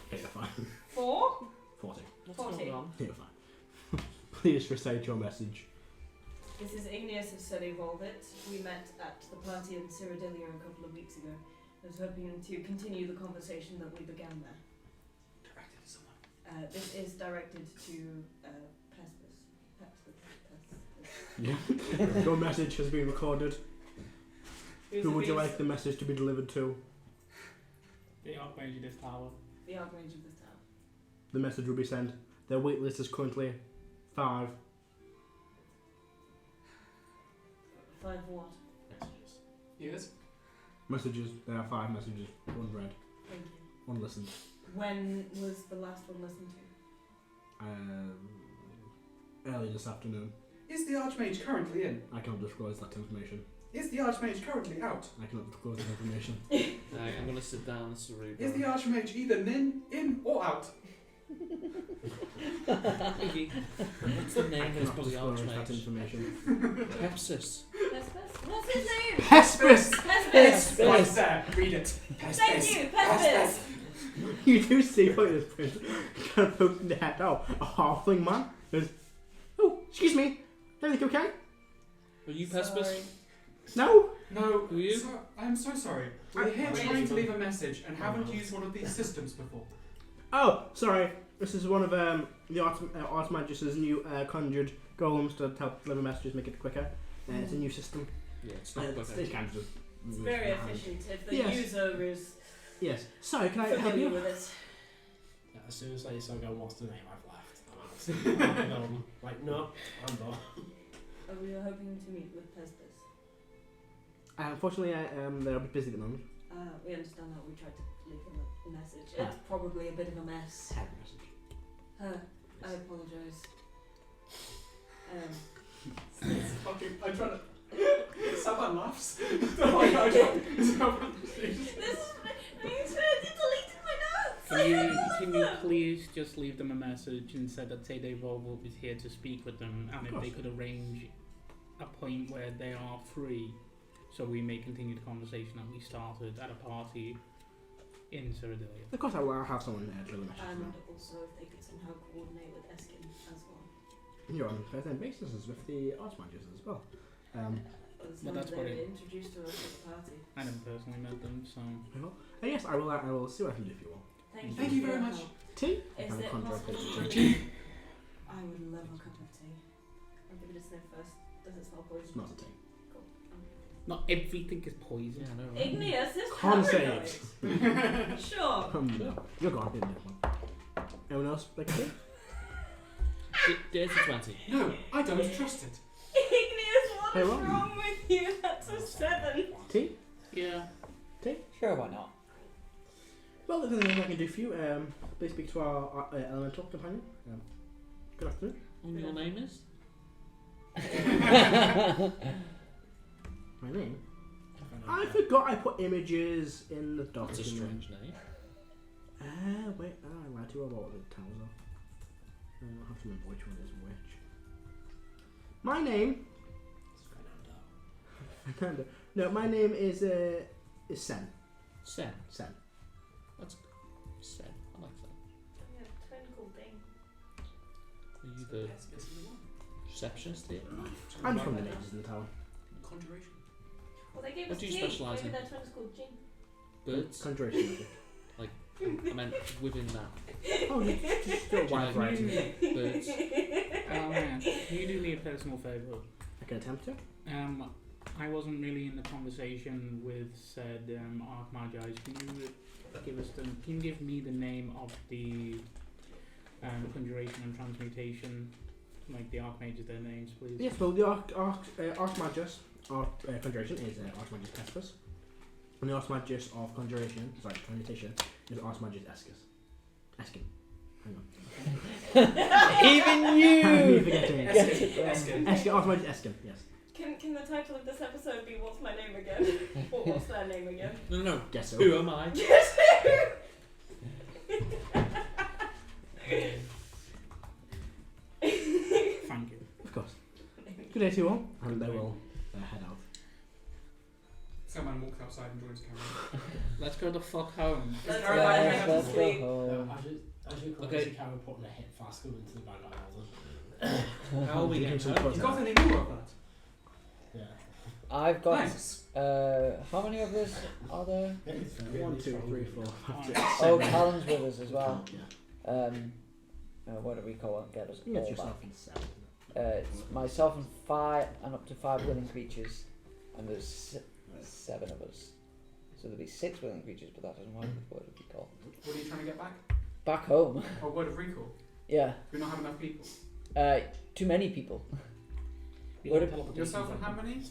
Okay, you're fine. 4? 40. what's 40. going on? You're fine. Please recite your message. This is Igneous of Sede Volbit. We met at the party in Cyrodilia a couple of weeks ago. I was hoping to continue the conversation that we began there. Directed to someone. This is directed to Pespis. Yeah. Your message has been recorded. Who's Who the would you beast? like the message to be delivered to? The Archmage of this tower. The Archmage of this town. The message will be sent. Their wait list is currently 5. 5 what? Messages. Yes. Messages. There are 5 messages. 1 read. Thank you. 1 listened. When was the last one listened to? Early this afternoon. Is the Archmage currently in? I cannot disclose that information. Is the Archmage currently out? I cannot disclose that information. Right, I'm gonna sit down, Cerebro. Is the Archmage either in or out? Iggy, what's the name I of this cannot bloody disclose that Archmage? information. Pepsis. Pespis? What's his name? Pespis! Pespis! Right there, read it. Thank you, Pespis! You do see what this prince kind of poking their head out. A halfling man goes, oh, excuse me, everything okay? Are you Sorry. Pespis? No? No, Who are you? I'm so sorry. We're here trying to leave a message and haven't used one of these systems before. Oh, sorry. This is one of the Archmagus' new conjured golems to help deliver messages, make it quicker. It's a new system. Yeah, it's not quick. It's kind of just It's very efficient if the Yes. user is Yes. So, can I help familiar you? with it. Yeah, as soon as I say go, what's the name? I've left. Like, no, I'm not. We were hoping to meet with Pespis. Unfortunately, they're a bit busy at the moment. We understand that we tried to leave him a message. It's probably a bit of a mess. Have a message. I apologise. It's fucking. I'm trying to. Someone laughs. Oh my god. Someone. Can you please just leave them a message and say that Sede Volvo is here to speak with them, and if they could arrange a point where they are free, so we may continue the conversation that we started at a party in Cyrodilia. Of course, I will have someone there to deliver messages. And also if they could somehow coordinate with Eskin as well. You're on first-name basis with the Archmagus as well. But that's they what were it- introduced to us at the party. I never personally met them, so Yes, I will see what I can do for you all. Thank you for very your much. help. Tea? Is Kind of it conjure up possible a to tea. I would love a cup of tea. I'll give it a sniff first. Does it smell poison? Not a tea. Cool. not everything is poison. Yeah, I know, right? Igneous is Con paranoid. save. Sure. No. You're gone, didn't you? Anyone else like tea? There's a 20. No, I don't trust it. Igneous, what Hey, is what? wrong with you? That's a 7. Tea? Yeah. Sure, why not? Well, if there's anything I can do for you, please speak to our elemental companion. Good afternoon. And your name is? My name? I forgot I put images in the document. That's a strange name. Wait, I lied to you about what the towers are. I'll have to remember which one is which. My name? Fernando. No, my name is Sen. Sen. Sen. Sen. I like that. Yeah, twinkle thing. Are you the receptionist here? I'm from the natives in the tower. Conjuration. Well, they gave What us do you tea. specialise Maybe in? that twin's called Jing. Birds? Conjuration magic. I meant within that. Oh, just still wide variety. Birds. Oh man, can you do me a personal favour? I can attempt to. I wasn't really in the conversation with said Archmagi. Can you give me the name of the conjuration and transmutation, like the Archmages, their names, please? Yes, well, the Archmagus of Conjuration is Archmagus Pespus. And the Archmagus of Conjuration, transmutation, is Archmagus Eskin. Hang on. Even you! I'm forgetting it. Eskin. Eskin, Archmagus Eskin, yes. Can the title of this episode be "What's my name again"? Or what's their name again? No. Guess so. Who am I? Yes. Thank you. Of course. Good day to you all. And they will head out. Someone walks outside and joins Karo. Let's go the fuck home. Let's Karo go. back Yes, to let's go sleep. home. As you can Okay. see Karo putting a hit flask into the bag of Alden. How are we getting home? You got any more of that? Yeah. I've got. Nice. How many of us are there? 1, 2, 3, 4, 5, 6, Oh, 7. Talon's with us as well. Yeah. What do we call it? Get us You get all yourself back. in 7. It's myself and 5, and up to 5 willing creatures, and there's 7 of us. So there'll be 6 willing creatures, but that doesn't work with word of recall. What are you trying to get back? Back home. Oh, word of recall. Yeah. We don't have enough people. Too many people. We What have if- teleportation Yourself and how from- many?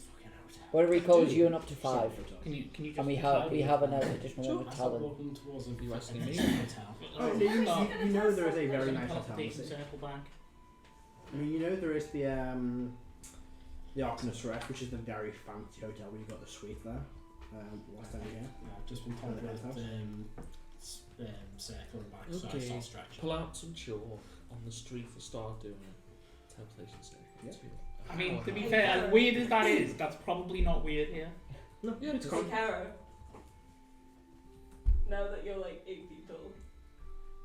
Word of recall is you and up to 5. Can you just And we have an additional one with I start Talon. walking towards a You asking me? hotel. Oh, you know there is a very nice hotel. teleportation circle back. I mean, you know there is the Arcanum, which is the very fancy hotel where you got the suite there. Last time you here. Yeah, I've just been told And the about penthouse. circling back, so I Okay. start stretching. Pull out some chalk on the street for start doing a teleportation circle. Yeah. I mean, to be Oh, fair, yeah. as weird as that is, that's probably not weird here. No, Yeah, it's just- common. Karo. Now that you're like 8 feet tall,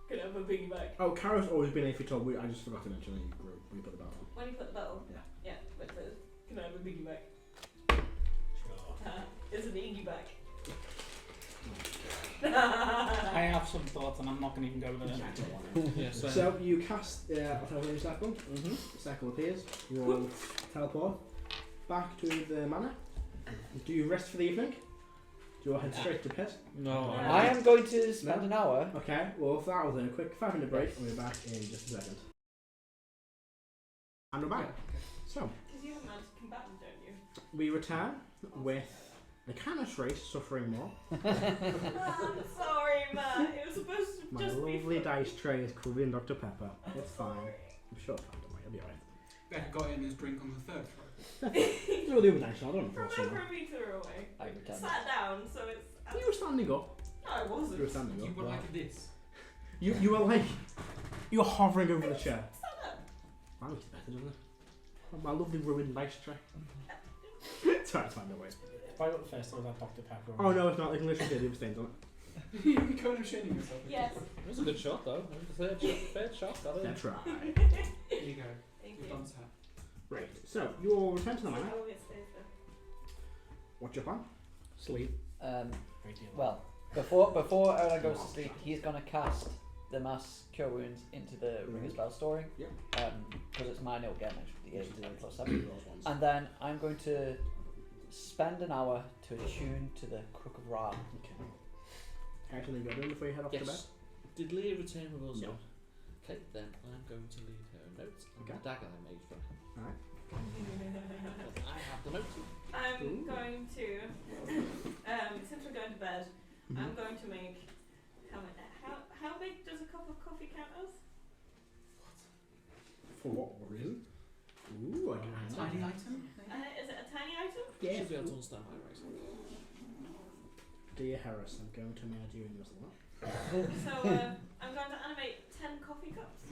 can I have a piggyback? Oh, Karo's always been 8 feet tall. I just forgot to mention that you grew when you put the belt on. When you put the bell? Yeah. Yeah, but can I have a piggyback? Sure. It's an piggyback. I have some thoughts, and I'm not going to even go there. Yeah, I don't want it. Yeah, so, So you cast a teleportation circle. mm-hmm. The circle appears. You will teleport back to the manor. Do you rest for the evening? Do you head straight to pit? No, I am going to spend an hour. Okay, well, for that, we'll do a quick 5-minute break and we'll be back in just a second. And we're back. So, Because you have magic combatant, don't you? we return with the Canis race suffering more. I'm sorry, Matt. It was supposed to My just be lovely fun. dice tray is covered in Dr. Pepper. It's fine. I'm sure it's fine, don't worry, I'll be alright. Becca got in his drink on the third throw. No, the other dice, I don't know. From over a meter away. I returned. Sat down, so it's. You were standing up. No, I wasn't. You were standing You up. were like this. You were like, you were hovering over the chair. Sat up. That looks better, doesn't it? Oh, my lovely ruined dice tray. Sorry, it's fine, don't worry. It's probably not the first time I've had Dr. Pepper on. Oh no, it's not. I can literally see the other stains on it. You're kind of shading yourself. Yes. it was a good shot though. It was a third shot. That is. That's right. There you go. Thank You've you. done so. Right, so you all return to the manor. Oh, it's safer. What's your plan? Sleep. Great deal. Well, before Erdan goes to sleep, he's gonna cast the mass cure wounds into the ring spell storing. Yep. Because it's mine, it'll get an extra D8 plus 7. Those ones. And then I'm going to spend an hour to attune to the Crook of Ra. Okay. Anything you're doing before you head off to bed? Yes. Did Leah return with us? No. Okay, then I'm going to leave her a note and Okay. the dagger I made for her. Alright. I have the note. I'm Ooh. going to, since we're going to bed, I'm going to make, how big does a cup of coffee count as? For what reason? Ooh, I can answer. Tiny item? Is it a tiny item? Yeah. Should be able to understand my race. Dear Heris, I'm going to murder you in your slot. So, I'm going to animate 10 coffee cups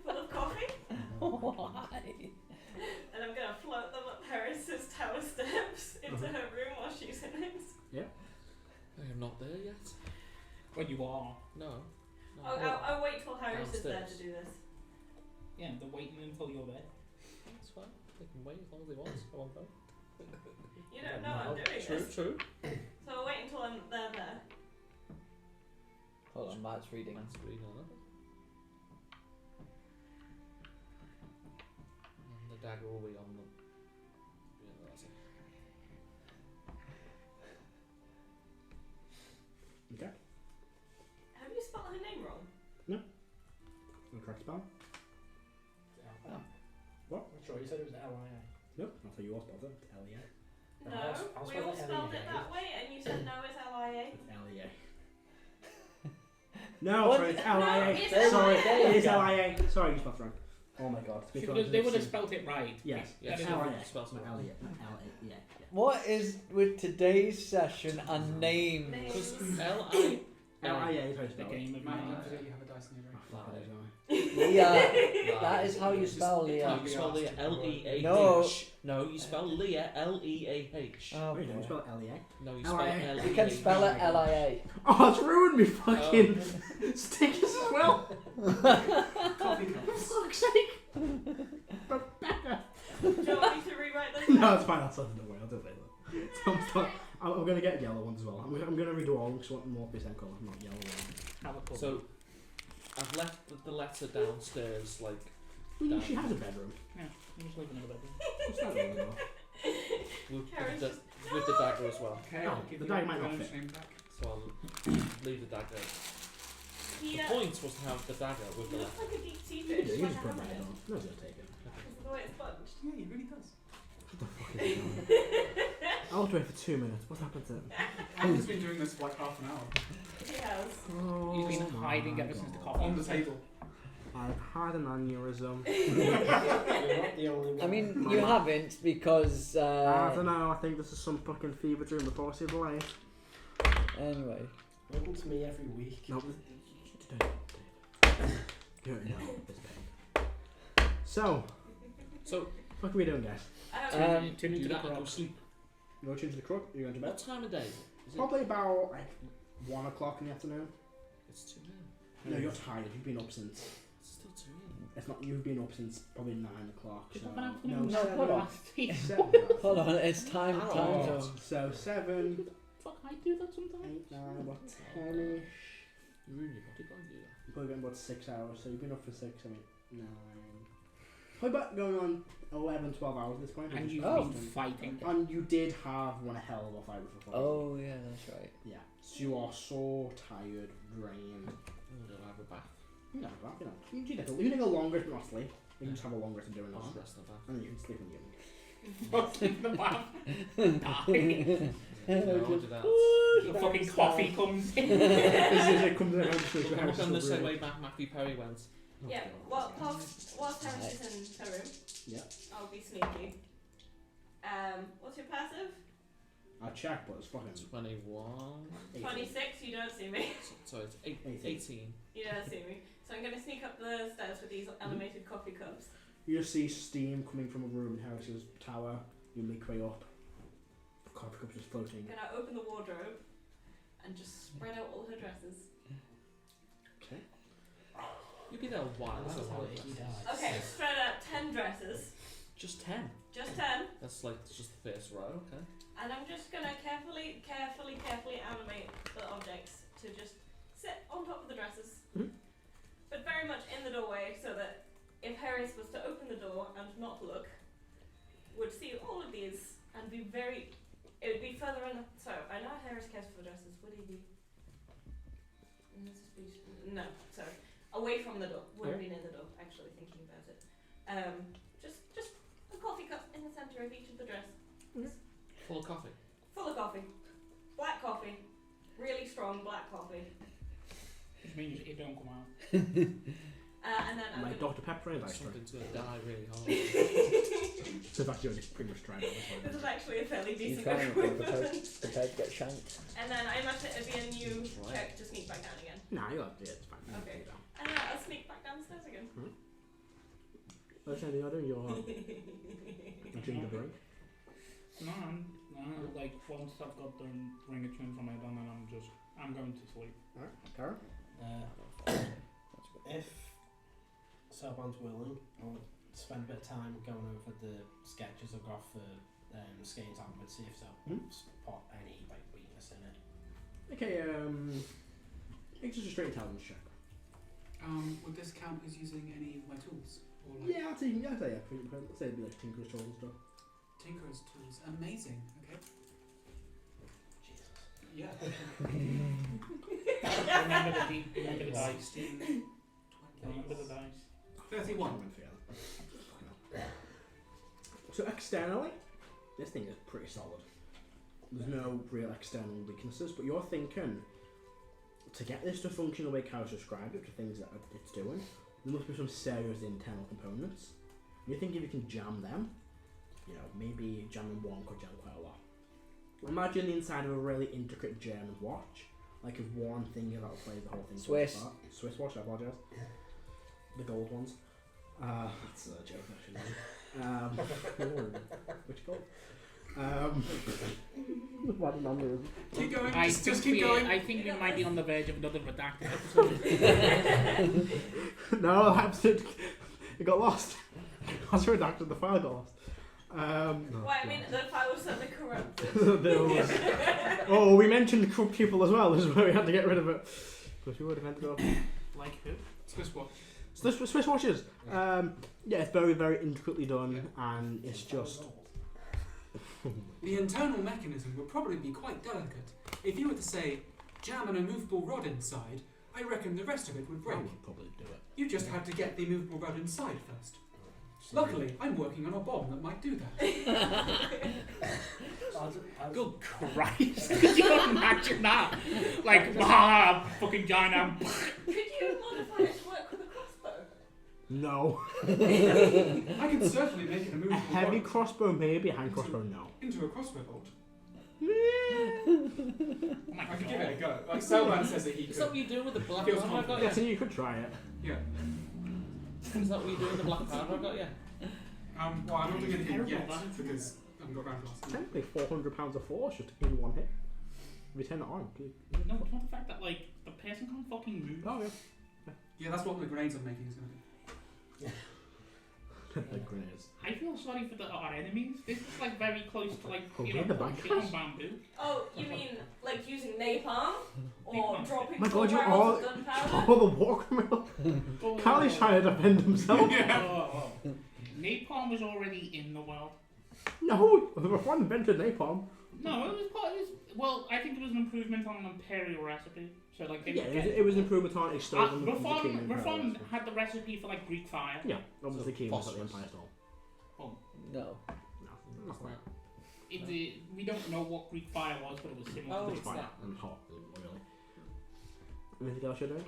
full of coffee, Why? and I'm going to float them up Heris's tower steps into her room while she's in it. I am not there yet. Well, you are. No. I'll wait till Heris is there to Downstairs. do this. Yeah, they're waiting until you're there. That's fine. They can wait as long as they want. I won't go. You don't know I'm doing True, this. true. So I'll wait until they're there. Hold on, Matt's reading. That's reading on it. And the dagger will be on them. Yeah, it. Okay. Have you spelled her name wrong? The correct spell? Oh. What? I'm sure you said it was L-I-A. Nope. That's how you all spelled it. It's L-E-A. No, I'll we spell all it spelled it L-E-A. that way, and you said no, it's L-I-A. It's L-E-A. No, What? sorry, it's No, L-I-A. it's Sorry, L-I-A. it is L-I-A. Sorry, you spelled it wrong. Oh my god. They would have spelt it right. Yes. Yeah, It's it's L-I-A. spelled Not it L-E-A. L-A. Yeah. What is with today's session and names? Because Names. L-I... L-I-A is how you The spell it. game of Might mine. not you have a dice in your Oh, brain. fuck it is, aye. Leah. That is how you spell No, Leah. you spell Leah L-E-A-H. No. No, you spell Leah L-E-A-H. Oh, Wait, don't you boy. spell L-E-A? No, you spell L-I-A. L-E-A-H. You can spell it L-I-A. Oh, it's ruined me fucking stickers as well. Coffee cups. Fuck's sake. Rebecca. Do you want me to rewrite those? No, it's fine. I'll send it away. I'll do it later. I'm going to get yellow ones as well. I'm going to redo all of them because I want more percent colour, not yellow ones. Have a couple. So, I've left the letter downstairs, like... Well, she has a bedroom. yeah, I'm just leaving in the bedroom. What's that over there? With the dagger as well. Okay, No, I'll keep the it dagger might not going fit. same back. So I'll leave the dagger. He The point was to have the dagger with the looks letter. like a deep sea You fish. do, you Like just a put it right hammerhead. on. No one's going to take it. Because of the way it's bunched. Yeah, he really does. What the fuck is going on? I was waiting for 2 minutes. What happened to him? He's been doing this for like half an hour. He has. Oh, He's been hiding ever since the coffee. On the table. I've had an aneurysm. You're not the only one. I mean, you haven't because. I don't know. I think this is some fucking fever dream before I see the light. Anyway. Welcome to me every week. No, don't know this pain. So, So, what are we doing, guys? Tune into do the that and go crowd. sleep. You want to change the crook? You're going to bed? What time of day? Is it? Probably about like 1 o'clock in the afternoon. It's 2 a.m. No, you're tired. You've been up since. It's still 2 a.m. It's not. You've been up since probably 9 o'clock. Pick So up an no, afternoon. No, 7. hold on. 7. Hold on, it's time. Oh. Time So, zone. so 7, Fuck, I do that sometimes. 8, 9, about 10ish. You really got to go and do that. You've probably been about 6 hours. So you've been up for 6. I mean 9. Probably about going on 11, 12 hours at this point. And you've Oh. been fighting. And you did have one hell of a fight with the fight. Oh, yeah, that's right. Yeah. So you are so tired, drained. I'm going to have a bath. No, but, you can take a longer to not sleep. You can just have a longer to do I'll another. just rest in the bath. And then you can sleep in the evening. Fuck in the bath. No, I'll do that. The fucking coffee comes in. It comes out of the We're going the same way Matthew Perry went. Yeah, whilst Heris is in her room, Yeah. I'll be sneaky. What's your passive? I checked, but it's fucking 21. 26, you don't see me. So it's 18. 18. You don't see me. So I'm going to sneak up the stairs with these animated coffee cups. You just see steam coming from a room in Harris's tower. You make way up. The coffee cup's just floating. I'm going to open the wardrobe and just spread out all her dresses. Okay. You'll be there a while. That's That's a how lot of he dresses. dies. Okay, spread out 10 dresses. Just 10. Just 10. That's like just the first row, okay. And I'm just going to carefully animate the objects to just sit on top of the dresses. Mhm. But very much in the doorway so that if Heris was to open the door and not look, would see all of these and be very... It would be further in... So, I know Heris cares for dresses. Would he be... No, sorry. Away from the door. Would have been in the door, actually, thinking about it. Just a coffee cup in the centre of each of the dress. Full of coffee. Full of coffee. Black coffee. Really strong black coffee. Which means it don't come out. And then I'm Like gonna... Dr. Pepper and ice cream. Something's going to die really hard. So that's actually pretty much tried it. This is actually a fairly You decent trying to equipment. prepare to get shanked. And then I imagine it'd be a new check to sneak back down again. Nah, you'll have to. Yeah, it's fine. Okay. And then I'll sneak back down the stairs again. What's anything you're doing? You're drinking the drink. No, like once I've got the ring of twin from Erdan, then I'm going to sleep. Alright, Karo? If Celban's willing, I'll spend a bit of time going over the sketches I've got for Skane's outfit, see if Celban spot any like weakness in it. Okay, it's just a straight intelligence check. Would this count as using any of my tools? Or like Yeah, I'd say yeah. Let's say it'd be like Tinker's tools and stuff. Tinker's tools. Amazing. Okay. Jesus. Yeah. Remember the dice. 16, Remember the dice. 31. So externally, this thing is pretty solid. There's no real external weaknesses, but you're thinking to get this to function the way Karo's described it, to things that it's doing, there must be some serious internal components. You think if you can jam them, you know, maybe jamming one could jam quite a lot. Imagine the inside of a really intricate German watch. Like if one thing is out of place, the whole thing Swiss. falls apart. Swiss watch, I apologise. The gold ones. That's a joke, actually. Which gold? What number is it? Keep going. I Just think keep going. I think we might be on the verge of another redacted episode. No, that's it. It got lost. I was redacted, the file got lost. Well, I mean, the file was certainly corrupted. There was. Oh, we mentioned corrupt people as well. This is where we had to get rid of it. Because we would have ended up. Like who? Swiss watch. So this Swiss watches. Yeah, it's very, very intricately done, and it's just. The internal mechanism would probably be quite delicate. If you were to say, jam an immovable rod inside, I reckon the rest of it would break. I would probably do it. You just had to get the immovable rod inside first. Luckily, I'm working on a bomb that might do that. Good Christ! Could you imagine that? Like, fucking giant. Could you modify it to work with a crossbow? No. I can certainly make an A immovable heavy rod crossbow, maybe. A hand crossbow, no. into a crossbow bolt. Oh my I could give it a God. go. Like Celban says that he Is that could. what you do with the black Feels powder I got confident. Yeah, you? so you could try it. Yeah. Is that what you do with the black powder I got you? Well, I'm not doing anything Terrible, yet that. because I haven't got round to asking. Technically, 400 pounds of force just to give you one hit. If you turn it on. No, it's not the fact that, like, the person can't fucking move. Oh, yeah. Yeah, that's what the grenades I'm making is going to be. The grenades. I feel sorry for our enemies. This is, like, very close to, like, Oh, you yeah, know, the bad shit on guys. bamboo. Oh, you mean like using napalm? Or Napalm. dropping My full God, you barrels all- of gunpowder? Oh, the war criminal. Oh, Callie's trying to defend himself. Oh. Napalm was already in the world. No, the one invented napalm. No, it was part of this. Well, I think it was an improvement on an imperial recipe. So, like, they Yeah, would it was an improvement on extolling the Reform king and Reform had the recipe for, like, Greek fire. Yeah, obviously So, king was at the phosphorus. Empire stole. No. No, not quite. We don't know what Greek fire was, but it was similar Oh, to It's Greek it's fire fire. and hot, really. Anything else you're doing?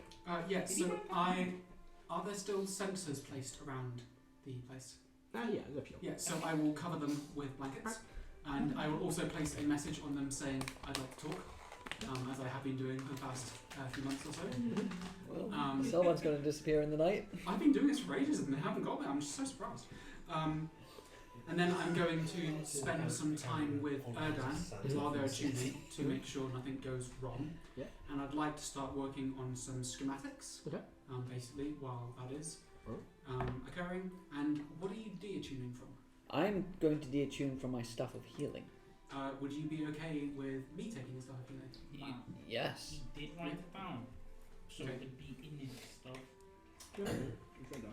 Yeah, Did he so break are there still sensors placed around the place? Yeah, there's a few. Yeah, so I will cover them with blankets, and I will also place a message on them saying I'd like to talk, as I have been doing for the past few months or so. Well, someone's going to disappear in the night. I've been doing this for ages and they haven't got me. I'm just so surprised. And then I'm going to spend some time with Erdan while they're tuning to make sure nothing goes wrong. Yeah. And I'd like to start working on some schematics. Okay. Basically, while that is Oh. occurring. And what are you de-attuning from? I'm going to deattune from my stuff of healing. Would you be okay with me taking the stuff of healing? Yes. He did write it down. So Okay. it would be in his stuff. Yeah.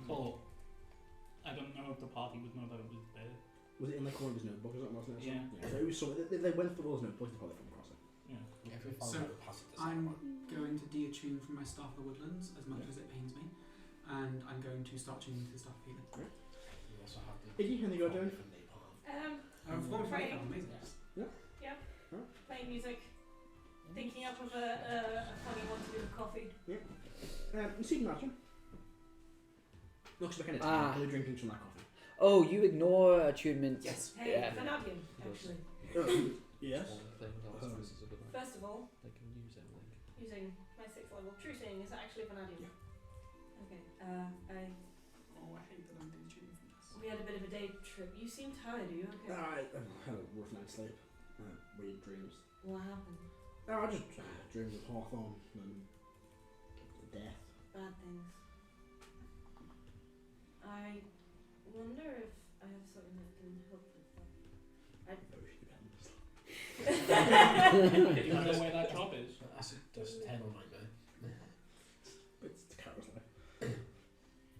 But I don't know if the party would know that it was there. Was it in like one of his notebooks or something, wasn't it? Yeah. So it was something. They went through those notebooks, they probably come across it. Yeah. If we found So, out we pass it to I'm someone. going to de-attune from my Staff of the Woodlands as much as it pains me. And I'm going to start tuning to the Staff of Healing. We also have the Iggy, anything you're doing? from napalm. Form Right. amazing. Playing music. Thinking up of a funny one to do with coffee. Seed matching. Looks like an Ah. really drinking some of that coffee. Oh, you ignore attunement. Yes. Hey, Yeah. Vanadium, actually. Yes. First of all, They can use it, like. using my 6th level true seeing is actually Vanadium. Okay, Oh, I hate that I'm de-attuning from this. we had a bit of a day trip. You seem tired, are you okay? I had a rough night's sleep. Weird dreams. What happened? I just dreamed of Hawthorne and death. Bad things. I wonder if I have something that can help with that. Do you know where that job is? That's a terrible nightmare. It's Karo's life.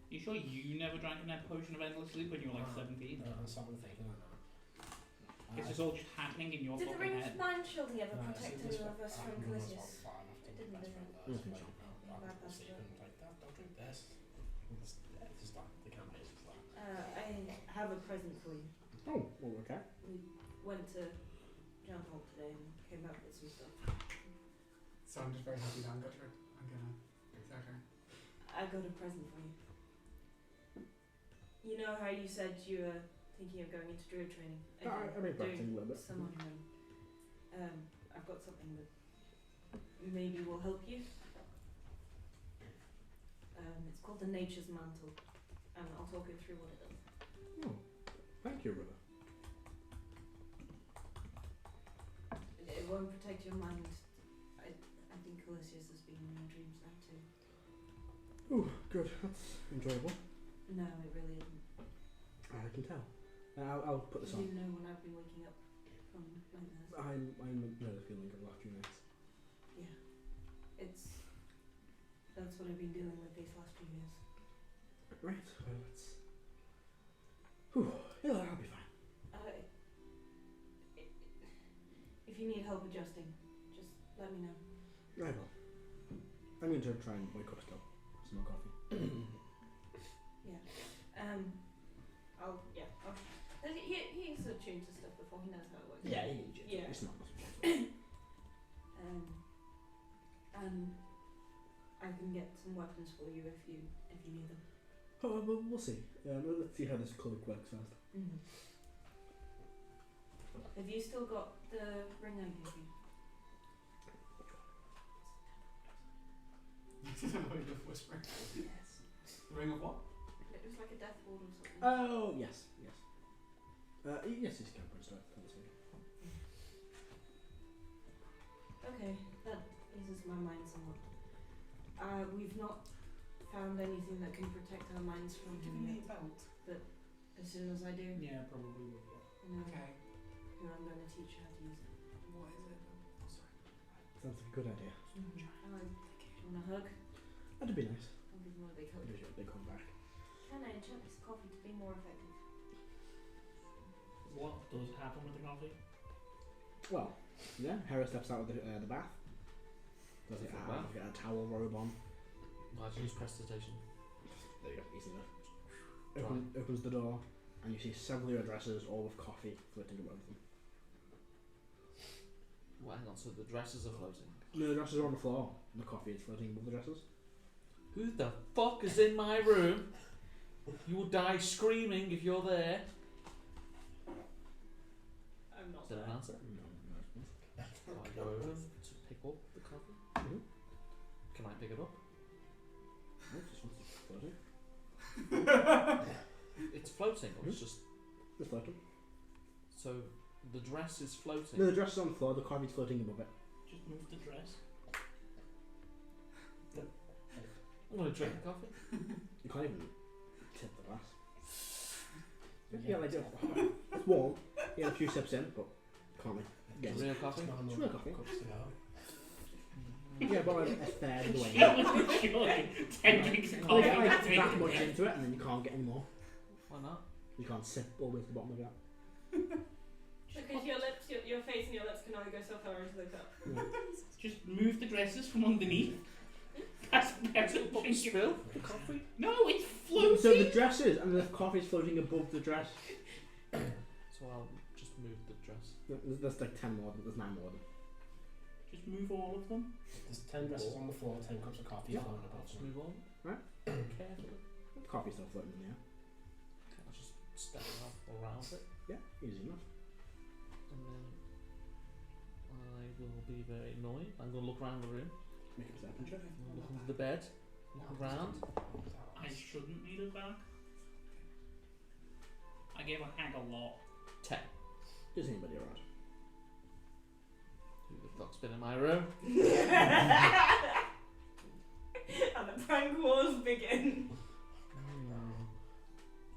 You sure you never drank an potion of endless sleep when you were like 17? That's what I'm thinking right now. This is all just happening in your Did the fucking ring head. of mind shielding ever No, protect this any of us from Calisius? It didn't, did it? Bypassed it. Don't drink this. This is that. The campaign is that. I have a present for you. Oh, well, okay. We went to Jump Hole today and came back with some stuff. So I'm just very happy that I'm gonna. It's okay. I got a present for you. You know how you said you were thinking of going into druid training? I made practicing a little bit. Some on your own. I've got something that maybe will help you. It's called the Nature's Mantle, and I'll talk you through what it does. Oh, thank you, brother. It won't protect your mind. I think Calisius has been in your dreams now too. Ooh, good. That's enjoyable. No, it really isn't. I can tell. I'll put this on. You know when I've been waking up from nightmares. I know the feeling of the last few nights. Yeah. That's what I've been dealing with these last few years. Right, well, let's... Whew, yeah, I'll be fine. If you need help adjusting, just let me know. I will. I'm going to try and wake up still. Some more coffee. He's attuned to stuff before, he knows how it works. Yeah, Yeah. it's not. And I can get some weapons for you if you need them. Oh, well, we'll see. Let's see how this cloak works first. Mm-hmm. Have you still got the ring I gave you? Just whispering. Yes. The ring of what? It was like a death ward or something. Oh, yes. Yes, it's camp and stuff. Okay, that eases my mind somewhat. We've not found anything that can protect our minds from Give him me yet, a belt. but as soon as I do, Yeah, probably would. I know Okay. who I'm going to teach you how to use it. What is it? Oh, sorry. Sounds like a good idea. Do you want a hug? That'd be nice. I'll give you a big hug. They come back. Can I enchant this coffee to be more effective? What does happen with the coffee? Well, yeah, Heris steps out of the bath. Does it From bath? get a towel robe on? Why'd you use prestidigitation? There you go, easy enough. Opens the door, and you see several of your dresses, all with coffee floating above them. Well, hang on, so the dresses are floating. No, the dresses are on the floor, and the coffee is floating above the dresses. Who the fuck is in my room? You will die screaming if you're there. I'm not Is that an answer? No. So I go over to pick up the coffee. Mm-hmm. Can I pick it up? No, just floating. It's floating, or it's just... It's floating. So the dress is floating. No, the dress is on the floor, the coffee's floating above it. Just move the dress. I'm going to drink the coffee. You can't even tip the glass. Yeah, like it's warm. You get a few sips in, but can't make. It's real coffee. It's real coffee. Cups to go. Yeah, but like a third of the way. Surely, 10 drinks of You coffee. get like that's it. that much into it, and then you can't get any more. Why not? You can't sip all the way to the bottom of it. Because your lips, your face and your lips can only go so far into the cup. Just move the dresses from underneath. That's But spill the coffee. No, it's floating. So the dresses and the coffee's floating above the dress. So I'll just move the dress. There's like 10 more. There's 9 more. Just move all of them. There's 10 dresses on the floor, 10 cups of coffee Yeah. flowing I'll above just them. move on. Right. Carefully. The coffee's still floating in the air. I'll just step around it. Yeah, easy enough. And then I will be very annoyed. I'm going to look around the room. Make a perception check. Look under the bed. Look around. I shouldn't need it back. I gave a hag a lot. 10. Is anybody around? Who the fuck's been in my room? And the prank wars begin.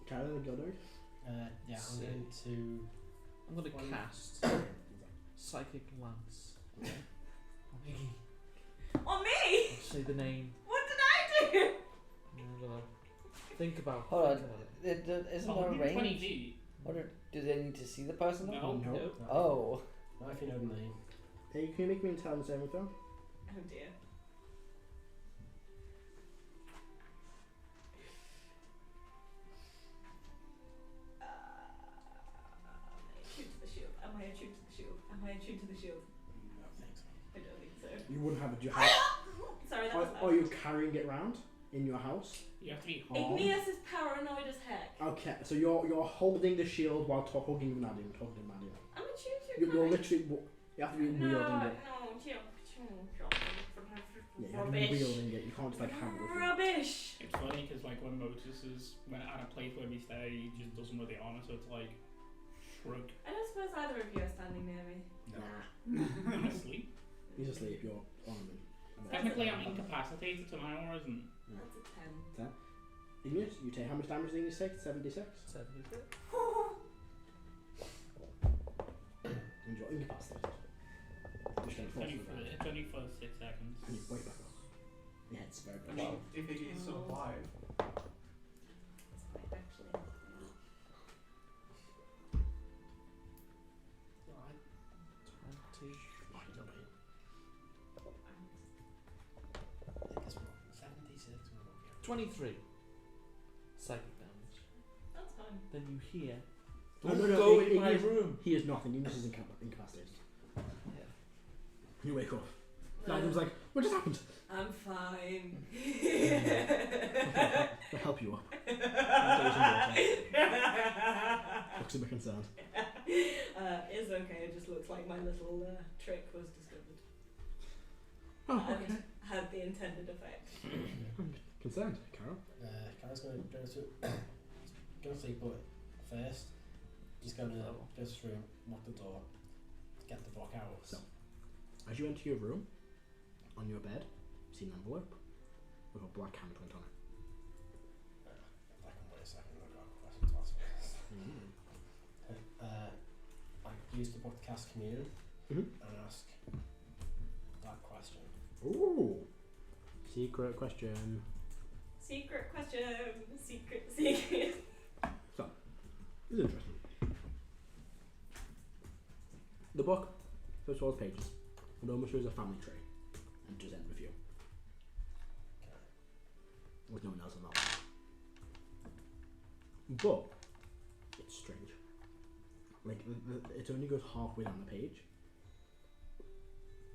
Karen and Goddard? Yeah, I'm Sick. going to... I'm going to cast Psychic Lance. On Iggy. On me! I'll say the name. What did I do? And, think about Hold on. think about it. Isn't there a 120 range? feet. Do they need to see the person? Though? No. No. No. Oh. Not if you know the name. Hey, can you make me intelligence saving throw? Oh dear. Am I attuned to the shield? Am I attuned to the shield? I don't think so. I don't think so. You wouldn't have a. Sorry, that was Are you carrying it around in your house? You have to be Armed? Igneous is paranoid as heck. Okay, so you're holding the shield while hugging Nadia. I'm attuned to You're literally. You have to be wielding it. Yeah, you have to be Rubbish. wielding it. You can't just like hang it with you. Rubbish. It's funny because like when Motus is at a place where we stay, he just doesn't really honor, so it's like shrug. I don't suppose either of you are standing near me. Nah. I'm asleep. He's asleep. You're on him. Technically, I'm incapacitated to my hour, isn't? That's a 10. Igneous, you take how much damage did you take? 76? 76. And you're incapacitated. You're just going to fall to the ground. It's only for 6 seconds. And you wake back up. Yeah, it's very I good. mean, if Iggy is still alive. That's quite actually. I think it's what, 76 or what? 23 psychic damage. That's fine. Then you hear. No, Don't no, go it- in my it is- room. He is nothing. Igneous is incapacitated. Yeah. You wake up. Nadia's like, what just happened? I'm fine. I'll help you up. I'll take you some water. Looks a bit concerned. It's okay. It just looks like my little trick was discovered Oh, okay. and had the intended effect. I'm concerned, Karo. Karo's going to go to sleep, but first, he's going to go to his room, lock the door, get the fuck out. So, as you enter your room, on your bed, you see an envelope with a black handprint on it. I can wait a second, I've got a question to ask first. I use the book to cast Commune Mhm. and ask that question. Ooh! Secret question. Secret question. Secret. So, this is interesting. The book, first 12 pages, it almost shows a family tree and does end with you. Okay. With no one else on that one. But, it's strange. Like, it only goes halfway down the page.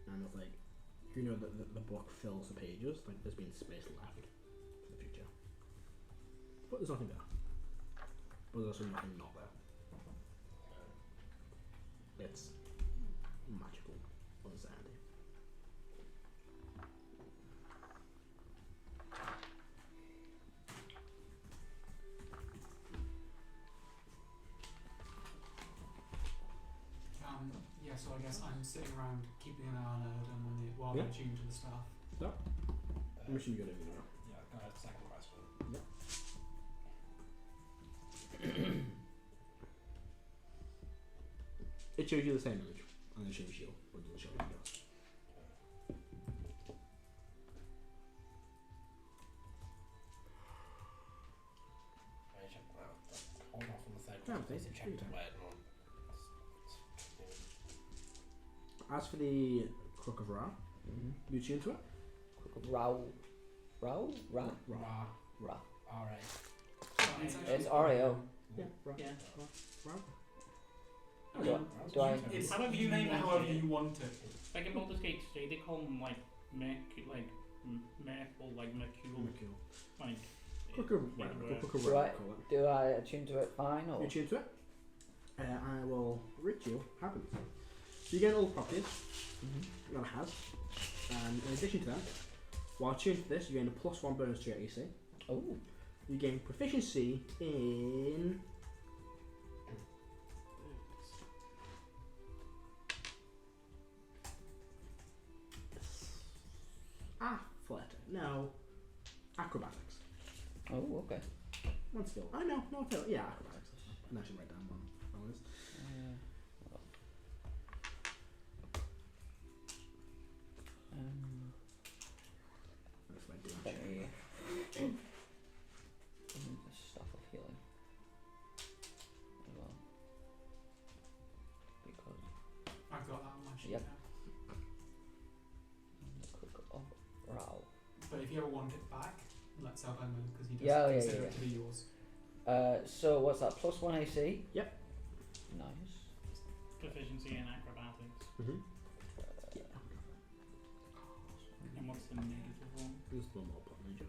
And it's like, you know that the book fills the pages, like there's been space left for the future. But there's nothing there. But there's also nothing not there. It's magical uncertainty. Yeah, so I guess I'm sitting around keeping an eye on Erdan while Yeah. they're tuned to the staff. I'm assuming you got it now. Yeah, go ahead, second question. It shows you the same image, and it shows you, or it doesn't show you else. I check that out. Hold off on the third Yeah, question, please, please check take the your word one. As for the Crook of Ra, you tune to it? Ra. Ra. Ra. R-A. It's R-A-O. Yeah, Ra. Yeah. Ra. Do I? It's, How about you you name it want however it? you want it. Like in Baldur's Gate 3, they call them like Mercule, like Mercule, Mercule. like. Crook of Ra. everywhere. Crook of Do Ra, I? call it. Do I attune to it fine or? You tune to it. I will read you happens. So you get all the properties that it has. And in addition to that, while tuned to this, you gain a +1 bonus to your AC. Oh. You gain proficiency in acrobatics. Oh, okay. One skill. I know, no, yeah, acrobatics. And I should write down one bonus. That's my damage. Let me. The stuff of healing. As well. Yep. Crook of Rao. But if you ever want it back, let Celban know because he does Yeah, consider it to be yours. So what's that? +1 AC. Yep. Nice. Proficiency in acrobatics. And what's the negative one? There's one more pot major.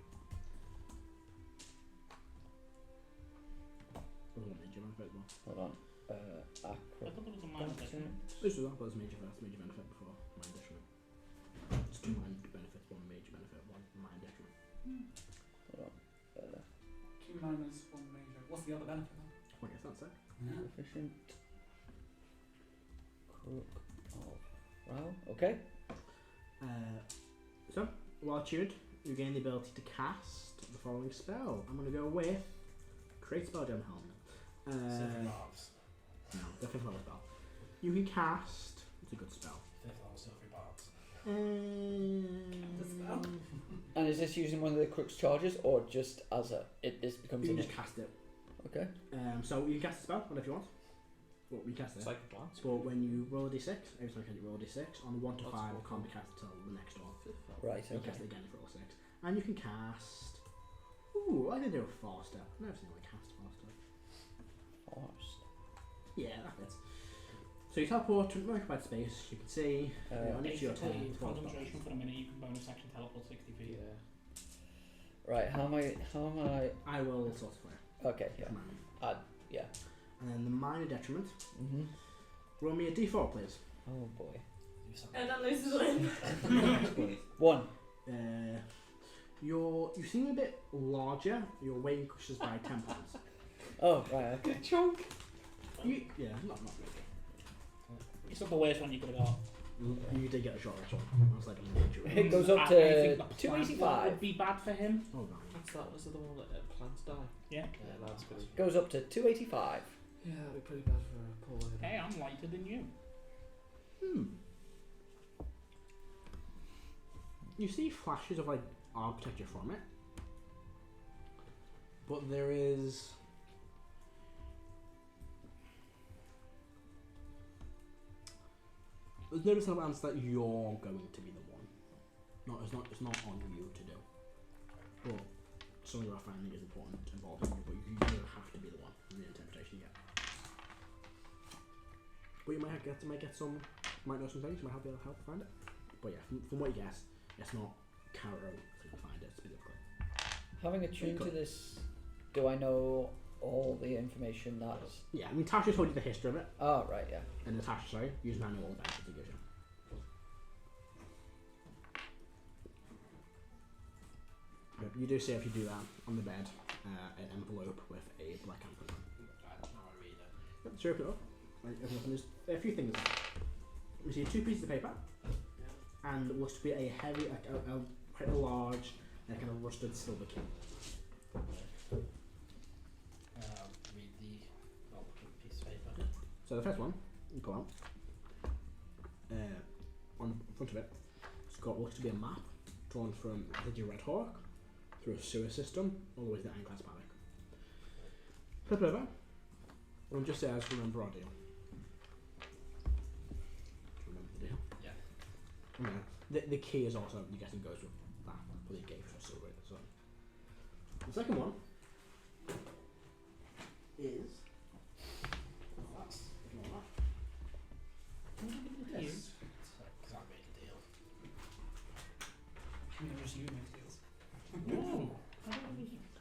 There's one major benefit as well. Hold on. I thought there was a minor detriment. This was that was major first, major benefit before mind detriment. It's 2 mind benefits, 1 major benefit, 1 mind detriment. Hold on. 2 minus 1 major. What's the other benefit then? Well, I guess that's it. Proficient. Crook of Rao. Okay. So, while tuned, you gain the ability to cast the following spell. I'm going to go with Create Spell Gem Helmet. Silver barbs. No, definitely not a spell. You can cast. It's a good spell. 5th level silver barbs. And is this using one of the Crook's charges or just as a this becomes You a can just cast it. Okay. So you can cast the spell whenever you want. Well, we cast it. It's like a blast. But when you roll a d6, every time you roll a d6, on 1 to That's 5 cool. it can't be cast until the next one. Right. So you Okay. cast it again for all 6. And you can cast. Ooh, I can do it faster. I've never seen anyone cast faster. Forced. Yeah, that fits. So you teleport to an occupied space, you can see on each of your turn. Basically, it's one spell. concentration for a minute, you can bonus action teleport 60 feet. Yeah. Right. How am I? I will sort of fire. Okay. Yeah. Yeah. And then the minor detriment. Mhm. Roll me a d4, please. Oh boy. Do something. And that loses a limb. 1. You seem a bit larger. Your weight increases by 10 points. Oh right. Okay. Chunk. Yeah, not really. It's not the worst one you could have got. You did get a short one. I was like, It goes up I to think the plant 285. would be bad for him. oh, right. What's that? Was it the one that plants die? Yeah. Yeah, that's good. Goes up to 285. Yeah, that'd be pretty bad for a poor lady. Hey, I'm lighter than you. You see flashes of like architecture from it, but there is. There's no disadvantage that you're going to be the one. No, it's not on you to do. But something that I find is important involved in you, but you don't have to be the one in the interpretation yet. But you might get some, might know some things, you might be able to help find it. But yeah, from what you guess, it's not Karo to find it specifically. Having attuned to this, do I know all the information that's... Yeah, I mean, Tasha told you the history of it, Oh, right, yeah. and Natasha, sorry, you just now know all the benefits it gives you. Yep, you do see if you do that on the bed, an envelope with a black ant on it. Now I read it. Yep, so open it up. Right, open it up, and there's a few things. You see 2 pieces of paper, and it looks to be a heavy, quite a large, kind of rusted silver key. Read the piece of paper. So the first one, you go out. On the front of it, it's got what looks to be a map drawn from the Red Hawk through a sewer system all the way to the Ironclad Paddock. Flip it over, and it just says, "Remember our deal." Remember the deal? Yeah. Okay. The key is also, I'm guessing, goes with that, but the gate was silver. So the second one is. That's ignore that. Yes. Because I made a deal. Never just you make deals. Ooh.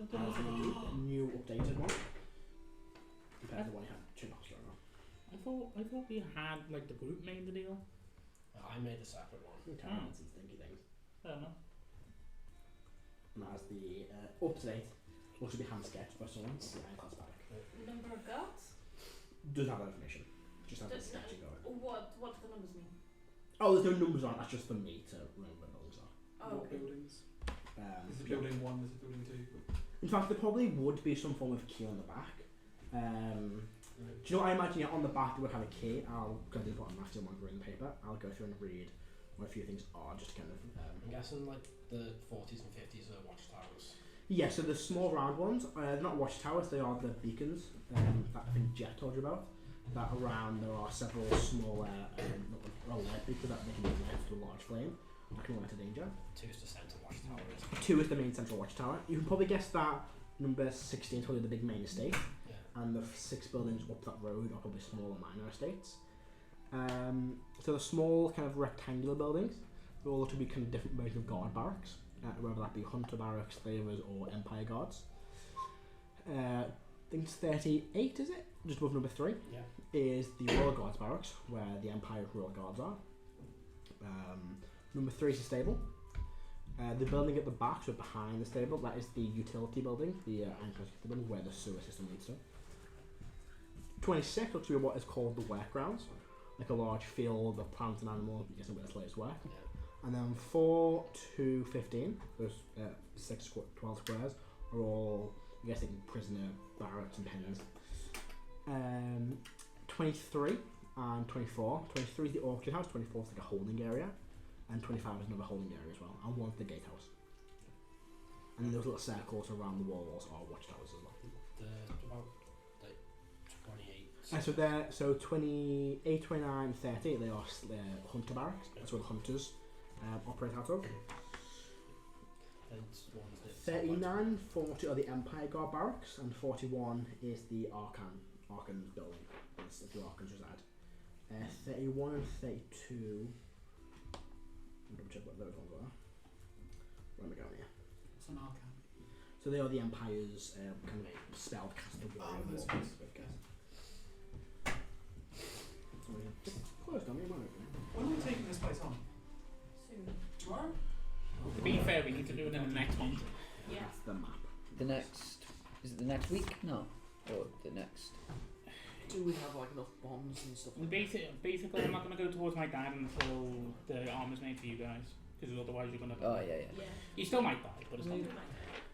A new updated one compared to the one you had 2 months ago. I thought we had like the group made the deal. I made a separate one. Okay, and some stinky things. Fair enough. And that has the up to date, looks to be hand sketched by someone, the Ironclad Paddock. Number of guards? Doesn't have that information, just has the Does- sketching of it. What do the numbers mean? Oh, there's no numbers on it, that's just for me to remember where buildings are. Oh, What okay. buildings? There's a Yeah. building 1, there's a building 2. In fact, there probably would be some form of key on the back. Do you know what I imagine? Yeah, on the back it would have a key. Because I didn't put a maximum marker in the paper, I'll go through and read what a few things are, just to kind of. I'm guessing like the 40s and 50s are watchtowers. Yeah, so the small round ones, they're not watchtowers, they are the beacons that I think Jet told you about. that around there are several smaller light beacons that they can be left to a large flame that can alert a danger. 2 is the centre watchtower, isn't it? 2 is the main central watchtower. You can probably guess that number 16 is probably the big main estate, and the 6 buildings up that road are probably smaller minor estates. So the small kind of rectangular buildings, they all look to be kind of different versions of guard barracks, whether that be hunter barracks, slavers, or empire guards. I think it's 38, is it? Just above number 3 is the royal guards barracks, where the empire royal guards are. Number 3 is the stable. The building at the back, so behind the stable, that is the utility building, the entrance to the building where the sewer system leads to. 26 looks to be what is called the workgrounds, like a large field of plants and animals, I'm guessing where the slaves work. And then 4 to 15, those 12 squares, are all, I'm guessing, prisoner barracks and pens. 23 and 24. 23 is the auction house, 24 is like a holding area, and 25 is another holding area as well, and 1 is the gatehouse. And then those little circles around the walls are watchtowers as well. About like 28. So 28, 29, 30, they are hunter barracks. That's where the hunters operate out of. 39, 40 are the Empire Guard barracks, and 41 is the Arcanum building. That's the Arcans reside. 31 and 32. I'll double check what those ones are. Where am I going here? What's an Arcanum? So they are the Empire's kind of spellcaster warrior. Those warlocks, ones. I guess. Closed on me, won't it? When are we taking this place on? Soon. Tomorrow? To be fair, we need to do it in the next month. Yeah. That's the map. The next... Is it the next week? No. Or the next... Do we have like enough bombs and stuff? Basically, I'm not going to go towards my dad until the armor's made for you guys, because otherwise you're going to... Oh, yeah. You still might die, but it's not...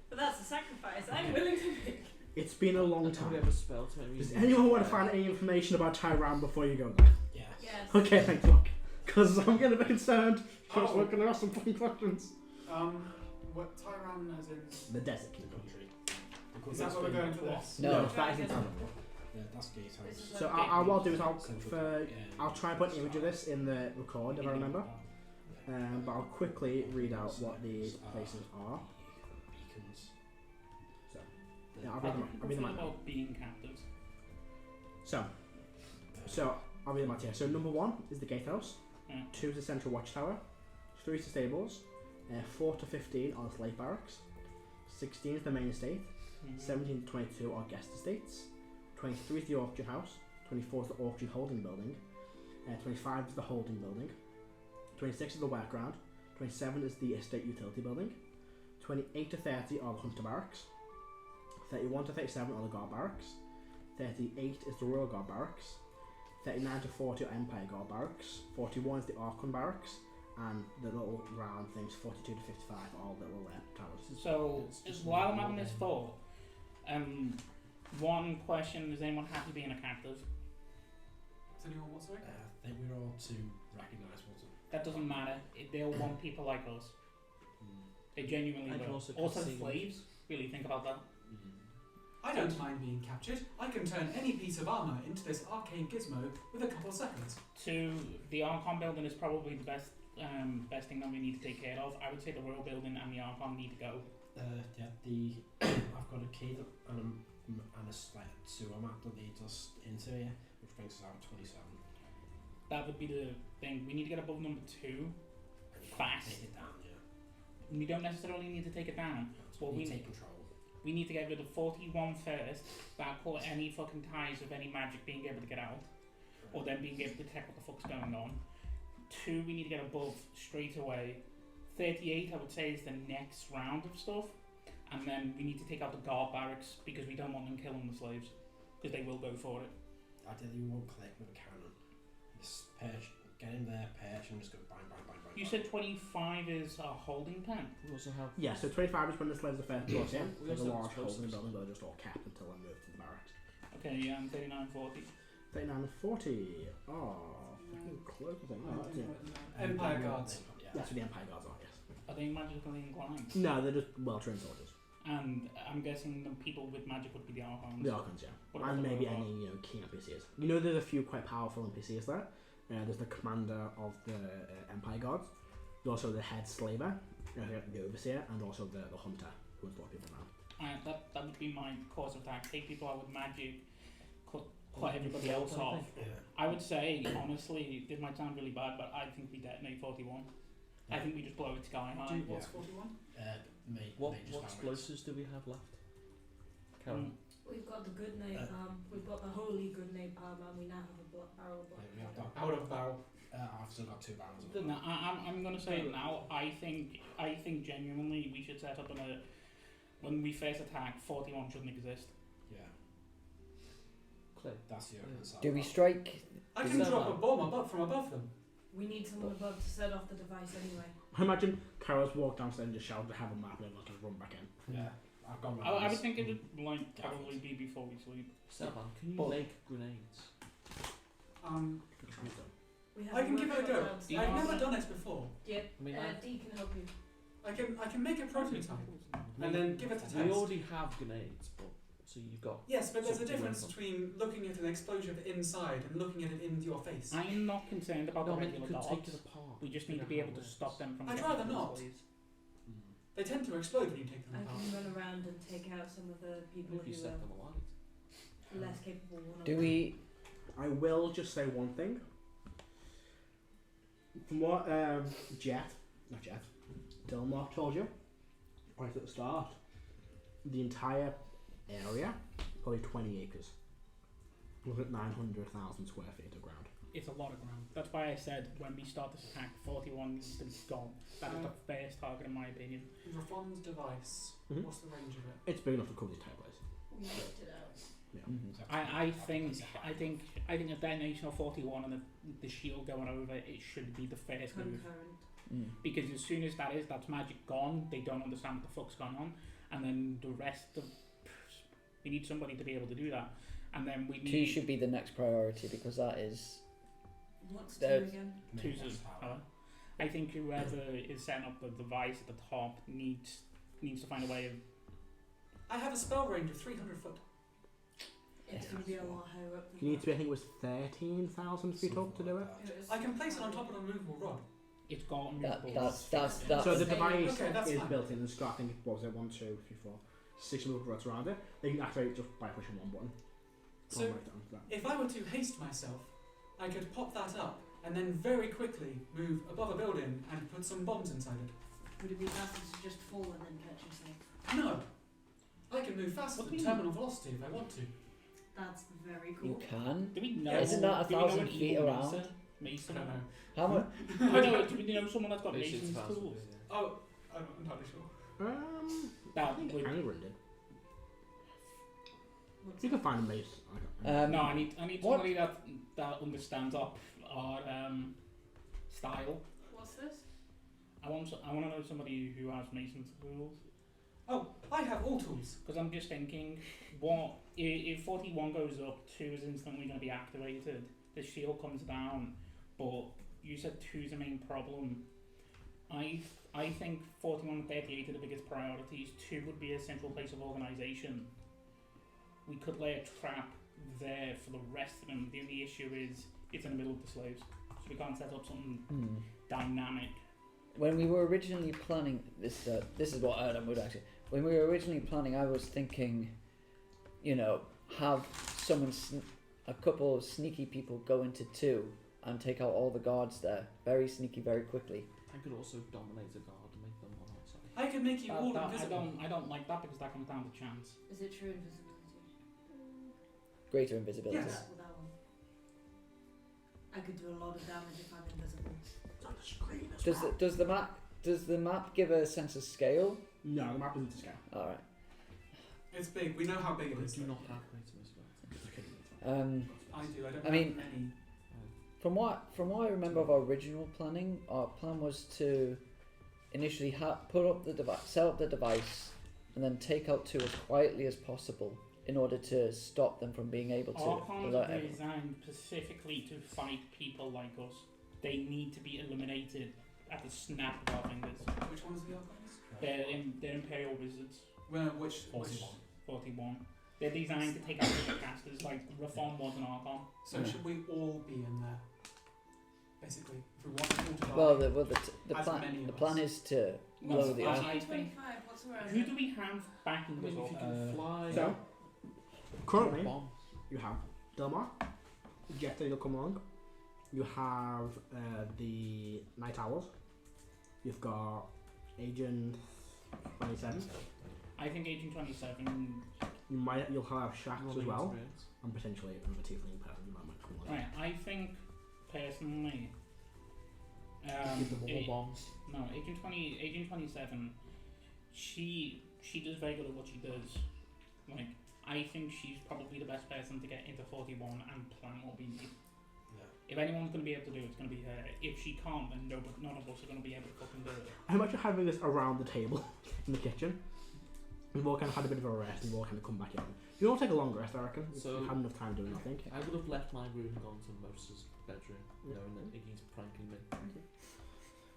But that's a sacrifice I'm willing to make. It's been a long Do we time. have a spell to make me... Does anyone want to find any information about Tyran before you go there? Yeah. Yes. Okay, thank you. Because I'm getting a bit concerned. Because we're going to ask some fucking questions. What Tyran as in? The desert kingdom. Is that what we're going for this? No. that isn't Tyran. Yeah, that's gatehouse. So what I'll do is I'll try and put an image of this in the record if I remember. But I'll quickly read out what these places are. Beacons. So yeah, I'll read them out. About being captives. So I'll read them out here. So number 1 is the gatehouse. 2 is the central watchtower. 3 is the stables. 4 to 15 are the slave barracks. 16 is the main estate. 17 to 22 are guest estates. 23 is the auction house. 24 is the auction holding building. 25 is the holding building. 26 is the workground. 27 is the estate utility building. 28 to 30 are the hunter barracks. 31 to 37 are the guard barracks. 38 is the royal guard barracks. 39 to 40 are empire guard barracks. 41 is the Archon barracks. And the little round things, 42 to 55 are all the little towers. So, while I'm having this thought, one question, is anyone happy being a captive? Is anyone what, sorry? I think we're all too recognisable to... That doesn't matter. They'll want people like us. They genuinely I can will. also Also conceive. slaves, really think about that. I don't mind being captured. I can turn any piece of armour into this arcane gizmo with a couple of seconds. The Archon building is probably the best thing that we need to take care of. I would say the royal building and the Archon need to go. I've got a key and a sewer map that leads us into here, which brings us out 27. That would be the thing. We need to get above number 2 fast. Take it down, yeah. We don't necessarily need to take it down. So we take control. We need to get rid of 41 first. That put any fucking ties of any magic being able to get out, or then being able to detect what the fuck's going on. 2, we need to get above straight away. 38, I would say, is the next round of stuff. And then we need to take out the guard barracks because we don't want them killing the slaves, because they will go for it. Ideally, we won't click with a cannon. Just get in there, perch, and just go bang, bang, bang, bang. You said 25 is a holding pen. We also have... Yeah, so 25 is when the slaves are first brought in. We There's a also have large holding explosives. building, but they're just all kept until they're moved to the barracks. Okay, yeah, and 39, 40. 39 and 40. Oh, fucking close. Empire guards. Yeah. That's what the Empire Guards are, yes. Are they magically inclined? No, they're just well-trained soldiers. And I'm guessing the people with magic would be the Archons. The Archons, yeah. What about And the maybe Warlock? any key NPCs. You know, there's a few quite powerful NPCs there. There's the commander of the Empire Guards. There's also the head slaver, the overseer, and also the hunter, who wants a lot of people around. That would be my course of attack. Take people out with magic, cut everybody else off. Yeah. I would say, honestly, this might sound really bad, but I think we detonate 41. I think we just blow it sky high. Do what's 41? What Mage's Vanguards. explosives do we have left? Karo? Mm. We've got the good napalm, we've got the holy good napalm, and we now have a barrel of black We have powder. that. Out of barrel. I've still got 2 barrels of No, I'm going to say it now. I think genuinely we should set up when we first attack, 41 shouldn't exist. Yeah, Clear. that's the open side. Do we strike? I Do can we- drop a bomb from above them. We need someone above to set off the device anyway. I imagine Karo's walked downstairs and just shouted to have a map and everyone's just run back in. Yeah, I've got my I would eyes. think it would probably be before we sleep. Celban, can you But- make grenades? We have I can give it a go. downstairs. Yeah. I've never done it before. Yep, I mean, D can help you. I can make a prototype and then give it a test. We already have grenades, but so you've got. Yes, but there's a Something difference went between looking at an explosion inside and looking at it in your face. I'm not concerned about No, the I mean, you regular could take dogs. it apart. We just need figure to be out able to how it stop works. them from I'd getting rather to the not. slaves. They tend to explode when you take them I apart. can run around and take out some of the people If you who set are them alight. less capable. One Do we? I will just say one thing. From what Delmark told you, right at the start, the entire area, probably 20 acres, was at 900,000 square feet of ground. It's a lot of ground. That's why I said when we start this attack, 41 needs to be gone. That is the first target in my opinion. Rafon's device. Mhm. What's the range of it? It's big enough to cover the entire place. We worked it out. Yeah. I think a detonation of 41 and the shield going over it should be the first move. Concurrent. Because as soon as that's magic gone, they don't understand what the fuck's going on, and then the rest of we need somebody to be able to do that, and then we 2 need should be the next priority because that is. What's 2 There's- again? two's Mage's is Power. power. I think whoever is setting up the device at the top needs to find a way of. I have a spell range of 300 foot. It's going to be a lot higher up than You need that. to be, I think it was 13,000 feet up to do it. I can place it on top of a movable rod. It's got a That, movable. that's So the Okay, device that's is fine. built in. It's got, I think, what was it, 1, 2, 3, 4, 6 movable rods around it. They can activate it just by pushing one button. So Right down to that. if I were to haste myself, I could pop that up and then very quickly move above a building and put some bombs inside it. Would it be faster to just fall and then catch yourself? No! I can move faster What than do you mean? terminal velocity if I want to. That's very You cool. can. Do we know? Yeah, isn't that do we know 1,000 an feet evil around? Mason? I Mason. don't know. How much? Do we know someone that's got It's Mason's 1,000 tools? feet, yeah. Oh, I'm not entirely sure. I That think would. Angren did. What's You that? can find a mace. No, I need What? somebody that understands our style. What's this? I want to know somebody who has Mason's tools. Oh, I have all tools. Because I'm just thinking, what if 41 goes up, 2 is instantly going to be activated. The shield comes down, but you said 2 is the main problem. I think 41 and 38 are the biggest priorities. 2 would be a central place of organisation. We could lay a trap there for the rest of them. The only issue is it's in the middle of the slaves, so we can't set up something dynamic. When we were originally planning this is what Erdan would actually. When we were originally planning, I was thinking, have a couple of sneaky people go into 2 and take out all the guards there, very sneaky, very quickly. I could also dominate a guard and make them on outside. I can make you all I invisible. don't like that because that comes down to chance. Is it true invisibility? Greater invisibility. Yes. That one. I could do a lot of damage if I'm invisible. It's on the screen as Does well. does the map give a sense of scale? No, the map isn't to scale. All right. It's big. We know how big it I is. do though. not have greater visibility. I do. I don't I mean- have many. From what I remember of our original planning, our plan was to initially put up the device, set up the device, and then take out 2 as quietly as possible in order to stop them from being able to Archons alert are everyone. designed specifically to fight people like us. They need to be eliminated at the snap of our fingers. Which one's the Archons? They're Imperial wizards. Which 41. 41. They're designed to take out the casters, like Reform was an Archon. So should we all be in there? Basically, if we want people to die. Well, as many the of plan us. is to Well, blow the I arc. think- 25, what's around Who it? do we have backing I mean, us if you up? can fly. So, currently, bombs. you have Delmar, Jetta, you'll come along. You have the Night Owls. You've got Agent 27. I think Agent 27. You'll have Shax as Running well, experience. and potentially another tiefling person you might come along. Right, I think personally. Give them all A- bombs. No, Agent 27. She does very good at what she does. Like, I think she's probably the best person to get into 41 and plan what we need. Yeah. If anyone's going to be able to do it, it's going to be her. If she can't, then none of us are going to be able to fucking do it. I imagine having this around the table in the kitchen. We've all kind of had a bit of a rest and we've all kind of come back in. You all take a long rest, I reckon. So- You've had enough time doing nothing. I would have left my room and gone to Motus's bedroom, Yeah. knowing that Iggy's pranking me.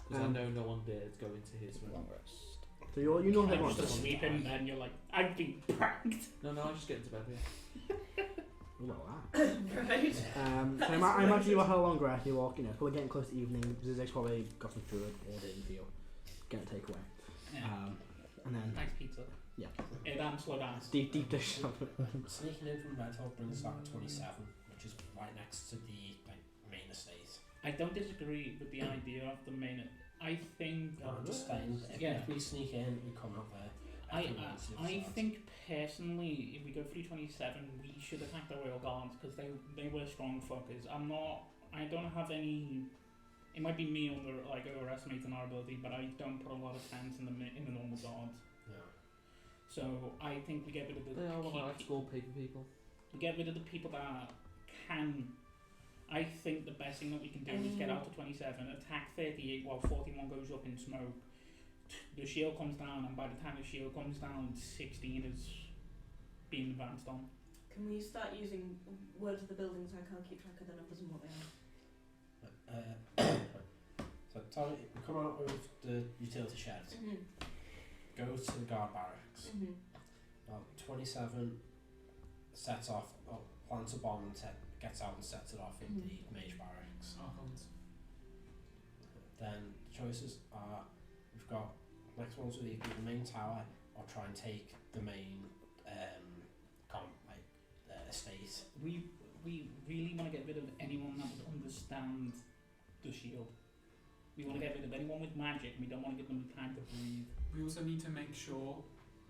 Because I know no one dared go into his room. Long rest. So you know I'm everyone's just sleeping, and you're like, I've been pranked. No, I just get into bed here. well, Right. so I imagine you all had a long rest. You walk, probably getting close to evening. Zizek's probably got some food ordered in for you. Getting a takeaway. Yeah. And then Nice pizza. Yeah. Erdan, slow down. deep dish. Sneaking in from Red Hawk brings us out at 27, which is right next to the main estate. I don't disagree with the idea of the main. I think. No, I'm just saying, if we sneak in, we come out there. I think personally, if we go through 27, we should attack the Royal Guards because they were strong fuckers. I don't have any. It might be me overestimating our ability, but I don't put a lot of chance in the normal guards. Yeah. So I think we get rid of the. They are what I like to call paper people. We get rid of the people that can. I think the best thing that we can do is get out to 27, attack 38 while 41 goes up in smoke. The shield comes down, and by the time the shield comes down, 16 is being advanced on. Can we start using words of the buildings? I can't keep track of the numbers and what they are. So Tommy, we come out with the utility shed, go to the guard barracks. Well, 27 sets off, plants a bomb and gets out and sets it off in the mage barracks. Archons. Then the choices are, we've got next ones with either the main tower or try and take the main estate. We really want to get rid of anyone that would understand the shield. We want to get rid of anyone with magic. We don't want to give them time to breathe. We also need to make sure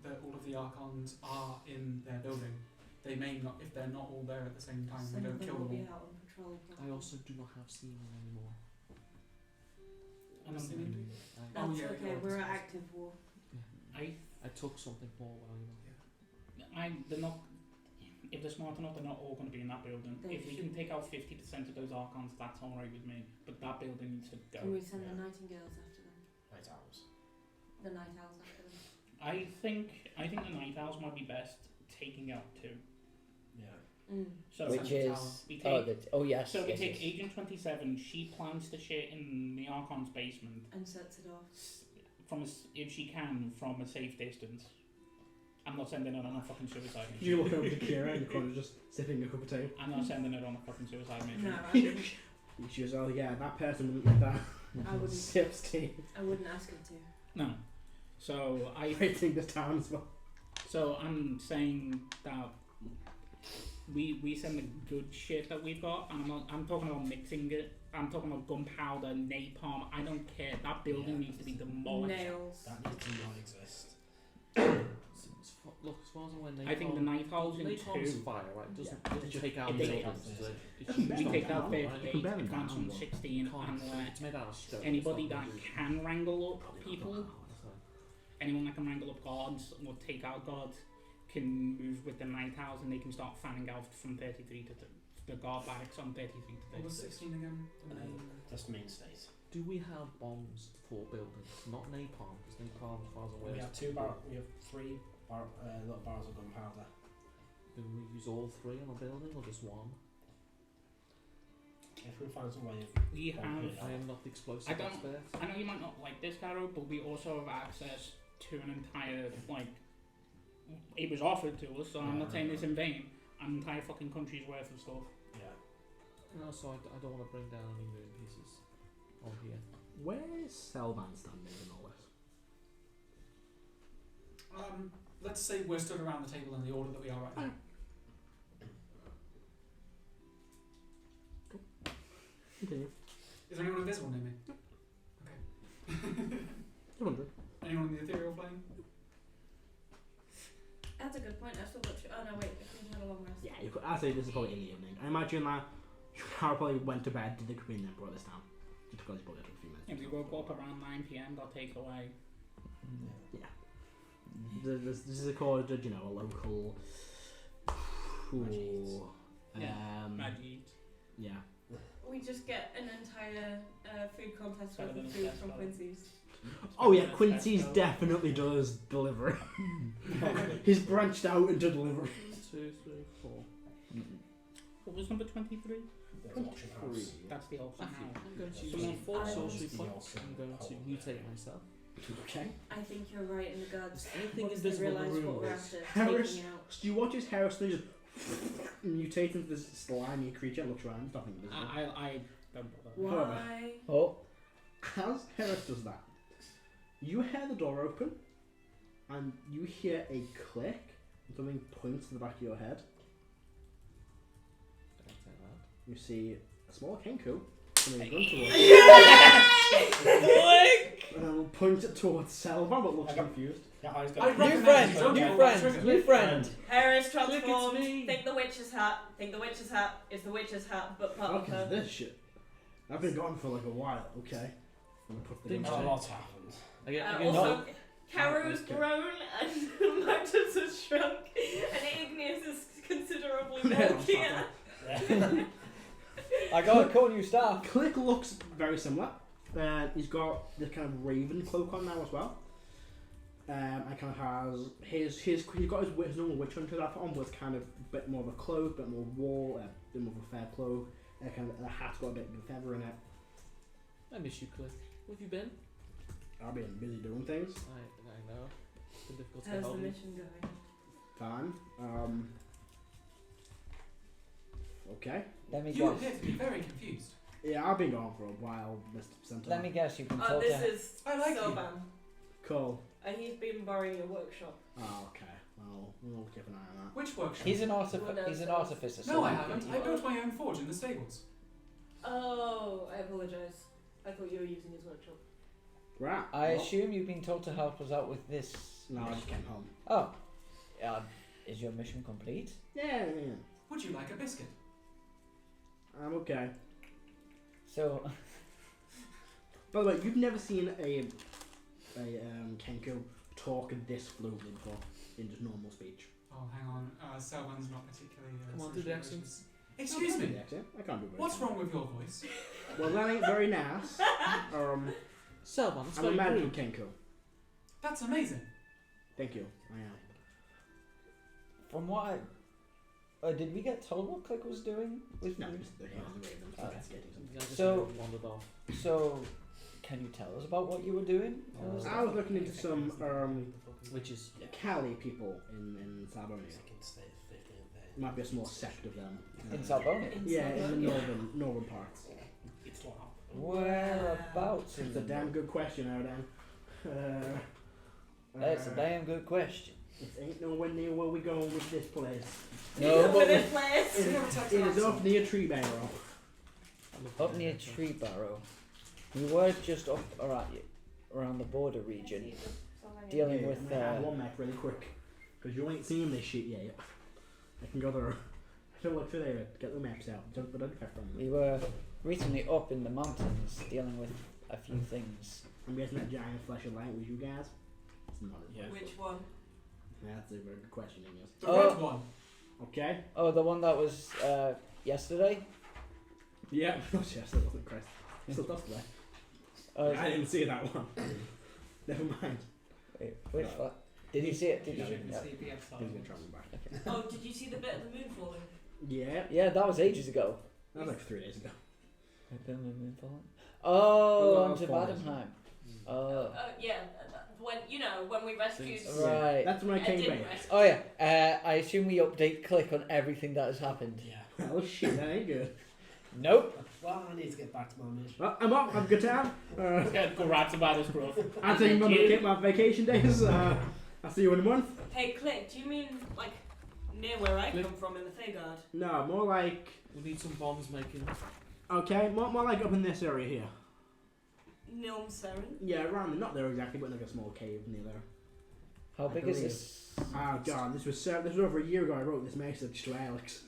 that all of the Archons are in their building. They may not, if they're not all there at the same time, we Some don't of them kill will them be all. out on patrol. I also do not have semen anymore. I don't Semen? think Oh, That's yeah, okay, you're we're at right. active war. I took something more valuable. they're not. If they're smart enough, they're not all going to be in that building. They If we can take out 50% of those Archons, that's alright with me. But that building needs to Can go. we send Yeah. the nightingales after them? Night owls. The night owls after them? I think the Night Owls might be best taking out 2. Yeah. So Which is we take, yes. so we yes, take yes. Agent 27. She plans to shit in the Archon's basement And sets it off. if she can from a safe distance. I'm not sending her on a fucking suicide mission. You look over to Kira and you're kind of just sipping a cup of tea. I'm not sending her on a fucking suicide mission. No, I wouldn't. She goes, oh yeah, that person wouldn't like that. I wouldn't. Sips tea. I wouldn't ask her to. No. So Rating this town as well. So I'm saying that we send the good shit that we've got, and I'm talking about mixing it. I'm talking about gunpowder, napalm. I don't care. That building needs to be demolished. Nails. That needs to not exist. Look, as far as I know, I think the Night Owls in Napalm's 2. fire, right? Doesn't It just- take out it buildings, takes does out it? the- It's We just take out down, right? 38, You can burn them advance down, on but- 16, and It's made out of stone. anybody it's that not can wrangle up people, really- anyone that can wrangle up guards or take out guards, can move with the Night Owls, and they can start fanning out from 33 to the guard barracks on 33 to What was 36. 16 again? The main- That's the main estate. Do we have bombs for buildings? Not napalm, because napalm, as far as I'm aware, We is have we have 3 little barrels of gunpowder. Do we use all 3 on a building or just 1? If we find some way of We have. I am not the explosive I don't- expert. I know you might not like this, Karo, but we also have access to an entire it was offered to us, so I'm not saying this in vain. An entire fucking country's worth of stuff. Yeah. And also, I don't want to bring down any moon pieces on here. Where's Celban standing in all this? Let's say we're stood around the table in the order that we are right now. Continue. Is there anyone invisible near me? Okay. 200. Anyone in the ethereal plane? That's a good point. I still got you. Oh no, wait. If we had a long rest. Yeah, I'd say this is probably in the evening. I imagine that Karo probably went to bed, did the Queen, then brought this down. Just because he probably took a few minutes. If we woke up around 9 PM, they'll take away. Yeah. This is a called, you know, a local. Ooh, Magic. Yeah. We just get an entire food contest worth of food from Quincy's. Oh yeah, Quincy's definitely does deliver. He's branched out into delivery. 2, 3, 4. What was number 23? There's an auction house. That's the auction Matthew, house. I'm going to use Someone 4 I sorcery was- points. I'm going to mutate myself. Okay. I think you're right in regards. Anything Once they invisible in the realise what room we're is- after, Heris. taking out. So you watch as Heris just mutate into this slimy creature and looks around, there's nothing invisible. I don't bother. Why? Oh, As Heris does that, you hear the door open and you hear a click and something points to the back of your head. Don't say that. You see a small Kenku coming gun towards you. And then will point it towards Celban but looks confused. Yeah, I was I going recommend new friend, you don't new pull that friend, trigger. new friend. Harris Click, it's transformed. me. Think the witch's hat. Think the witch's hat is the witch's hat, but part Fuck of is her. this shit? I've been gone for like a while, okay. I'm gonna put the Didn't gun A you? down. lot happened. I get Also, no. Karo's Okay. grown and Motus has shrunk, and Igneous is considerably Yeah, bulkier. I got a cool new staff. Click looks very similar. He's got this kind of raven cloak on now as well. And kind of has he's got his normal witch hunter outfit on, but it's kind of a bit more of a cloak, a bit more wool, a bit more of a fair cloak. Kind of the hat's got a bit of a feather in it. I miss you, Click. Where have you been? I've been busy doing things. I know. It's been difficult to get How's the hold of you. mission going? Fine. Okay. Let me You guess. appear to be very confused. Yeah, I've been gone for a while, Mr. Centaur. Let me guess. You've been Oh, told this to. is I like you. Celban. Cool. He's been borrowing your workshop. Oh, okay. Well, we'll keep an eye on that. Which workshop? He's an What else He's an else? artificer. No, I haven't. I built my own forge in the stables. Oh, I apologise. I thought you were using his workshop. Right. I well, assume you've been told to help us out with this. No, I just came home. Oh, is your mission complete? Yeah. Would you like a biscuit? I'm okay. So, By the way, you've never seen a Kenku talk this fluently before in just normal speech. Oh, hang on. Celban's not particularly. Come on, do the social accents. Excuse me. I can't do it. What's wrong with your voice? Well, that ain't very nice. Selvan, that's I'm a very magical rude. Kenku. That's amazing. Thank you. I am. from what did we get told what Click was doing with No, you? just the Raven investigating something. I just So- wandered off. So, can you tell us about what you were doing? I was looking into some Which is Cali people in Sardonia. Second state, 15th day. Might be a small sect of them. In Salbonia? Yeah, in the northern parts. It's not Whereabouts in It's a the damn good question, Erdan. That's a damn good question. It ain't nowhere near where we going with this place. No, For but this place. It is up near Tree Barrow. up near Tree Barrow. We were just up around the border region, dealing with. I have one map really quick, because you ain't seen this shit yet. I can go there. Don't look through there. Get the maps out. Don't affect them. We were recently up in the mountains, dealing with a few things. I'm guessing that giant flash of light was you guys. It's not. Yeah. Which one? That's a very good question, Igneous. The Oh. red one. Okay. Oh, the one that was yesterday. Yeah. Oh, yes, that wasn't Christ. Still dust there. I didn't see that one. Never mind. Wait, which one? Did you see it? Did you? No, Yeah. He's gonna travel back. Oh, did you see the bit of the moon falling? Yeah. Yeah, that was ages ago. That was like 3 days ago. Oh, Well, on to 4 days ago. Badenheim. Oh, Yeah, when we rescued. Right. That's when I came didn't back. rescue. Oh yeah. I assume we update Click on everything that has happened. Yeah. Oh shit, that ain't good. Nope. Well, I need to get back to my mission. Well, I'm up. Have a good time. Grabs him by the scruff. I'm taking my vacation days. I'll see you in a month. Hey, Click, do you mean like near where I come from in the Feyguard? No, more like. We need some bombs making. Okay, more like up in this area here. Nilm Seren? Yeah, around not there exactly, but like a small cave near there. How I big is believe. this? Oh god, this was over a year ago. I wrote this message to Alex.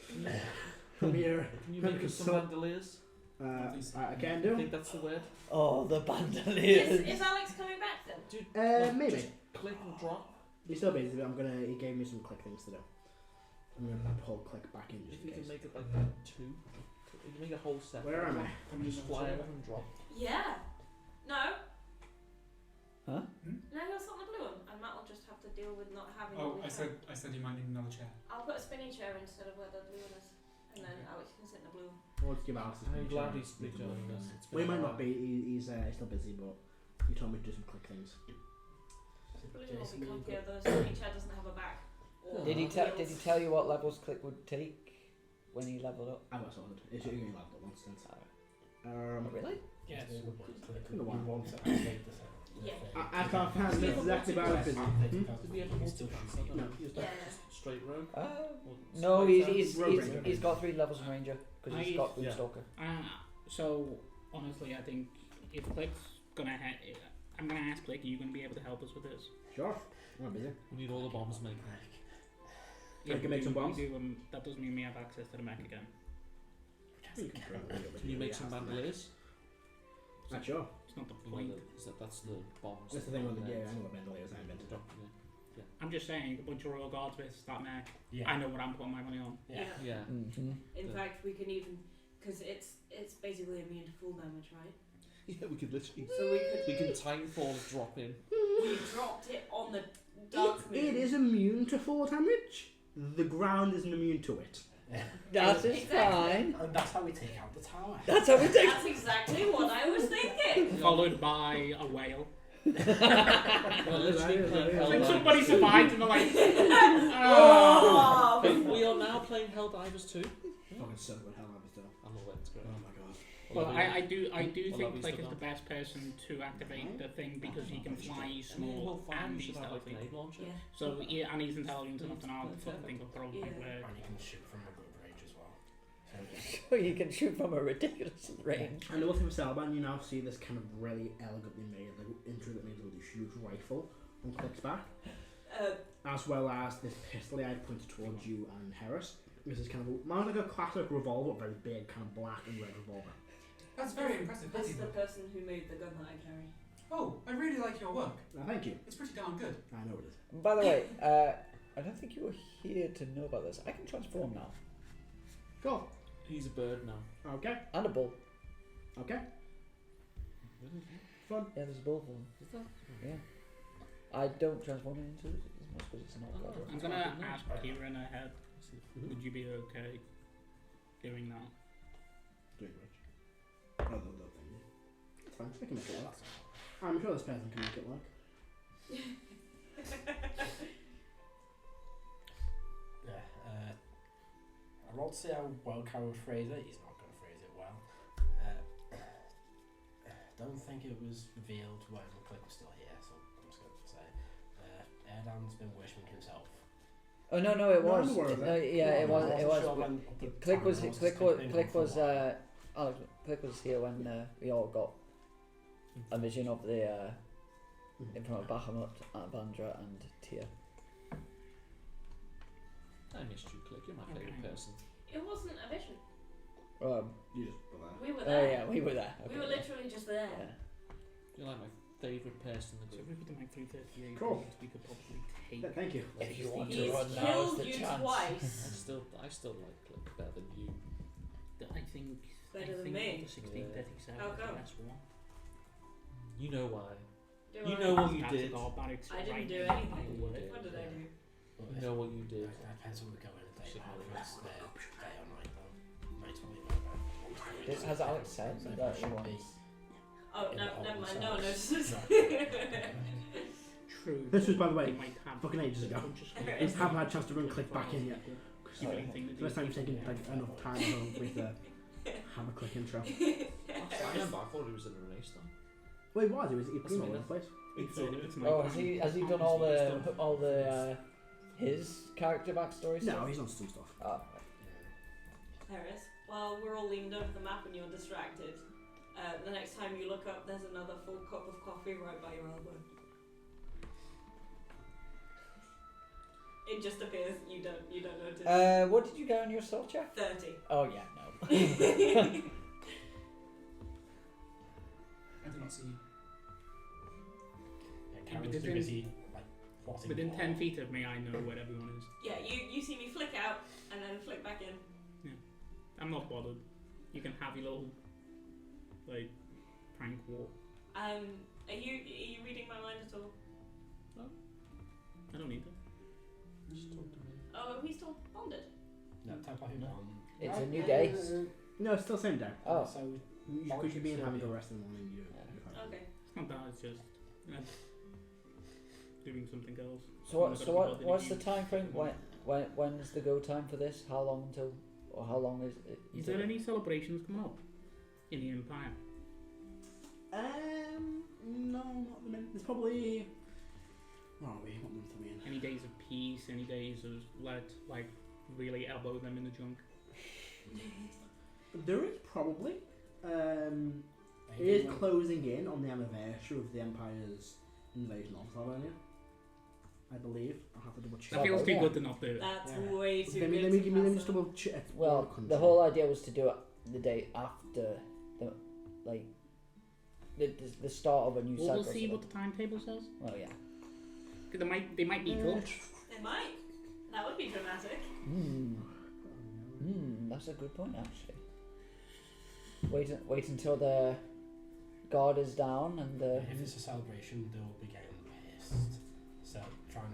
From here. Can you make us some bandoliers? I can I do. think that's the word. Oh, the bandoliers. Is Alex coming back then? Dude, Maybe. just click and drop. He's still busy. He gave me some click things to do. I'm gonna pull click back in just If you in can case. make it like 2, you can make a whole set. Where am I? Can you just fly over and drop? Yeah. No. Huh? No, he'll sit on the blue one, and Matt will just have to deal with not having. Oh, the I said you might need another chair. I'll put a spinny chair instead of where the blue one is, and then Alex can sit in the blue. Well, let's give Alex a I'm speech. glad he's joining us. It's Well, he been might a not while. be. He's still busy, but he told me to do some click things. Blue will Jason, be you comfier, though. Spinny chair doesn't have a back. Or Did he wheels. tell you what levels Click would take when he leveled up? I got sorted. It's only leveled at once since. Oh, really? Yes. It's been a You while. want to update the thing. Yeah. I can't find this exactly where I was busy. Did we ever Still multi-class? No, Yeah. Straight rogue? Uh, Or no, straight he's down? he's got 3 levels in Ranger because he's got Yeah. Boomstalker. So, honestly, I think if Click's gonna I'm gonna ask Click, are you gonna be able to help us with this? Sure. I'm busy. We need all the bombs making. Click can make some bombs? We do, that doesn't mean we have access to the mech again. Can you make some bandoliers? Not sure. It's not the You know, point. that's the bombs. That's the thing with the I know what bandoliers I invented. I'm just saying, a bunch of royal guards with that mech. Yeah. I know what I'm putting my money on. Yeah. Yeah. Mm-hmm. In fact, we can even, because it's basically immune to full damage, right? Yeah, we could literally. So We can timefall drop in. we dropped it on the dark moon. It is immune to full damage. The ground isn't immune to it. That is Exactly. fine. And that's how we take out the tower. That's how we take. That's exactly what I was thinking. Followed by a whale. We're literally playing Like Helldivers. somebody survived and they're like, Oh, But we are now playing Helldivers 2. Fucking so good. Hell, I'm still. I love it. It's great. Oh my god. well, I do I think love Click you is still the best person to activate the thing because he can fly I mean, small well, fine, and we he's should have like stealthy. an aid launcher. yeah. So yeah, and he's intelligent enough to know how the fucking thing will probably Yeah. work. And you can shoot from a good range as well. So you can shoot from a ridiculous range. And the one thing with Celban, you now see this kind of really elegantly made, like, intricately made really huge rifle on Click's back, as well as this pistol I pointed towards you and Heris. This is kind of more like a classic revolver, but very big, kind of black and red revolver. That's very impressive. This Thank is you. the person who made the gun that I carry. Oh, I really like your work. Thank you. It's pretty darn good. I know it is. By the way, I don't think you were here to know about this. I can transform now. Cool. He's a bird now. Okay. And a bull. Okay. Fun. Yeah, there's a bull form. Is that? Yeah. I don't transform into it as much because it's not Oh. clever. I'm gonna ask Kieran ahead. Would you be okay doing that? Doing which? Oh, the thing. It's fine. I can make it work. I'm sure this person can make it work. Yeah. I rolled to see how well Karo would phrase it. He's not going to phrase it well. Don't think it was revealed when Click was still here, so I'm just going to say Erdan's been worshiping himself. Oh no, it No, was. I'm aware of No, that. yeah, it was. I It wasn't was. sure when the Click time was. was Click just was. been Click for a was. while. Alex, Click was here when we all got a vision of the in front of Bahamut, Bandra, and Tia. I missed you, Click. You're my favourite person. It wasn't a vision. You just put that. We were Oh there. yeah, we were there. We were literally just there. Yeah. You're like my favourite person in So the if we put them like 338, Cool. we could probably take. Thank you. If you want to He's run now, is killed the you chance. twice. I still like Click better than you. I think. Better I than think me. The 1637 How is the come? best one. You know why. Do You I? know what you That's did. barbarics I didn't right do in the anything. middle of it. What did I do? You know what you did. It depends on the go in and day. Shit, Now, man. if it's day or night, though. Night's probably better. Has Alex said So that it he should wants? be Oh, in no, the never mind. old No, no. cells. true. This was, by the They way, might have fucking ages a ago. bunch of Okay. I just haven't had a chance to run click back in yet. You really think that First time these you've taken people like are- enough time with have a click intro. I remember, I thought he was in a race though. Well, he was. He'd been all over the place. It's Oh, my has he done all the his character backstory stuff? No, he's on some stuff. Oh, Heris, while we're all leaned over the map and you're distracted, the next time you look up, there's another full cup of coffee right by your elbow. It just appears. You don't notice. what did you get on your soul check? 30. Oh yeah, no. I do not see you. Yeah, Karen's too within- busy, like, plotting. Within 10 feet of me, I know where everyone is. Yeah, you see me flick out and then flick back in. I'm not bothered. You can have your little, like, prank war. Are you reading my mind at all? I don't need it. Just talk to me. Oh, are we still bonded? No, telepathy on. It's a new day. No, it's still the same day. Oh. So, You could be in having a rest in the morning. You're fine. Okay. It's not that, it's just doing something else. What's the time frame? When's the go time for this? How long until, or how long is it? Is there any celebrations coming up in the Empire? No, not the minute. There's probably. Where are we? What month are we in? Any days of peace? Any days of really elbow them in the junk? There is probably. It is closing in on the anniversary of the Empire's invasion of Sardonia. I believe. I'll have to double check. That feels too yeah. good to not do it. That's Yeah. way too Let good. me to let me pass just up. double check. Well, the whole idea was to do it the day after the start of a new Well, cycle. we'll see so- what the timetable says. Well, yeah. 'Cause they might be cool. It might. That would be dramatic. That's a good point actually. Wait until the guard is down and the. If it's a celebration, they'll be getting pissed. So trying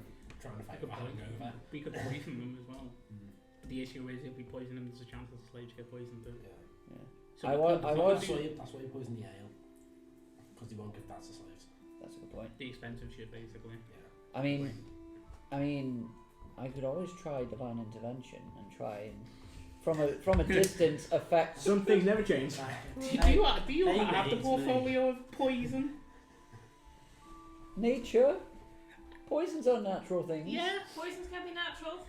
to fight with a hangover. We could poison them as well. Mm. But the issue is if we poison them, there's a chance that the slaves get poisoned too. Yeah. So I we wa- could- I we was- could do That's why you poison the ale. Because they won't give that to slaves. That's a good point. the expensive shit basically. Yeah. I mean, I could always try divine intervention and try and from a distance affect. Some things never change. Do you have the portfolio of poison? Nature. Poisons are natural things. Yeah. Poisons can be natural.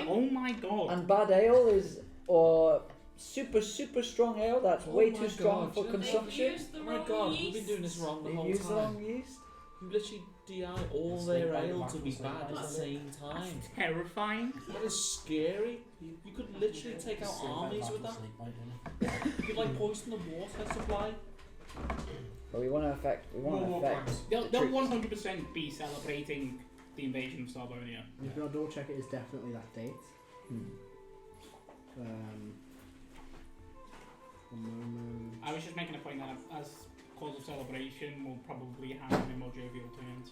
Oh my god. And bad ale is or super strong ale that's way my too strong God, for you know, consumption. The Oh my wrong god, yeast. we've been doing this wrong the They whole use the time. wrong yeast. You literally DI all It's their like ale back to from be sleep. bad at the same time. Terrifying. That is scary. You could literally take out armies with that. You could like poison the water supply. But we want to affect. We want to More affect. crimes. They'll troops. 100% be celebrating the invasion of Sardonia. If you're double check, it is definitely that date. One moment. I was just making a point that as cause of celebration, we'll probably have them in more jovial tones.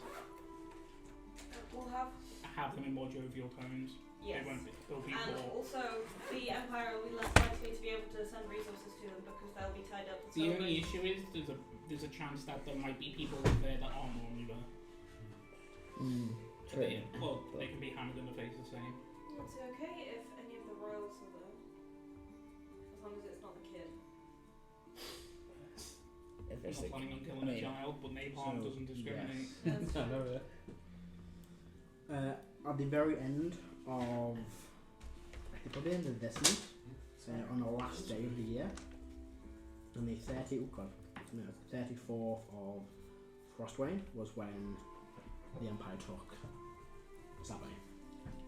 We'll have. Have them in more jovial tones. Yes. They won't be. They'll be And more. also, the Empire will be less likely to be able to send resources to them because they'll be tied up with The only celebration. issue is there's a chance that there might be people there that aren't normally there. True. They can be hammered in the face the same. It's okay if any of the royals are there. As long as it's not the kid. If I'm it's not a, planning on killing a child, but napalm so, doesn't discriminate. That's true. At the very end of, probably the end of this month, on the last day of the year, on the 34th of Frostwane was when the Empire took Sabine.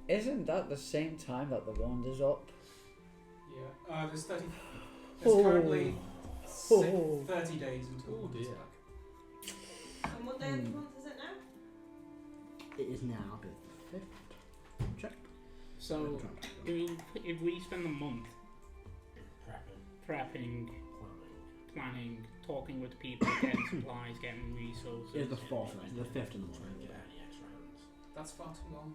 Isn't that the same time that the wand is up? Yeah. There's currently Oh. 30 days until Oh, one is dear. back. And what day of the month is it now? It is now the 5th. Check. So if we spend the month prepping, planning, talking with people, getting supplies, getting resources. It's the 4th, right? The 5th in the morning. That's far too long.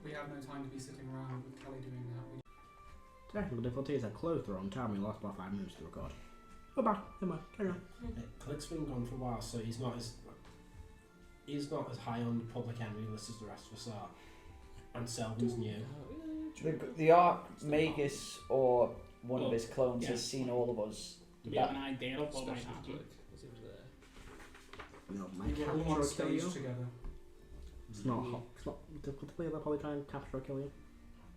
We have no time to be sitting around with Kelly doing that. Technical difficulties have closed the wrong time. We lost about 5 minutes to record. Go back. Never mind. Carry on. Clic's been gone for a while, so he's not as he's not as high on the public enemy list as the rest of us are. And Celban's new. The Archmagus or one of Well, his clones yeah. has seen all of us. Do we have an idea of what might happen? No, my We were all capture on or kill you. stage together. It's not difficult to play. They'll probably try and capture or kill you.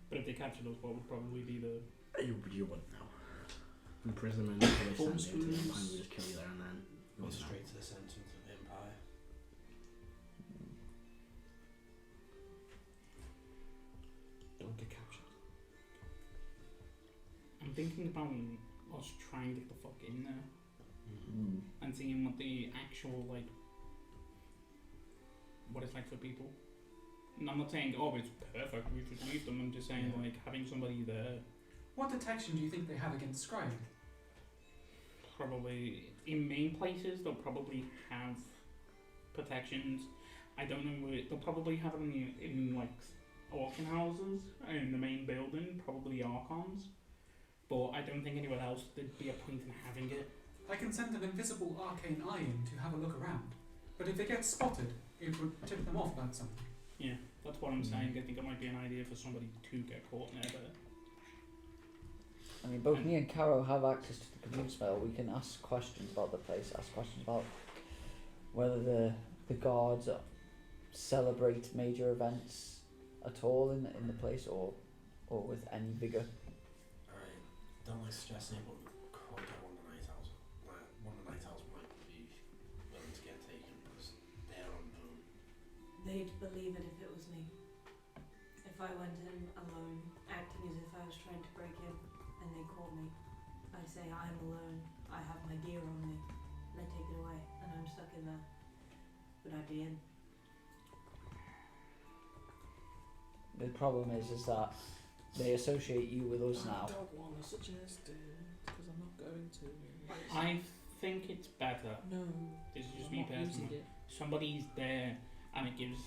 But if they captured us, what would probably be the... You wouldn't know. Imprisonment, probably Form send you to screws. and just kill you there and then. You Go wouldn't know. straight to the sentence of the Empire. Don't get captured. I'm thinking about us trying to get the fuck in there Mm. and seeing what the actual, like, what it's like for people. And I'm not saying, oh, it's perfect, we should leave them. I'm just saying, Yeah. like, having somebody there, What detection do you think they have against scrying? probably, in main places, they'll probably have protections. I don't know where, they'll probably have them in like, auction houses, in the main building, probably Archons. But I don't think anywhere else there'd be a point in having it. I can send an invisible arcane eye in to have a look around. But if they get spotted, it would tip them off about something. Yeah, that's what I'm saying. I think it might be an idea for somebody to get caught in there. But I mean, both me and Caro have access to the commune spell. We can ask questions about the place, ask questions about whether the guards celebrate major events at all in the place or with any vigour. Alright, don't like suggesting it, but could get one of the night owls. One of the night owls might be willing to get taken because they're unknown. They'd believe it if it was me. If I went in alone, acting as if I was trying to break in, and they caught me, I'd say I'm alone, I have my gear on me, and they take it away, and I'm stuck in there. But I'd be in. The problem is that they associate you with us now. I don't want to suggest it, because I'm not going to. I think it's better. No. This is just I'm me not using personally. it. Somebody's there, and it gives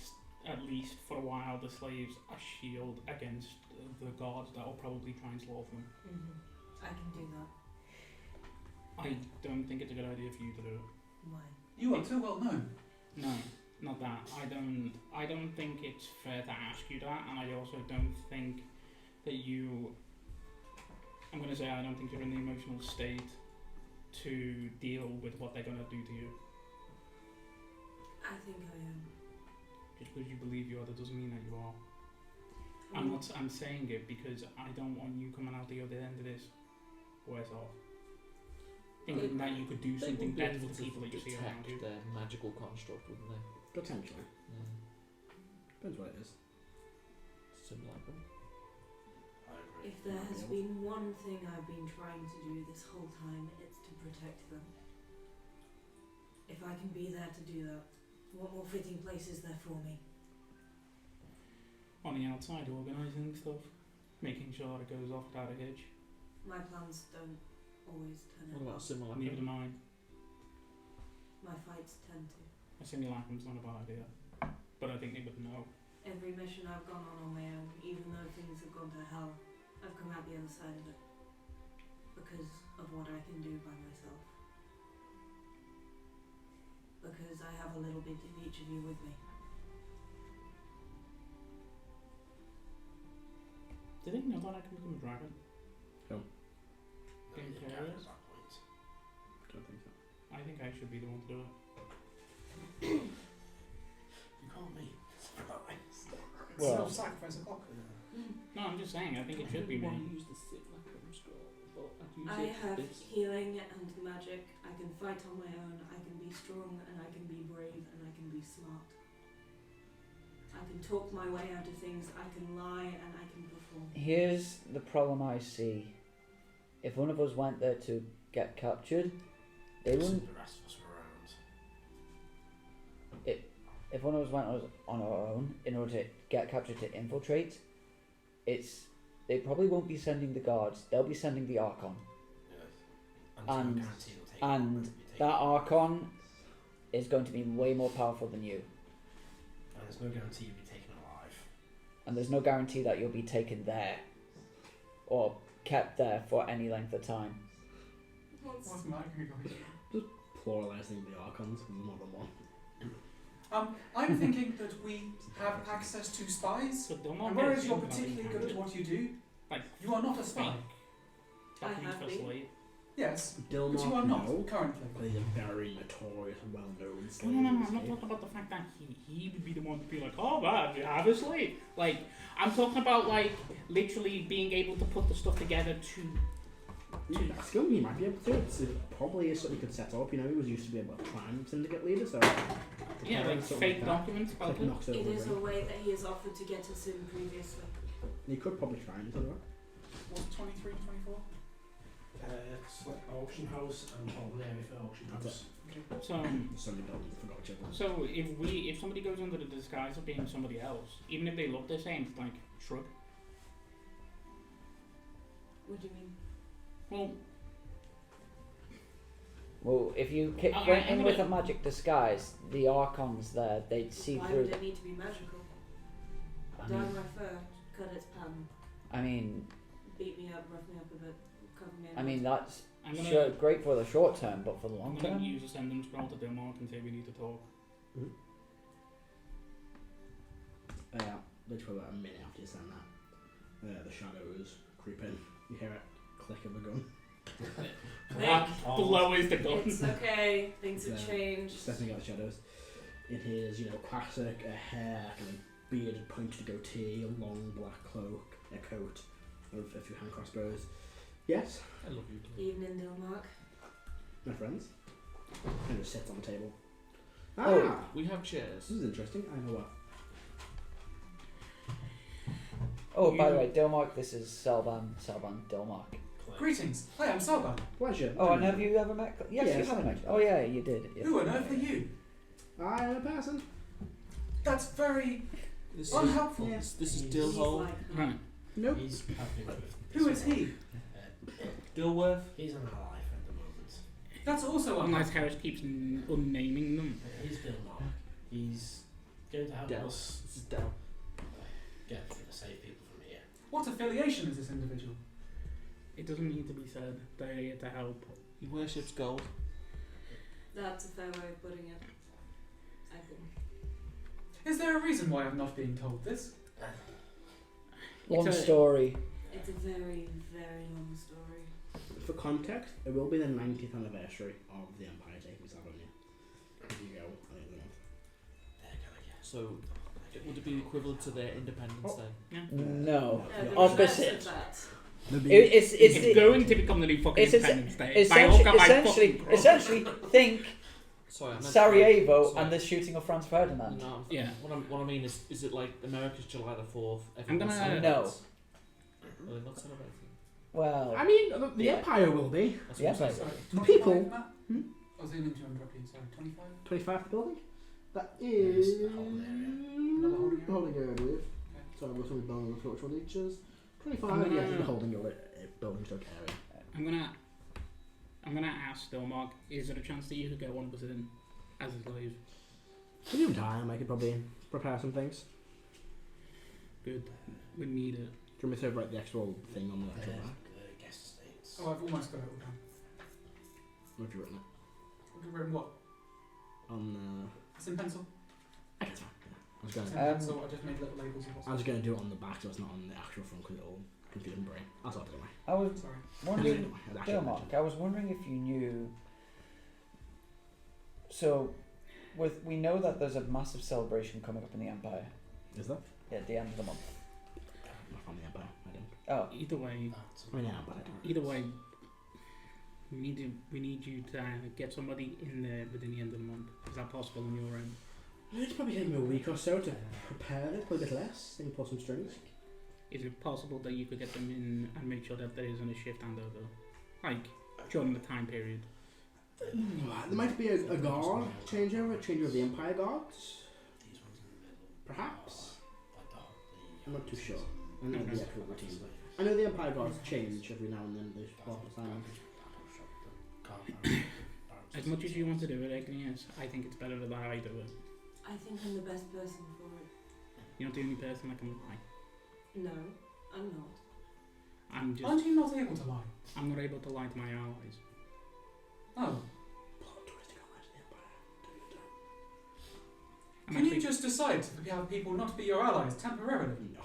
at least for a while the slaves a shield against the guards that will probably try and slaughter them. I can do that. I don't think it's a good idea for you to do it. Why? You are too well known. No, not that. I don't think it's fair to ask you that, and I also don't think that you. I'm gonna say I don't think you're in the emotional state to deal with what they're gonna do to you. I think I am. Just because you believe you are, that doesn't mean that you are. I'm saying it because I don't want you coming out the other end of this worse off. Thinking that you could do They something would be better able for to people that you see around detect you. their magical construct, wouldn't they? Potentially. Depends what it is. Simulacrum. I agree. If there has been one thing I've been trying to do this whole time, it's to protect them. If I can be there to do that, what more fitting place is there for me? On the outside, organising stuff, making sure it goes off without a hitch. My plans don't always turn What out about well. simulacrum? Neither do mine. My fights tend to. A simulacrum's not a bad idea, but I think they would know. Every mission I've gone on my own, even though things have gone to hell, I've come out the other side of it. Because of what I can do by myself. Because I have a little bit of each of you with me. Do they know that I can become a dragon? No, Game you players? can't at that point. Don't think so. I think I should be the one to do it. You can't be surprised. Well- Sacrifice a clock. No, I'm just saying, I think it should be I me. want to use the simulacrum scroll, but I'd use I it have this. healing and magic. I can fight on my own. I can be strong and I can be brave and I can be smart. I can talk my way out of things. I can lie and I can perform. Here's the problem I see. If one of us went there to get captured, they wouldn't. The rest of us were around. If one of us went on our own in order to get captured to infiltrate, they probably won't be sending the guards. They'll be sending the Archon. Yes. And- there's no guarantee they'll take and you'll be taken That alive. Archon is going to be way more powerful than you. And there's no guarantee you'll be taken alive. And there's no guarantee that you'll be taken there or kept there for any length of time. What's my going? Pluralizing the Archons with more than one. I'm thinking that we have access to spies, But they'll and not whereas get you're you, particularly like, good at what you do, like, you are not a spy. I fucking have for been. slave. Yes, Dilmark, but you are not no. currently. But he's a very notorious and well-known No, slave. no, no, in I'm this not game. talking about the fact that he would be the one to be like, oh man, you have a slave. Like, I'm talking about like literally being able to put the stuff together to. That skill he might be able to. It's probably is something he could set up. You know, he was used to be able to prime syndicate leader, so Yeah, like something fake that. documents about Click it. knocks over It the is a ring. way that he has offered to get us in previously. You could probably try and do that. Was 23, 24? It's like auction house and probably area for auction That's house. So, Somebody buildings forgot each other. so if somebody goes under the disguise of being somebody else, even if they look the same, it's like shrug. What do you mean? Well, Well, if you I- went I'm in with a gonna- magic disguise, the Archons there, they'd see Why through. would it need to be magical? I Dye mean, my fur, cut its pan, I mean, beat me up, rough me up a bit, cover me in I mean mud. that's I'm gonna, sure great for the short term, but for the I'm long gonna term, use a sending scroll to Dilmark and say we need to talk. Yeah, literally about a minute after you send that, the shadows creep in. You hear it click of a gun. That lowers the gun. It's okay, things have Yeah. changed. Stepping out the shadows. In his, classic hair, kind of bearded, pointed goatee, a long black cloak, a coat, with a few hand crossbows. Yes, I love you. Evening, Dilmark. my friends. And just sits on the table. Oh. Ah, We have chairs. this is interesting. I know what. oh, by the You- way, Dilmark, this is Celban, Dilmark. Greetings, I am Celban. Pleasure. Oh, and have you ever met? Yes, Yes, you have I met. met. Oh yeah, you did. Yeah. Who on earth are you? I am a person. That's very This is, unhelpful. Yes. this is He's Dillhole. like, Right. Nope. He's happy with. Who is he? Dillworth. He's an ally at the moment. That's also Unless unhelpful. Heris keeps unnaming them. He's Bill Knock. He's going to help Del. us This is Del. get to save people from here. What affiliation is this individual? It doesn't need to be said. They're here to help. He worships gold. that's a fair way of putting it. I think. Is there a reason why I'm not being told this? Long It's a- story. It's a very, very long story. For context, it will be the 90th anniversary of the Empire taking Sardonia. If you go at the end of the month. They're gonna get. So, would it be equivalent to their Independence Day? Yeah. No. No, the the opposite. reverse of that. It's It's the, going to become the new fucking it's Independence Day. By all essentially, God, I fucking essentially think Sorry, I meant Sarajevo sorry. and the shooting of Franz Ferdinand. No, Yeah. What I mean is it like America's July the 4th? I'm gonna- celebrates? Are they not celebrating? Well, I mean, the Yeah. Empire will be. That's Yeah, what I'm but- saying. Sorry, The 25, people- Matt? I was aiming to interrupt you, sorry. 25? 25th building? That Yes, is... the whole area. Another holding area? Holding area, I believe. Okay. So I've got something building with which one each is. 25, I'm gonna- yes, the holding area, building stroke area. I'm gonna ask Dilmark, is there a chance that you could go on with him as a slave? If you have time, I could probably prepare some things. Good. We need it. Do you want me to write the actual thing on the actual map? Guest estates. Oh, I've almost got it all done. What have you written it? I've written what? On It's in pencil. I guess fine. Yeah. I was going It's to... in Um, pencil, I just made little labels of what's I was going to do it on the back, so it's not on the actual front because it'll confuse my brain. I'll sort it anyway. I was Sorry. wondering, I'd actually Dilmark, mentioned I was wondering if you knew. So, we know that there's a massive celebration coming up in the Empire it. Is that? at the end of the month. Not from the Empire, I don't. Oh, Either way, That's I mean, yeah, but I don't. either way, we need you to get somebody in there within the end of the month. Is that possible on your end? It's probably taking me a week or so to prepare it, probably a bit less, then pull some strings. Is it possible that you could get them in and make sure that there isn't a shift handover, like during the time period? There might be a guard changeover of the Empire guards, these ones in the middle. perhaps. Like the I'm not too sure. I know Okay. the actual routine, but I know the Empire guards change every now and then. They swap assignments. As much as you want to do it, Igneous, I think it's better that I do it. I think I'm the best person for it. You're not the only person that can lie. No, I'm not. Aren't you not able to lie? I'm not able to lie to my allies. Oh. Plot twist, you can't lie to the Empire. decide to have people not be your allies temporarily? No.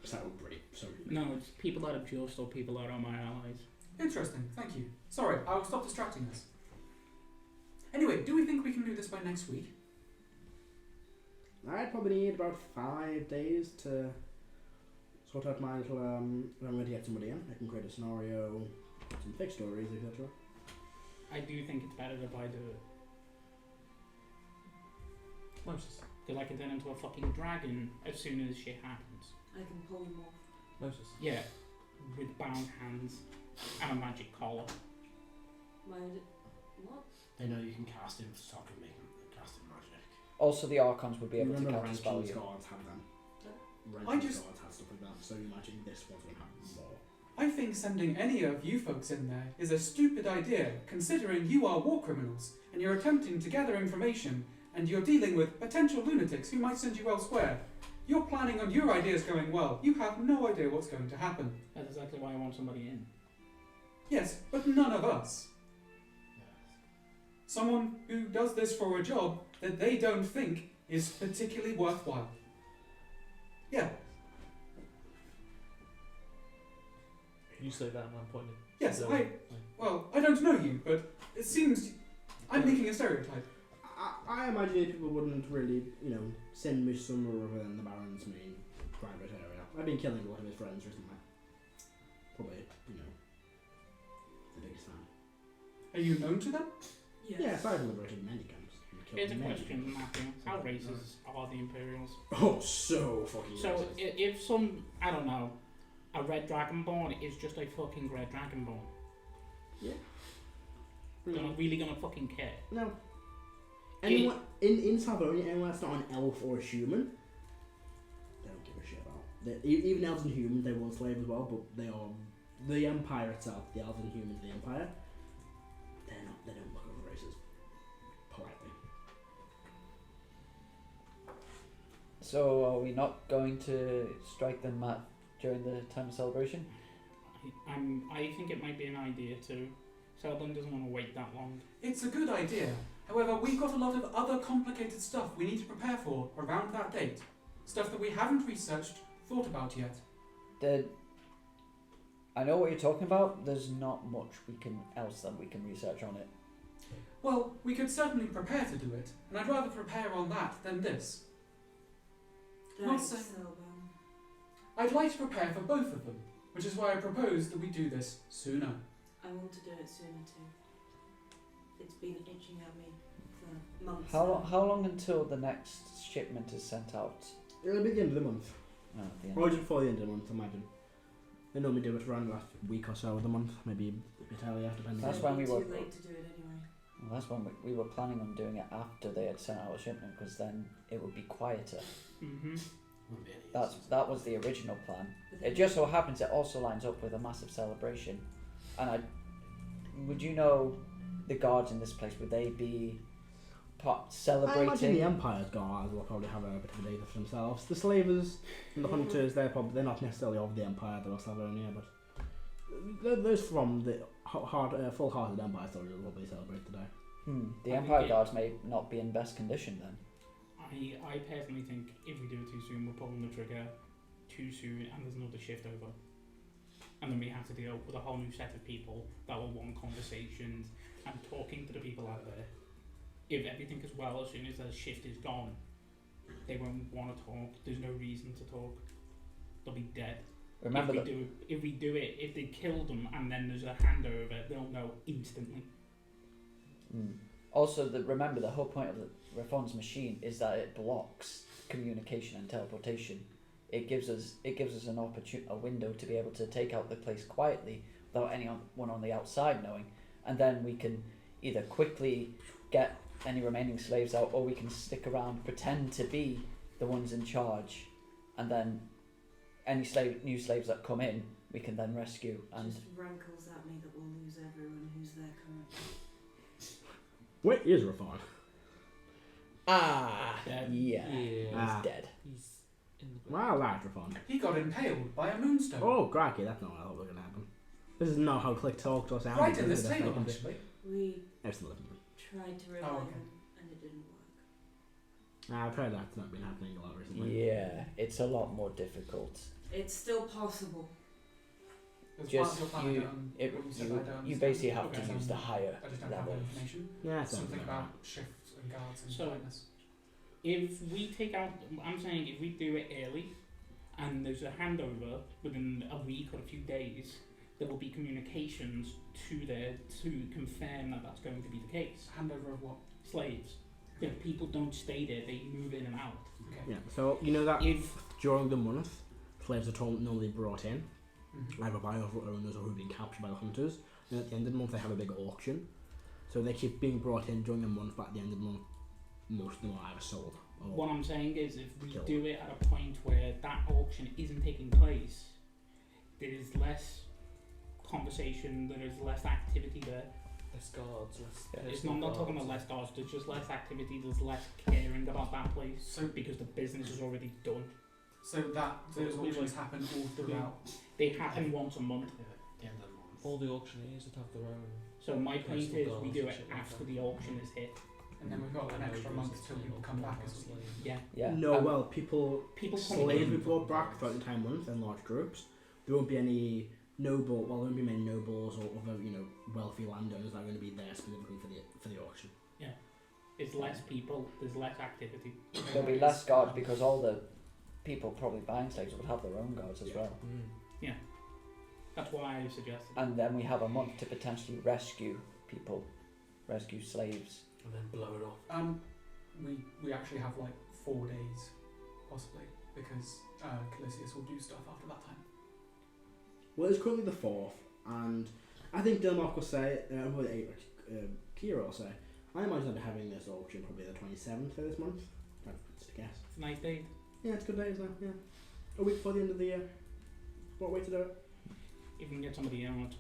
So pretty. So. No, it's people that are just or people that are my allies. Interesting, thank you. Sorry, I'll stop distracting us. Anyway, do we think we can do this by next week? I'd probably need about 5 days to sort out my little, I'm going to get somebody in. I can create a scenario, some fake stories, etc. I do think it's better if I do it. Motus. Because I can turn into a fucking dragon as soon as shit happens. I can pull them off. Motus. Yeah, with bound hands and a magic collar. What? They know you can cast him, stop him making casting magic. Also, the Archons would be able to Remember counter spell Ranking's you. gods have them. I Ranking's just- gods have stuff like that, so you imagine this one's going to have more. I think sending any of you folks in there is a stupid idea, considering you are war criminals, and you're attempting to gather information, and you're dealing with potential lunatics who might send you elsewhere. You're planning on your ideas going well. You have no idea what's going to happen. That's exactly why I want somebody in. Yes, but none of us. Yes. Someone who does this for a job that they don't think is particularly worthwhile. Yeah, You say that and I'm pointing. yes, So, well, I don't know you, but it seems I'm making a stereotype. I imagine people wouldn't really, send me somewhere other than the Baron's main private area. I've been killing a lot of his friends recently. Probably, the biggest fan. Are you known to them? Yes. Yes, I've liberated many camps. and killed Here's a many question, people. Matthew. How racist are the Imperials? Oh, so fucking So, racist. if some, I don't know, a red Dragonborn is just a fucking red Dragonborn, they're not really gonna fucking care. No. Anyone in Salvonia, anyone that's not an elf or a human, they don't give a shit about. Even elves and humans, they will slave as well, but they are the Empire itself. The elves and humans, of the Empire, they don't look over races politely. So, are we not going to strike them during the time of celebration? I think it might be an idea too. Celban doesn't want to wait that long. It's a good idea. However, we've got a lot of other complicated stuff we need to prepare for around that date. Stuff that we haven't researched, thought about yet. I know what you're talking about. There's not much else that we can research on it. Well, we could certainly prepare to do it, and I'd rather prepare on that than this. Not Thanks, saying- Celban. I'd like to prepare for both of them, which is why I propose that we do this sooner. I want to do it sooner too. It's been itching at me for months. How long until the next shipment is sent out? It'll be the end of the month. Oh, at the end. Or just before the end of the month, I imagine. They normally do it around the last week or so of the month, maybe a bit earlier, depending. That's It'll when be we were- too late to do it anyway. Well, that's when we were planning on doing it after they had sent out a shipment, because then it would be quieter. Mm-hmm. Wouldn't be any That was the original plan. But It then- just so happens it also lines up with a massive celebration. And would you know the guards in this place? Would they be I imagine the celebrating? Empire's guards will probably have a bit of a day for themselves. The slavers and the hunters, they're not necessarily of the Empire, they're of Salvonia, but those from the full-hearted Empire soldiers will probably celebrate today. The I Empire think guards may not be in best condition then. I personally think if we do it too soon, we're pulling the trigger too soon, and there's another shift over. And then we have to deal with a whole new set of people that will want conversations and talking to the people out there. If everything is well, as soon as the shift is gone, they won't want to talk. There's no reason to talk. They'll be dead. Remember that. If we do it, if they kill them and then there's a handover, they'll know instantly. Also, remember the whole point of the Reform's machine is that it blocks communication and teleportation. It gives us an a window to be able to take out the place quietly without anyone on the outside knowing, and then we can either quickly get any remaining slaves out, or we can stick around, pretend to be the ones in charge, and then any new slaves that come in, we can then rescue. And Just rankles at me that we'll lose everyone who's there currently. Where is Rafon? Dead. yeah, Ah. he's dead. He's in the Well, I like Rafon. He got impaled by a moonstone. Oh, cracky, that's not what I thought was going to happen. This is not how Click talks or sounds. right in this That's table, not- actually. We Excellent. tried to revive Oh, okay. him and it didn't work. I've heard that's not been happening a lot recently. Yeah, it's a lot more difficult. It's still possible. As Just part of your plan, you, when said I you, don't you understand, basically have okay, to use the higher I just don't have that levels. information. Yeah, Something like about shifts and guards and So- blindness. If we take out, I'm saying if we do it early, and there's a handover within a week or a few days, there will be communications to there to confirm that that's going to be the case. Handover of what? Slaves. If people don't stay there, they move in and out. Okay. Yeah, so you know that If during the month, slaves are normally brought in, Mhm. either by other owners or who've been captured by the hunters. And at the end of the month, they have a big auction. So they keep being brought in during the month, but at the end of the month, most of them are either sold or what I'm saying is, if we Killed. do it at a point where that auction isn't taking place, there is less conversation, there is less activity there. Less guards, less. Yeah. It's personal not, I'm not talking guards. about less guards, there's just less activity, there's less caring about that place So, because the business is already done. so that those It'll be auctions like happen all throughout. They happen once a month. Yeah, at the end of the month. All the auctioneers would have their own. So my point Personal is, we guards do and it shit like after that. the auction is hit. And then we've got an extra month till people come back as well. Yeah. Yeah. No, well, people People come slaves in. we brought back throughout the entire month in large groups. There won't be any there won't be many nobles or other, wealthy landowners that are going to be there specifically for the auction. It's less people, there's less activity. There'll be less guards because all the people probably buying slaves would have their own guards as well. That's why I suggested. And then we have a month to potentially rescue people, rescue slaves. And then blow it off. We actually have like 4 days, possibly, because Calisius will do stuff after that time. Well, it's currently the 4th, and I think Dilmark will say, Kira will say, I imagine they'll be having this auction probably the 27th of this month. Just a guess. It's a nice day. Yeah, it's a good day, isn't it? Yeah. A week before the end of the year. What a way to do it. You can get somebody in on the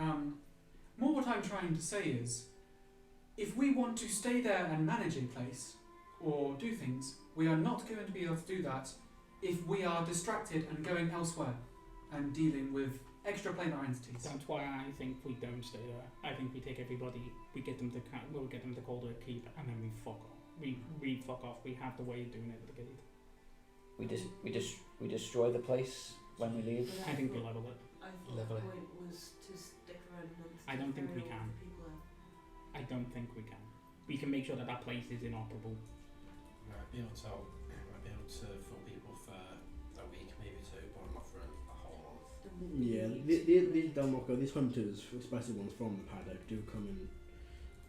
28th. More what I'm trying to say is, if we want to stay there and manage a place, or do things, we are not going to be able to do that if we are distracted and going elsewhere and dealing with extraplanar entities. That's why I think we don't stay there. I think we take everybody, we get them to we'll get them to call the keep, and then we fuck off. We fuck off. We have the way of doing it at the gate. We destroy the place when we leave. But I think we level it. I thought Level the it. point was to stick around and I don't think we carry all can. the people out. I don't think we can. We can make sure that place is inoperable. Might be able to fill people for a week, maybe 2, but not for a whole month. Yeah, these hunters, especially ones from the paddock, do come and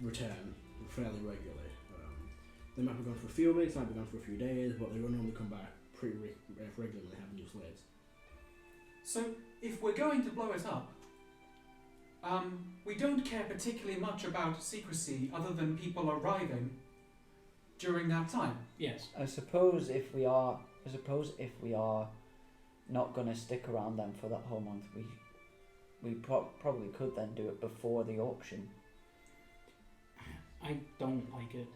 return fairly regularly. They might be gone for a few weeks, might be gone for a few days, but they will normally come back pretty regularly and have new slaves. So, if we're going to blow it up, we don't care particularly much about secrecy other than people arriving during that time. Yes. I suppose if we are not going to stick around them for that whole month, we probably could then do it before the auction. I don't like it.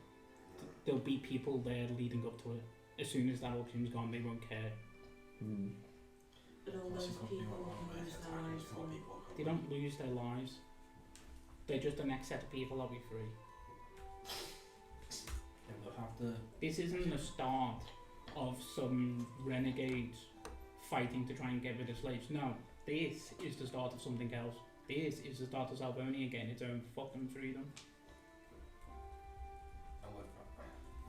There'll be people there leading up to it. As soon as that auction's gone, they won't care. But all Plus those it could be people one can way lose for their attackers, lives. more or- people come They don't lose their lives. They're just the next set of people that we free. And they'll have the This isn't the start of some renegade fighting to try and get rid of slaves. No, this is the start of something else. This is the start of Salvonia getting its own fucking freedom. and with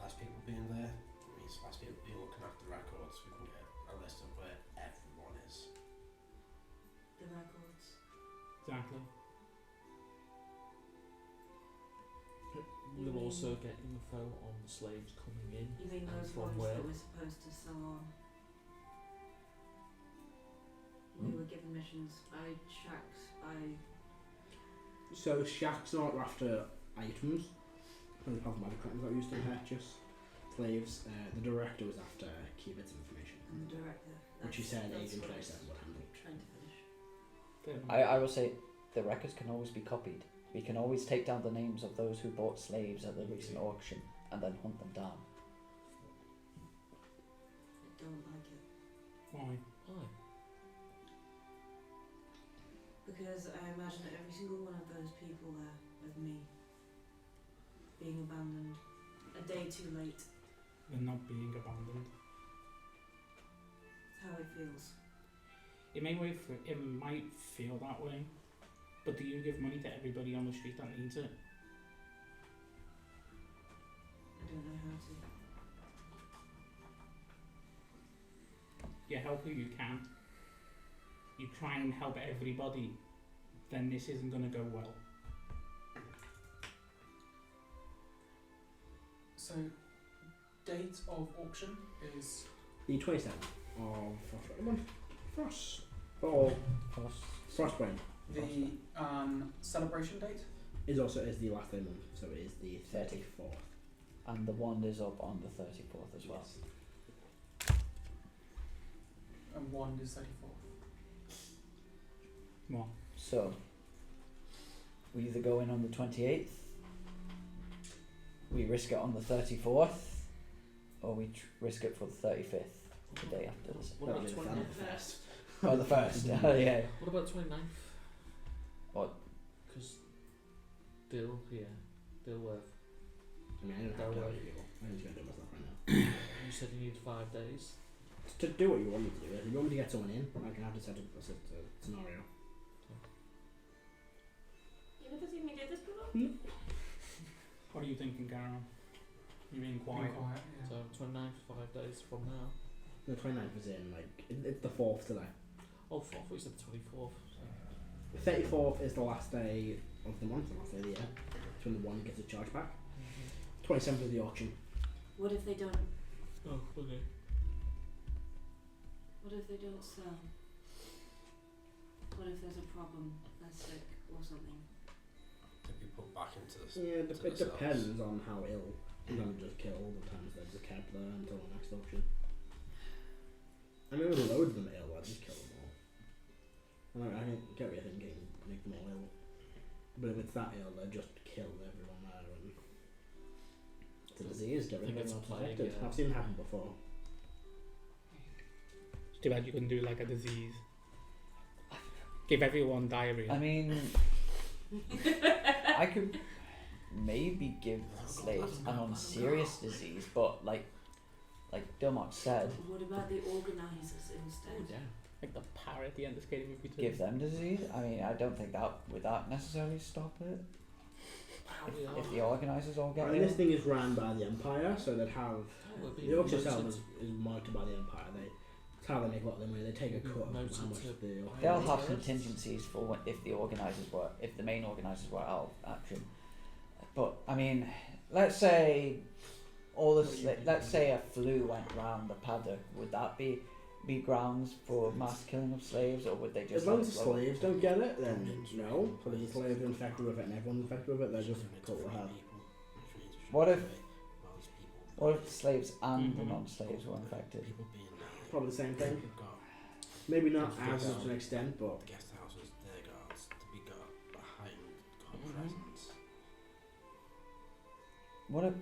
less people being there, means less people being looking after the records. We can get a list of where everyone is. The records. Exactly. We'll also get info on the slaves coming in. You mean And those from ones where? that we're supposed to sell on? We were given missions by shacks, by... So shacks are after items, apart from magic items that are used to purchase slaves. The director was after key bits of information, and the director. which he said That's Agent what I 27 was would handle. trying to finish. I will say the records can always be copied. We can always take down the names of those who bought slaves at the recent auction and then hunt them down. I don't like it. Why? Why? Because I imagine every single one of those people there with me being abandoned a day too late. They're not being abandoned. That's how it feels. It might feel that way, but do you give money to everybody on the street that needs it? I don't know how to. You help who you can. You try and help everybody, then this isn't going to go well. So, date of auction is The 27th of Frost. Frostwind. the celebration date. Is also is the last day month, so it is the 34th. And the wand is up on the 34th as well. And wand is 34th. What? So, we either go in on the 28th, we risk it on the 34th, or we risk it for the 35th, the day after this. What about That'll be 29th? the first. Oh, the first. Yeah. What about 29th? What? Because Dilworth. I mean, I don't have to That way. do it. I'm just going to do it myself right now. You said you need 5 days. To do what you want me to do, if you want me to get someone in, I can have to set up a scenario. You never seen me do this before? What are you thinking, Karo? You being quiet? Quiet, yeah. So 29th, 5 days from now. The 29th is in, it's the 4th today. Oh, 4th, we said 24th. So. The 34th is the last day of the month, the last day of the year. It's when the one gets a charge back. 27th is the auction. What if they don't? Oh, okay. What if they don't sell? What if there's a problem? They're sick or something? To be put back into the Yeah, to it themselves. depends on how ill. Sometimes just killed, sometimes they're just kept there until the next auction. I mean, with loads of them ill, I'd just kill them all. I can get what you're thinking, make them all ill. But if it's that ill, they just kill everyone there and it's a disease, get rid I think of it's everyone plague, affected. yeah. I've seen it happen before. It's too bad you couldn't do like a disease. Give everyone diarrhea. I mean, I could maybe give slaves an unserious disease, but like Dilmok said, What about the organisers instead? Oh, yeah. Like the parrot at the end of Scary Movie 2. give them disease. I mean, I don't think that would that necessarily stop it. If the organisers all get I mean, this ill. thing is ran by the Empire, so they'd have. Oh, it'd be The auction itself noted- is monitored by the Empire. It's how they make a lot of their money. They take a cut of how much Noted the They'll auction. have contingencies for when, if the main organisers were out of action. But I mean, let's say let's say a flu went round the paddock. Would that be grounds for mass killing of slaves, or would they just? As long as the slaves don't get it, then no. So if the slaves are infected with it and everyone's infected with it, they're just cut to hell. What if the slaves and the non-slaves were infected? Probably the same thing. Maybe not as much an extent, but Guest houses, their guards, to be got behind god Mhm. presence. What if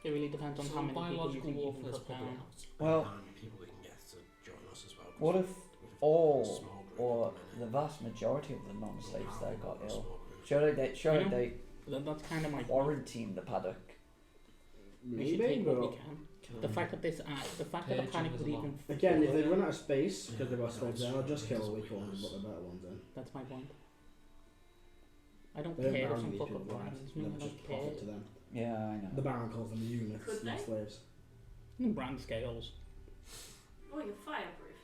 It really depends on So how many people you biological think you can warfare's put probably down. out. Well, And how many people we can get to join us as well. 'cause what if with a all small group or at the minute, vast majority of the non-slaves there got a ill? small group. Surely You know, they That's kind of my point. quarantine the paddock. We should maybe. take what we But can. The fact that the Paging panic is would a lot. even. again, if they run out of space because they've got slaves there, I'll just kill the weak ones and put the better ones in. That's my point. I don't They don't care if baron some these fuck people up blind. brands me. I That's just don't care. profit to them. Yeah, I know. The Baron calls them units, Could not they? slaves. Brand scales. Oh, you're fireproof.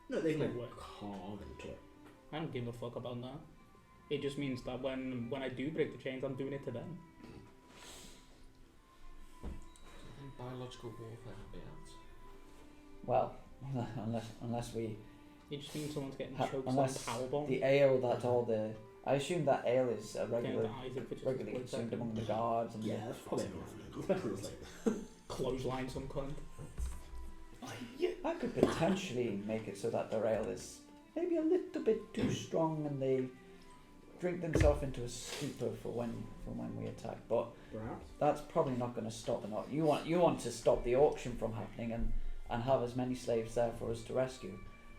No, they can Like like carve into it. I don't give a fuck about that. It just means that when I do break the chains, I'm doing it to them. I think biological warfare will be out. Well, unless we It just means someone's getting Ha- choked on unless powerbomb. the ale that all the I assume that ale is a Getting regular the eyes in for just a regularly split consumed second. among the guards and Yeah, that's probably everyone, especially the slaves. Clothesline some cunt. I could potentially make it so that their ale is maybe a little bit too strong and they drink themselves into a stupor for when we attack. But Perhaps. that's probably not going to stop it. You want to stop the auction from happening and have as many slaves there for us to rescue.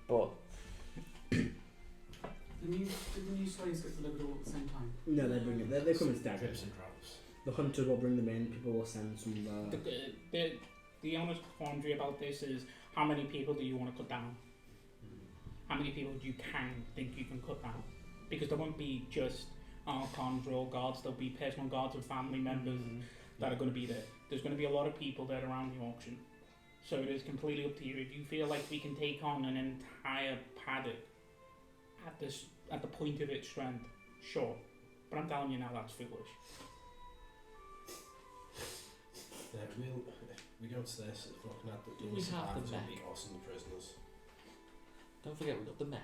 But Did the new slaves get delivered all at the same time? No, they bring it. They come in staggers. Drips and drops. The hunters will bring them in. People will send some. The honest quandary about this is how many people do you want to cut down? How many people do you think you can cut down? Because there won't be just Archons or guards. There'll be personal guards and family members that are going to be there. There's going to be a lot of people there around the auction. So it is completely up to you. If you feel like we can take on an entire paddock at the point of its strength, sure. But I'm telling you now, that's foolish. We go to this, looking at the We have the mech. big awesome prisoners. Don't forget we've got the mech.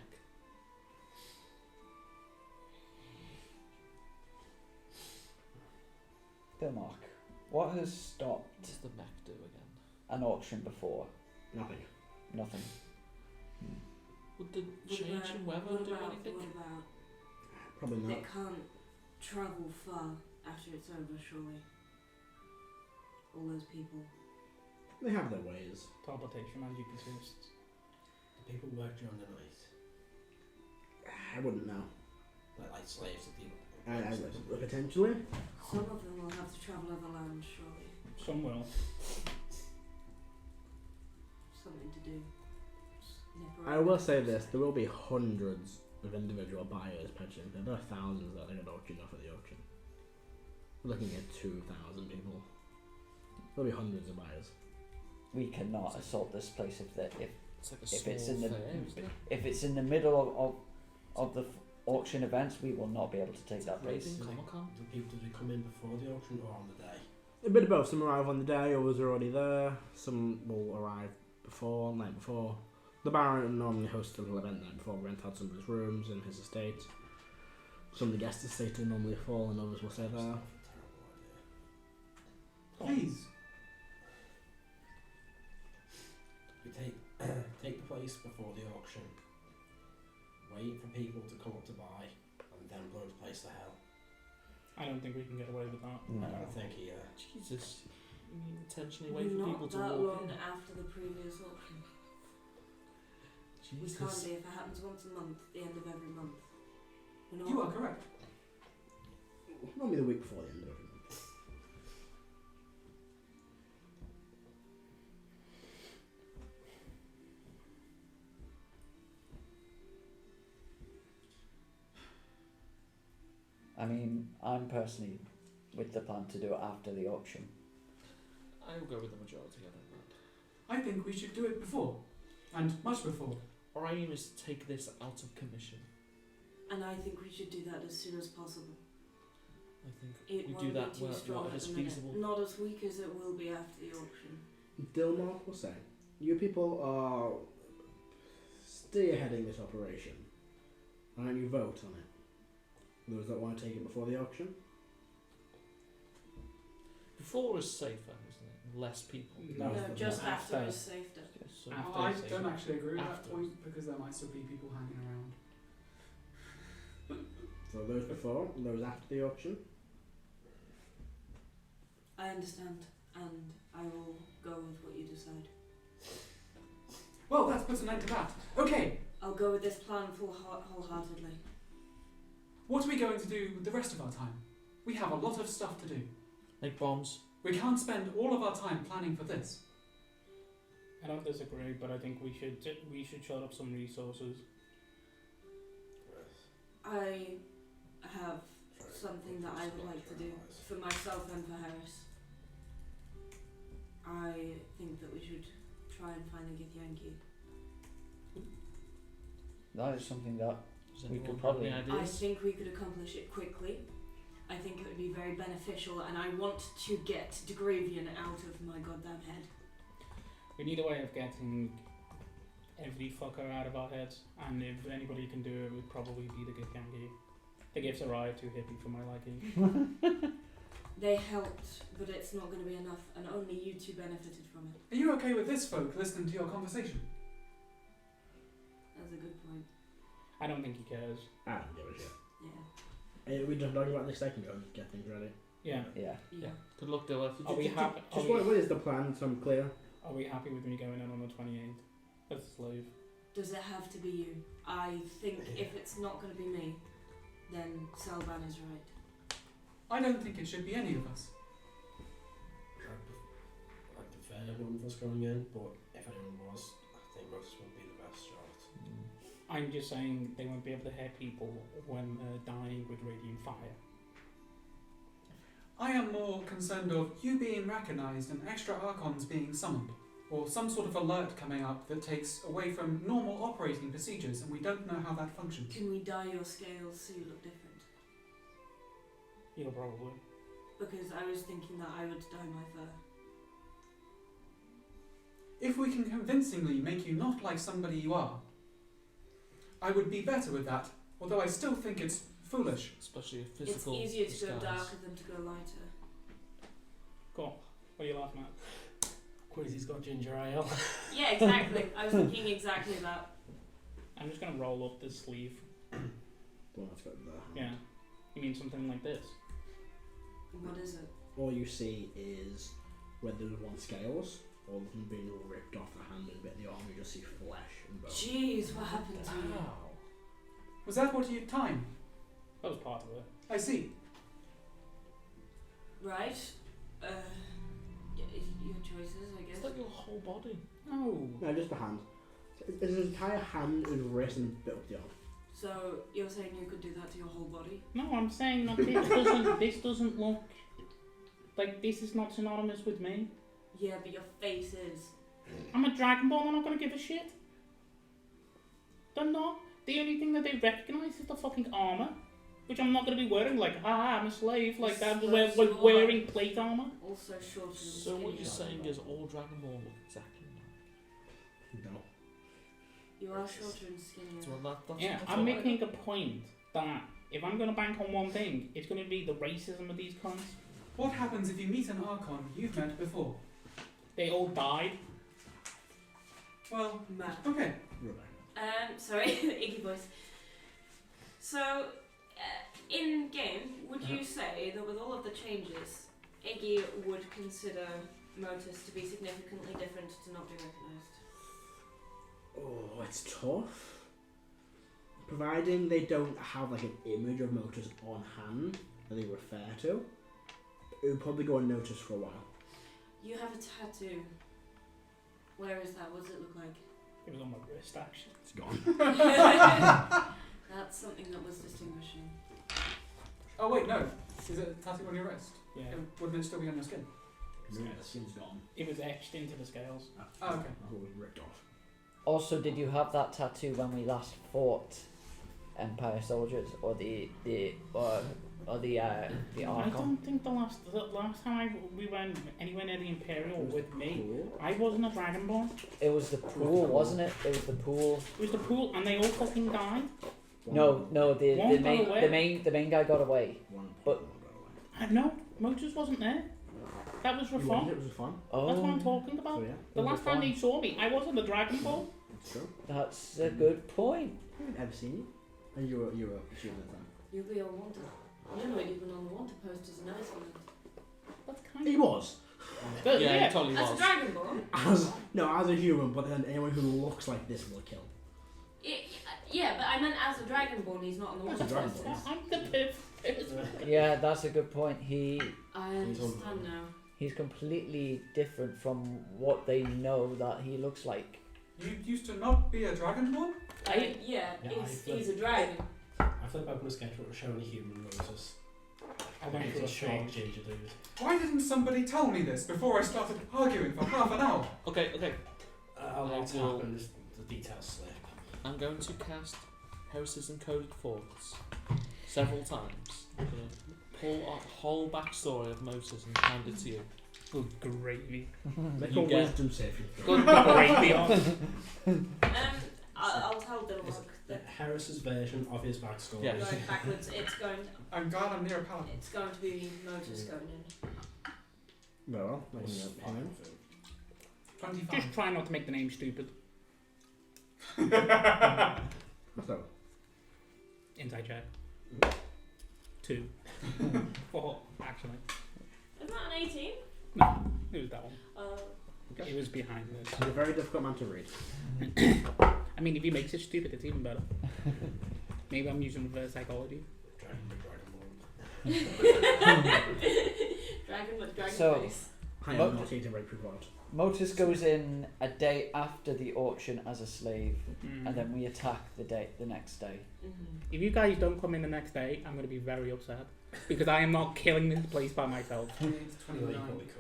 Mark, what has stopped What does the mech do again? an auction before? Nothing. Nothing. Would the change in weather do anything? What about Probably they not. can't travel far after it's over, surely? All those people. They have their ways. Teleportation magic exists. Do people work during the night? I wouldn't know. Like slaves that people. Potentially. Some of them will have to travel overland, surely. Some will. Something to do. Just nip I around. will say this: there will be hundreds of individual buyers pitching. There are thousands that are going to auction off at the auction. We're looking at 2,000 people. There'll be hundreds of buyers. We cannot assault this place if It's like a If small it's in the- fair, isn't it? if it's in the middle of the auction events. We will not be able to take that place. Raising Comic-Con? Do they come in before the auction or on the day? A bit of both. Some arrive on the day, others are already there. Some will arrive before, night before. The Baron normally hosts a little event night before. Rent out some of his rooms in his estate. Some of the guest estate will normally fall, and others will stay there. Please. We take the place before the auction. Wait for people to come up to buy, and then blow the place to hell. I don't think we can get away with that. No. I don't think he. Jesus. You mean intentionally wait for people Not to that walk long in? after the previous auction. We Jesus. can't be if it happens once a month, the end of every month. We're not. You are correct. Normally the week before the end of every month. I mean, I'm personally with the plan to do it after the auction. I will go with the majority, I think that. I think we should do it before, and much before. Our aim is to take this out of commission. And I think we should do that as soon as possible. I think It we won't do that be too where strong not at as the minute. feasible. Not as weak as it will be after the auction. Dilmark will say, you people are spearheading this operation. Why don't you vote on it? Those that want to take it before the auction? Before is safer, isn't it? Less people. No, No, just after after. is safer. So After I the don't session. actually agree with After. that point because there might still be people hanging around. So those before, and those after the auction? I understand, and I will go with what you decide. Well, that puts an end to that. Okay, I'll go with this plan wholeheartedly. what are we going to do with the rest of our time? We have a lot of stuff to do. make bombs. We can't spend all of our time planning for this. I don't disagree, but I think we should shut up some resources. I have something that I would like to do for myself and for Heris. I think that we should try and find the Githyanki. That is something that Does We anyone could have probably- any I ideas? think we could accomplish it quickly. I think it would be very beneficial, and I want to get Degravian out of my goddamn head. We need a way of getting every fucker out of our heads, and if anybody can do it, it would probably be the Githyanki. The gifts are too hippie for my liking. They helped, but it's not going to be enough, and only you two benefited from it. Are you okay with this folk listening to your conversation? That's a good point. I don't think he cares. I don't give a shit. Yeah. We just talking about this second go and get things ready. Yeah. yeah. Yeah. Good luck, Dilla. Are we happy? Just what is the plan so I'm clear? Are we happy with me going in on the 28th as a slave? Does it have to be you? I think if it's not going to be me, then Celban is right. I don't think it should be any of us. I prefer one of us going in, but if anyone was, I think Motus would be the best shot. I'm just saying they won't be able to hit people when they're dying with radiant fire. I am more concerned of you being recognised and extra Archons being summoned, or some sort of alert coming up that takes away from normal operating procedures, and we don't know how that functions. Can we dye your scales so you look different? Yeah, probably. Because I was thinking that I would dye my fur. If we can convincingly make you not like somebody you are, I would be better with that, although I still think it's foolish. Especially a physical It's easier to disguise. go darker than to go lighter. Cool. What are you laughing at? Quizzy's got ginger ale. Yeah, exactly. I was thinking exactly that. I'm just gonna roll up the sleeve. Well, that's got the hand. Yeah. You mean something like this? What is it? All you see is where there's one scales, all of them being ripped off the hand and a bit of the arm. You just see flesh and bone. Jeez, what happened to you? Wow. Was that what you timed? That was part of it. I see. Right. Your choices, I guess. It's like your whole body. No. No, just the hand. There's an entire hand and wrist and a bit up the arm. So you're saying you could do that to your whole body? No, I'm saying that this doesn't look like this is not synonymous with me. Yeah, but your face is. I'm a Dragonborn, I'm not gonna give a shit. They're not. The only thing that they recognise is the fucking armour, which I'm not gonna be wearing like, I'm a slave, like that, wearing plate armour. Also shorter and So what you're skinnier. saying is all Dragonborn look exactly alike. No. You are shorter and skinnier. So that's Yeah, that's I'm all making a point that if I'm gonna bank on one thing, it's gonna be the racism of these cunts. What happens if you meet an Archon you've met before? They all died. Well, Matt. okay. Rebecca. Sorry, Iggy voice. So, in game, would you say that with all of the changes, Iggy would consider Motus to be significantly different to not be recognised? Oh, it's tough. Providing they don't have like an image of Motus on hand that they refer to, it would probably go unnoticed for a while. You have a tattoo. Where is that? What does it look like? It was on my wrist, actually. It's gone. That's something that was distinguishing. Oh wait, no. Is it a tattoo on your wrist? Yeah. Wouldn't it still be on your skin? No, the skin's gone. It was etched into the scales. Oh, okay. That's what was ripped off. Also, did you have that tattoo when we last fought Empire soldiers or the I Archon? don't think the last time we went anywhere near the Imperial with me, Cool. I wasn't a Dragonborn. It was the pool, wasn't it? It was the pool. It was the pool, and they all fucking died. No, the One got away. main guy got away. But- No, Motus wasn't there. That was It Rafon. was fun. Oh, That's what I'm talking about. So yeah. The last time they saw me, I wasn't a Dragonborn. That's true. that's a good point. I haven't ever seen you. And you were a student at the time. You'll be on wanted. You're not even on the wanted posters in Iceland. That's kind He of. was. But, Yeah, yeah. he totally As a was. Dragonborn? As a human, but then anyone who looks like this will kill. Yeah, but I meant as a Dragonborn, he's not on the As wanted a posters. Dragonborn. I'm the piv. Yeah, that's a good point. I understand now. He's completely different from what they know that he looks like. You used to not be a Dragonborn? Yeah, Yeah, he's a dragon. I flip open a sketchbook showing a human Motus. I went He's through a a short phase. ginger dude. Why didn't somebody tell me this before I started arguing for half an hour? Okay. A lot will- happens, the details slip. I'm going to cast Heris' Encoded Thoughts several times. I'm going to pull a whole backstory of Motus and hand it to you. Good gravy. Make You a get- wisdom save. Good gravy on. I'll tell Dylan that Heris's version of his backstory. Yeah. going backwards, I'm glad I'm near a Paladin. it's going to be Motus going in. Very well. Hang on. 25. Just try not to make the name stupid. So, Inside check. 2. 4, actually. Isn't that an 18? No, it was that one. Okay. It was behind this. He's a very difficult man to read. I mean, if he makes it stupid, it's even better. Maybe I'm using reverse psychology. Dragonborn. So- face. I Mo- am not eating very prepared. Motus goes in a day after the auction as a slave, and then we attack the next day. If you guys don't come in the next day, I'm going to be very upset. Because I am not killing this place by myself. 28, You 29, probably could.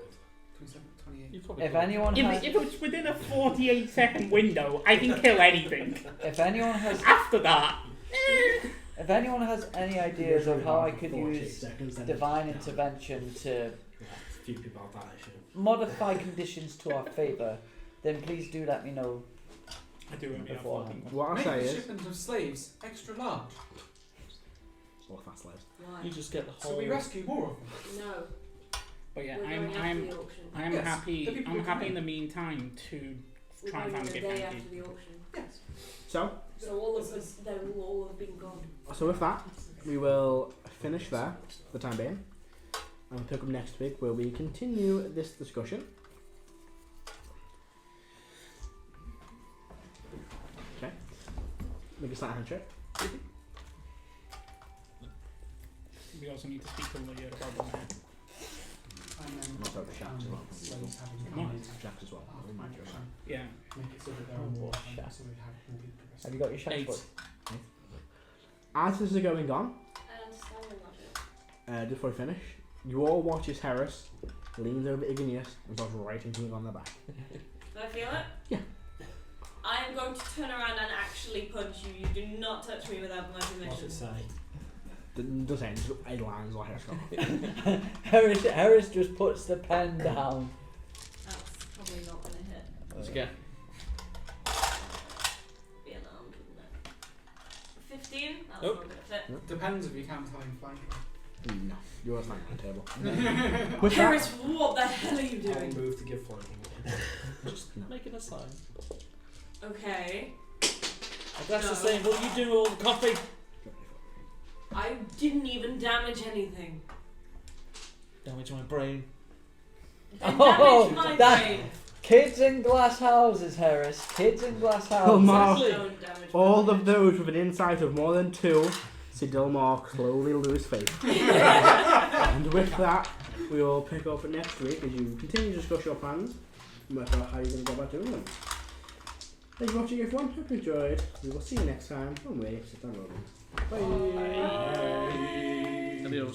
27, 28. You probably If could. anyone has, If it's within a 48-second window, I can kill anything. if anyone has, After that, if anyone has any ideas of how I could 48 use seconds, then divine it's down. intervention to Yeah, a few people have that issue. modify conditions to our favour, then please do let me know. I do it Beforehand. What I Make say the is, shipment of slaves extra large, or fast slaves. Why? You just get the so whole. we rescue more of them. No. But yeah, We're going after the auction. I'm Yes, the happy. people I'm who happy come in the in. meantime to We're try and going find a the day gift after the auction. Yes. So So all of us, they will all have been gone. with that, we will finish there for the time being, and we'll pick up next week where we continue this discussion. Okay. Make a slight handshake. We also need to speak to Lydia about the map. And then And also the shafts as well. slaves having What? come in Shafts as well. after Remind you of that. Yeah. make it so that there are more of them, so we have more people to Have you got your shaft 8. book? As this is going on, I understand your logic. just before we finish, you all watch as Heris leans over Igneous and starts writing something on their back. Do I feel it? Yeah. I am going to turn around and actually punch you. You do not touch me without my What's permission. it say? Doesn't say, just 8 lines like Heris got. Heris just puts the pen down. That's probably not going to hit. What'd you get? Be an armed, wouldn't it? 15? That's Nope. not going to fit. Depends if you count having flank. No, you're standing on the table. With that, Heris, what the hell are you I'll doing? move to give flanking. Just make it a sign. Okay. That's No. the same. What are you doing with all the coffee? I didn't even damage anything. Damage my brain. Then Oh, damage my that- brain. Kids in glass houses, Heris. Kids in glass houses. Dilmar, Don't damage my all brain. of those with an insight of more than 2 see Dilmar slowly lose faith. And with that, we will pick up next week as you continue to discuss your plans and work out how you're going to go about doing them. Thank you for watching, everyone. Hope you enjoyed. We will see you next time when we sit down rolling. Bye. Adios.